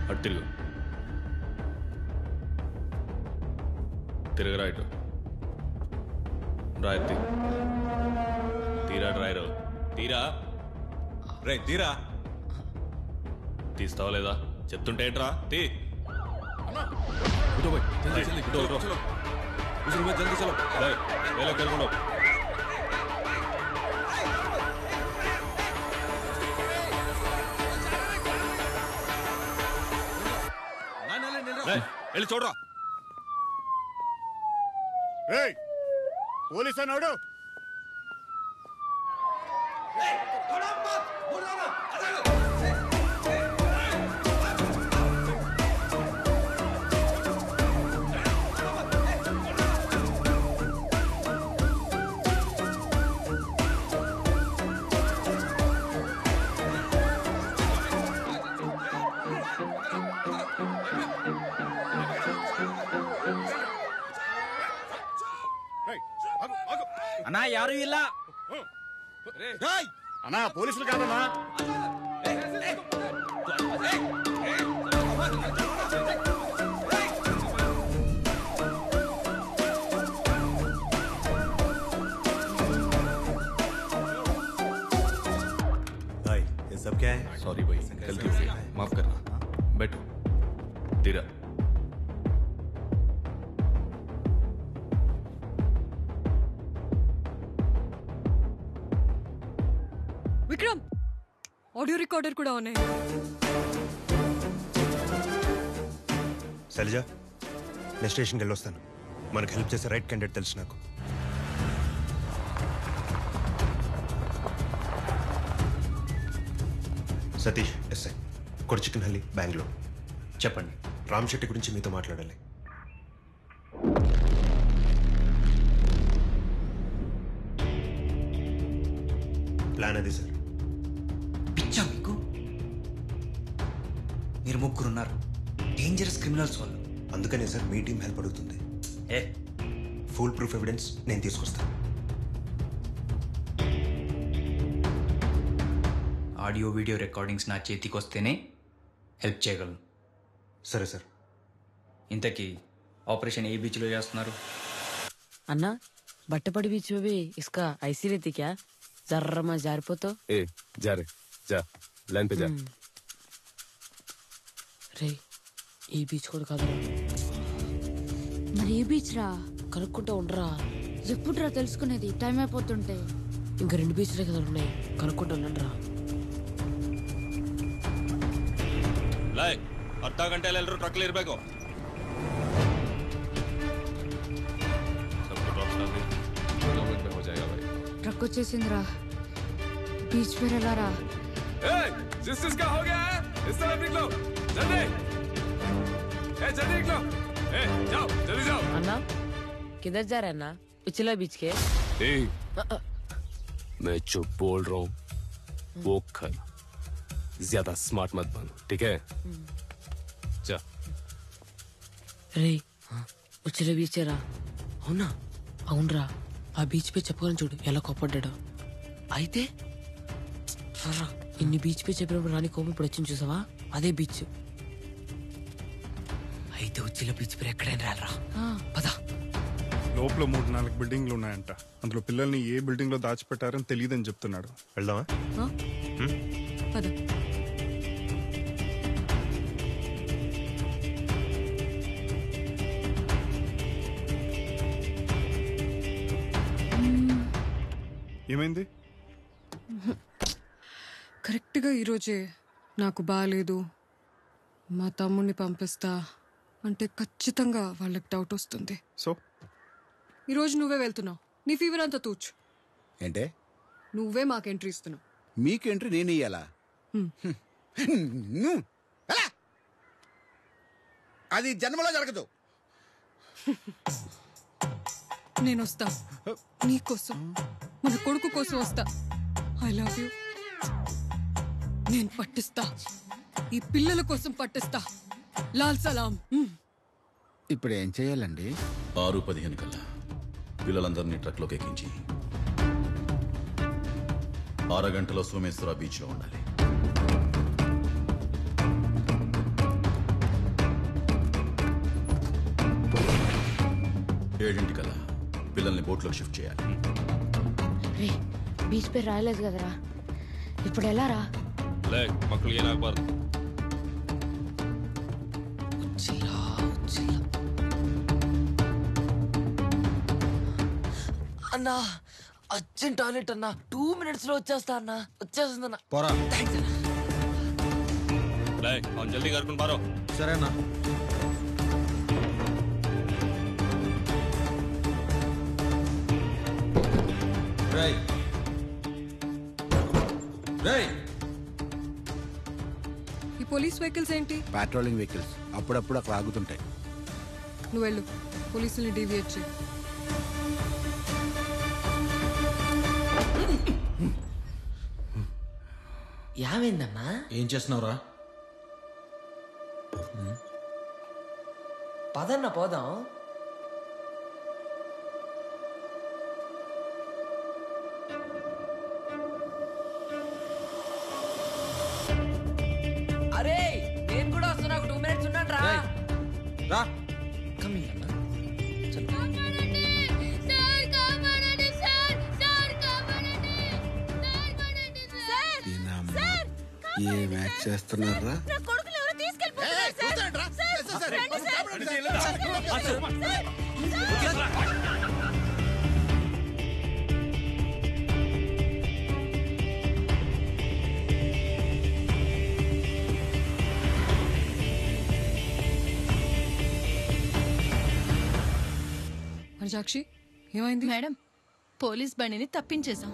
అటు తిరుగు. తిరగరా ఇటు. డ్రాయర్ తీ. తీరా డ్రాయర్. తీరా రే, తీరా. తీస్తావా లేదా? చెప్తుంటే ఏంట్రా? తీ. उठो भाई, जल्दी जल्दी उठो उठो. उस रूम में जल्दी चलो. भाई वेला कर लो. వెళ్ళి చూడరా. పోలీస్ అన్నాడు. అన్నా యారు ఇలా అన్నా పోలీసులు కాదన్నా. भाई ये सब क्या है? सॉरी भाई, गलती हो गई, माफ करना. बैठो. तेरा విక్రమ్ ఆడియో రికార్డర్ కూడా ఉన్నాయి. శైలజ నేను స్టేషన్కి వెళ్ళొస్తాను. మనకు హెల్ప్ చేసే రైట్ క్యాండిడేట్ తెలుసు నాకు. సతీష్ ఎస్ఐ కొడిచికన్హల్లి బెంగళూరు. చెప్పండి. రామ్ శెట్టి గురించి మీతో మాట్లాడాలి. ప్లాన్ అది సార్. పిచ్చా మీకు? మీరు ముగ్గురున్నారు, డేంజరస్ క్రిమినల్స్ వాళ్ళు. అందుకనే సార్ మీ టీం హెల్ప్ అడుగుతుంది. ఏ ఫుల్ ప్రూఫ్ ఎవిడెన్స్ నేను తీసుకొస్తాను. ఆడియో వీడియో రికార్డింగ్స్ నా చేతికి వస్తేనే హెల్ప్ చేయగలను. సరే సార్. ఇంతకీ ఆపరేషన్ ఏ బీచ్లో చేస్తున్నారు? అన్నా బట్టపడి బీచ్ में भी इसका ऐसी रहती क्या? जर्रा में जारिपोतो ए जा रे जा लाइन पे जा. రే ఈ బీచ్ కూడా కాదు. మరి ఏ బీచ్ రా? కనుక్కుంటా ఉండరా. ఎప్పుడురా తెలుసుకునేది? టైం అయిపోతుంటే. ఇంకా 2 బీచ్లే కదా ఉన్నాయి, కనుక్కుంటా ఉండండిరా. लाए ಅರ್ಧ ಗಂಟೆಯಲ್ಲಿ ಎಲ್ಲರೂ ಟ್ರಕ್ ಇರಬೇಕು. ట్రక్ వచ్చేసిందిరా. బీచ్ పేరు ఎలా రా? जिसका हो गया है इस तरफ निकलो जल्दी. जल्दी निकलो. जाओ जल्दी जाओ. अन्ना किधर जा रहे हैं अन्ना? उछला बीच के. मैं जो बोल रहा हूँ वो कर, ज्यादा स्मार्ट मत बन, ठीक है? जा. రే ఉచ్చల బీచ్ రా. అవునా? అవునరా. ఆ బీచ్ పే చెప్పుకొని చూడు ఎలా కోపడ్డాడు. అయితే రా ఇన్ని బీచ్ పే చెప్పినప్పుడు రాని కోపం ఇప్పుడు వచ్చింది చూసావా, అదే బీచ్. అయితే ఉచ్చిల బీచ్ పేరు ఎక్కడైనా రాలరా. పద. లోపల 3-4 బిల్డింగ్లు ఉన్నాయంట. అందులో పిల్లల్ని ఏ బిల్డింగ్ లో దాచిపెట్టారని తెలియదని చెప్తున్నాడు. వెళ్దామా? పద. ఏమైంది? కరెక్ట్గా ఈరోజే నాకు బాగాలేదు, మా తమ్ముడిని పంపిస్తా అంటే ఖచ్చితంగా వాళ్ళకి డౌట్ వస్తుంది. సో ఈరోజు నువ్వే వెళ్తున్నావు, నీ ఫీవర్ అంతా తూచు. ఏంటే నువ్వే మాకు ఎంట్రీ ఇస్తున్నావు. మీకు ఎంట్రీ నేను ఇయ్యాలా? అది జన్మలో జరగదు. నేను వస్తా, నీకోసం, మన కొడుకు కోసం వస్తా. I love you. నేను పట్టిస్తా, ఈ పిల్లల కోసం పట్టిస్తా. లాల్ సలాం. ఇప్పుడు ఏం చేయాలండి? 6:15 కల్లా పిల్లలందరినీ ట్రక్లోకి ఎక్కించి 6 గంటల సోమేశ్వర బీచ్లో ఉండాలి. ఏడింటికల్లా పిల్లల్ని బోట్లోకి షిఫ్ట్ చేయాలి. రే బీచ్ పేరు రాయలేదు కదరా, ఇప్పుడు ఎలా రా? మక్కಳಿಗೆ ಏನಾಗಬಾರ್ದು. అన్నా అర్జెంట్ టాయిలెట్ అన్నా, 2 minutes లో వచ్చేస్తా అన్నా. వచ్చేస్తుందన్నా. పోరా. థ్యాంక్స్ అన్నా. ಅವ್ನು ಜಲ್ದಿ ಕರ್ಕೊಂಡು ಬಾರೋ. సరేనా? ఈ పోలీస్ వెహికల్స్ ఏంటి? పెట్రోలింగ్ వెహికల్స్ అప్పుడప్పుడు అక్కడ ఆగుతుంటాయి. నువ్వు వెళ్ళు, పోలీసుల్ని డీవియేట్ చేయి. ఏమైందమ్మా? ఏం చేస్తున్నావురా? పదన్న పోదాం. అరే నేను కూడా వస్తున్నా, ఒక 2 minutes ఉన్నాను రా. రా ఏ మ్యాచ్ చేస్తున్నారా? సాక్షి ఏమైంది? మేడం, పోలీస్ బండిని తప్పించేశాం.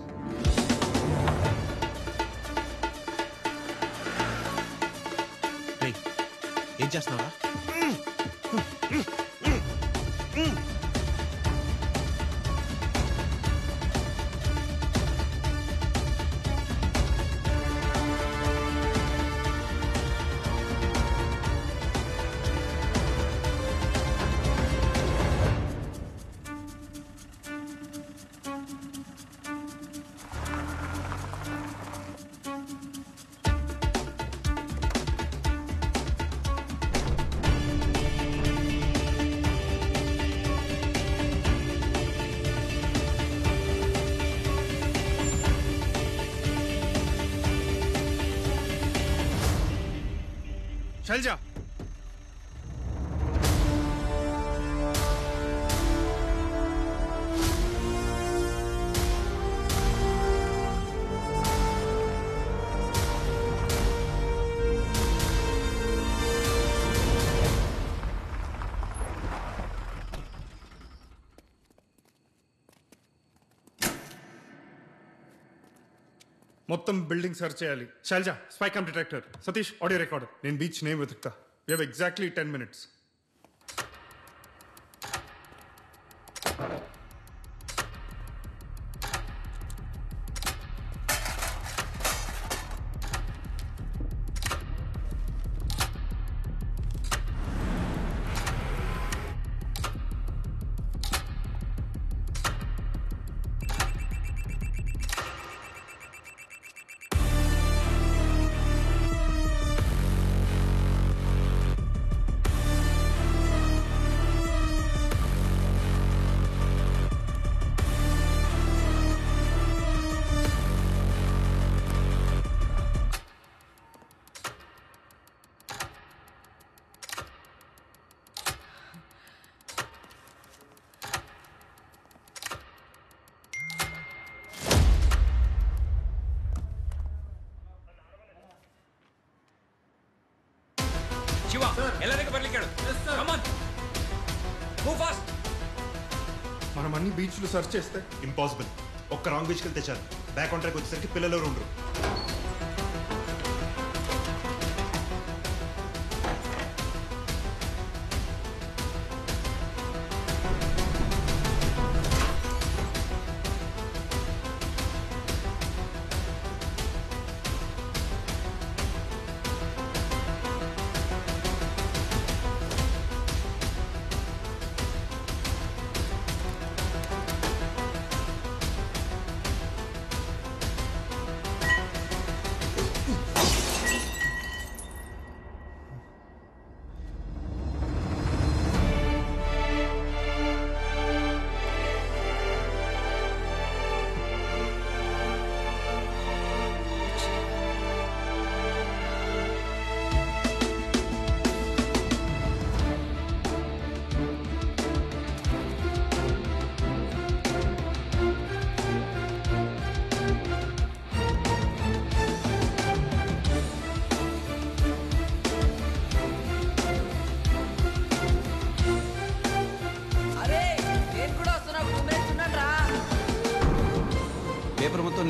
ఏం చేస్తున్నారా? శైలజ, మొత్తం బిల్డింగ్ సర్చ్ చేయాలి. Shailaja, spy cum detector. Satish, audio recorder. నేను బీచ్ నేమ్ వెతుకుతా. We have exactly 10 minutes. Shiva ఎల్లరికి బర్లికాడు. Come on, move fast. మనం అన్ని బీచ్లు సర్చ్ చేస్తే ఇంపాసిబుల్. ఒక్క రాంగ్ బీచ్కి వెళ్తే చాలు. బ్యాక్ ఆన్ ట్రాక్ వచ్చేసరికి పిల్లలు ఎవరు ఉండరు.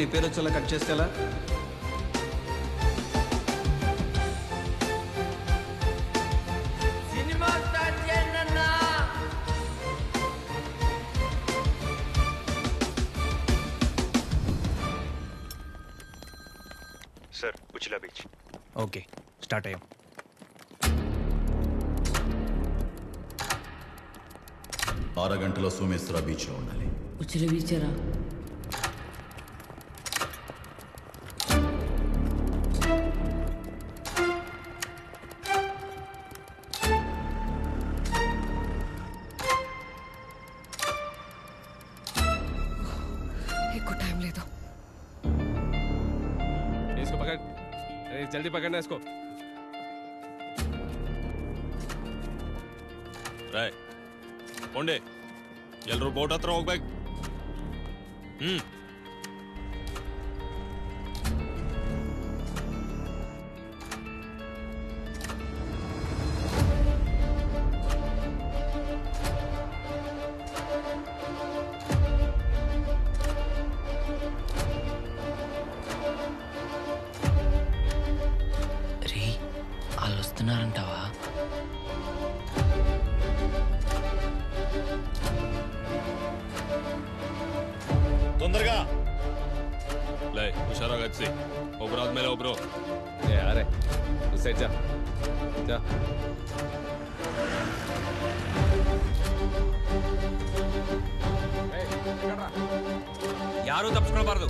నీ పేరు వచ్చేలా కట్ చేస్తే ఎలా? సినిమా స్టార్ట్ చేయండి అన్నా. Sir Uchila beach. Okay start అయ్యాం. అరగంటలో సోమేశ్వర బీచ్లో ఉండాలి. ఉచిల బీచరా? ఎక్కువ టైం లేదు. इसको पकड़, जल्दी पकड़ना इसको. ರಾಯ್ ಕೊಂಡೆ ಎಲ್ಲರೂ ಬೋಟ್ ಹತ್ರ ಹೋಗ್ಬೇಕು. రే వాళ్ళు వస్తున్నారంటావా? తొందరగా లే హుషారాగా వచ్చి ಒಬ್ರು ಆದ್ಮೇಲೆ ಒಬ್ರು. ఏ అరే సైడ్ జా జా. ಯಾರೂ ತಪ್ಪಿಸ್ಕೊಳ್ಬಾರ್ದು.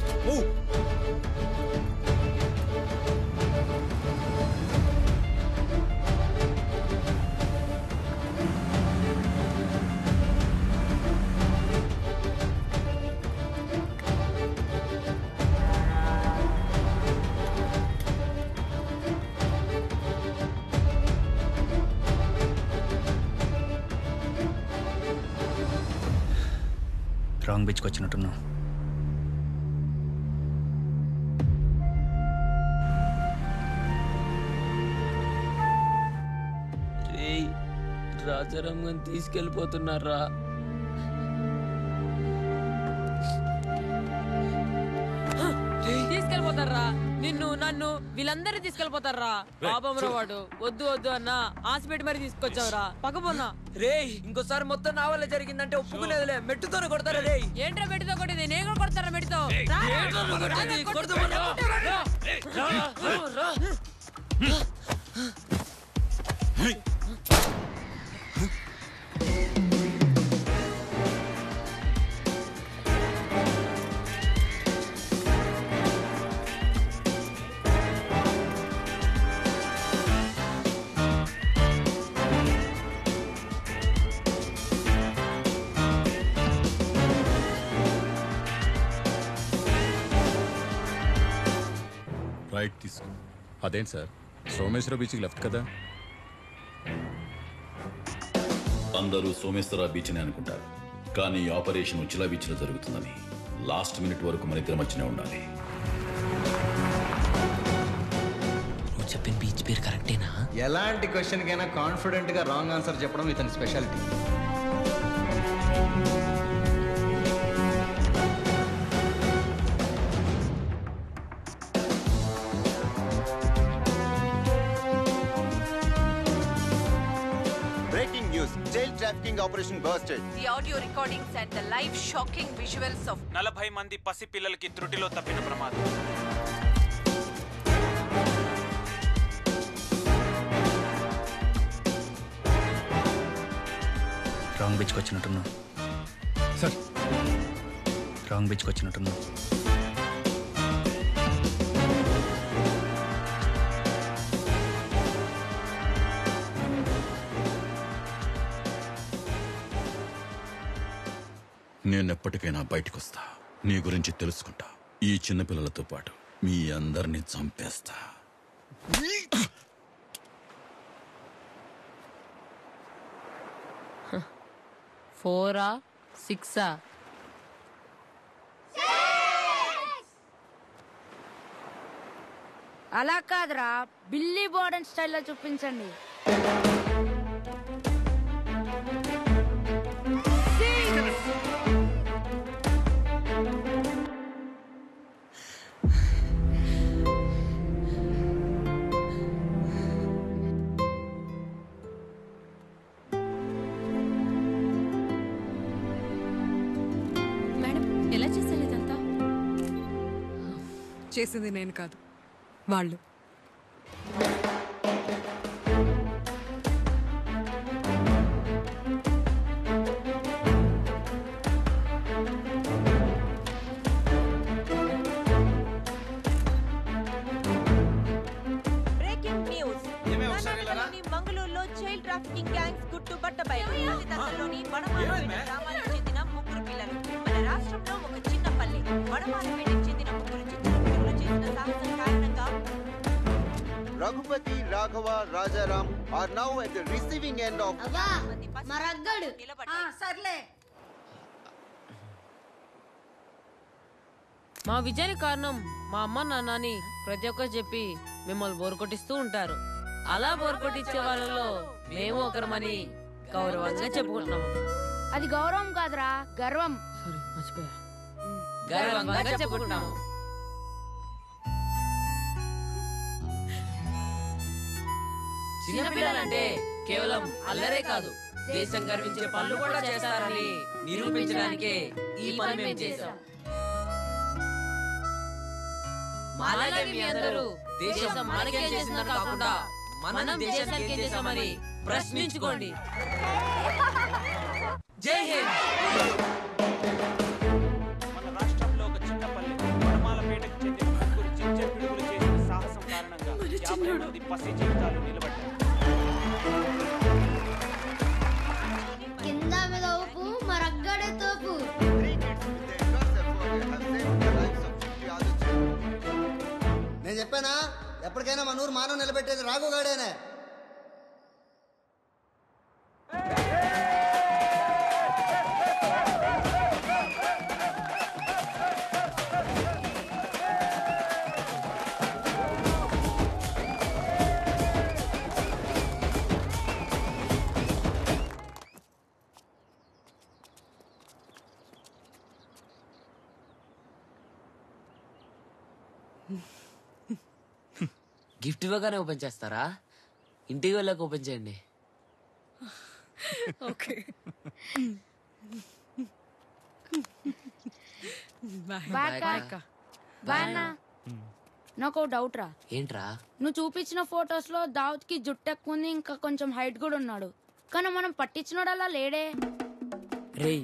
రాంగ్ బీచ్కి వచ్చినట్టున్నావు. రాజారాం తీసుకెళ్ళిపోతున్నారా? తీసుకెళ్ళిపోతారా? నిన్ను నన్ను వీళ్ళందరూ తీసుకెళ్ళిపోతారా? పాపంరా వాడు. వద్దు వద్దు అన్నా ఆశ పెట్టి మరి తీసుకొచ్చావురా. పక్కపోన్నా. రే ఇంకోసారి మొత్తం నా వల్ల జరిగిందంటే ఒప్పుకునేదిలే. మెట్టుతోనే కొడతారా? రే ఏంట్రా మెట్టుతో కొట్టేది? నేను కూడా కొడతారా మెట్టుతో? రైట్ తీసుకో. అదేంటి సార్ సోమేశ్వర బీచ్కి లెఫ్ట్ కదా? అందరూ సోమేశ్వర బీచ్ అని అనుకుంటారు, కానీ ఈ ఆపరేషన్ ఉచిలా బీచ్ లో జరుగుతుందని లాస్ట్ మినిట్ వరకు మన ఇద్దరి మధ్యనే ఉండాలి. నువ్వు చెప్పిన బీచ్ పేరు కరెక్టేనా? ఎలాంటి క్వశ్చన్కైనా కాన్ఫిడెంట్గా రాంగ్ ఆన్సర్ చెప్పడం ఇతని speciality. Breaking news. Child trafficking operation busted. The audio recordings and the live shocking visuals of 40 మంది పసి పిల్లలకి త్రుటిలో తప్పిన ప్రమాదం. రాంగ్ బీచ్కి వచ్చినట్టున్నావు. సార్ రాంగ్ బీచ్కి వచ్చినట్టున్నావు. నేనెప్పటికైనా బయటకొస్తా, నీ గురించి తెలుసుకుంటా. ఈ చిన్నపిల్లలతో పాటు మీ అందరినీ చంపేస్తా. ఫోరా 6 అలా కాదురా, బిల్లీ బోర్డన్ స్టైల్లో చూపించండి. చేసింది నేను కాదు, వాళ్ళు. Breaking news. కర్ణాటకలోని మంగళూరులో చైల్డ్ ట్రాఫికింగ్ గ్యాంగ్స్ గుట్టు బట్టబయలు. తల్లిదండ్రుల్లోని వడమాలపేట గ్రామానికి చెందిన 3 పిల్లలు. మన రాష్ట్రంలో ఒక చిన్న పల్లె వడమాలపేటకు చెందిన 3 చిత్రపిల్లలు చేసిన సాహసం కారణంగా Raghupati, Raghava, Rajaram are now at the receiving end of. సర్లే. మా విజయానికి కారణం మా అమ్మ నాన్నని ప్రతి ఒక్కరు చెప్పి మిమ్మల్ని బోరు కొట్టిస్తూ ఉంటారు. అలా బోరు కొట్టించే వాళ్ళలో మేము ఒకరమని గౌరవంగా చెప్పుకుంటున్నాము. అది గౌరవం కాదురా, గర్వం. సారీ, మర్చిపోయా. గర్వంగా చెప్పుకుంటున్నాము. చిన్నపిల్లలంటే కేవలం అల్లరే కాదు, దేశం గర్వించే పనులు కూడా చేస్తారని నిరూపించడానికే ఈ పని మేము చేశాం. అలాగే మీ అందరూ దేశం మనకేం చేసిందని కాకుండా మనం దేశానికి ఏం చేశామని ప్రశ్నించుకోండి. జై హింద్. మన రాష్ట్రంలో ఒక చిన్న పల్లె వడమాలపేటకు చెందిన 3 చించె పిడుగులు చేసిన సాహసం కారణంగా 50 మంది పసి జీవితాలు నిలబడ్డాయి. కింద మీద ఊపు, మరగ్గడే తోపు. నేను చెప్పానా, ఎప్పటికైనా మన ఊరు మానవ నిలబెట్టేది రాఘుగాడేనే. గిఫ్ట్ ఇవ్వగానే ఓపెన్ చేస్తారా? ఇంటికి వెళ్ళాక ఓపెన్ చేయండి. ఓకే. నాకు డౌట్ రా. ఏంట్రా? నువ్వు చూపించిన ఫొటోస్ లో దావుద్ కి జుట్టు ఎక్కువ ఉంది, ఇంకా కొంచెం హైట్ కూడా ఉన్నాడు. కానీ మనం పట్టించినోడలా లేడే. రేయ్,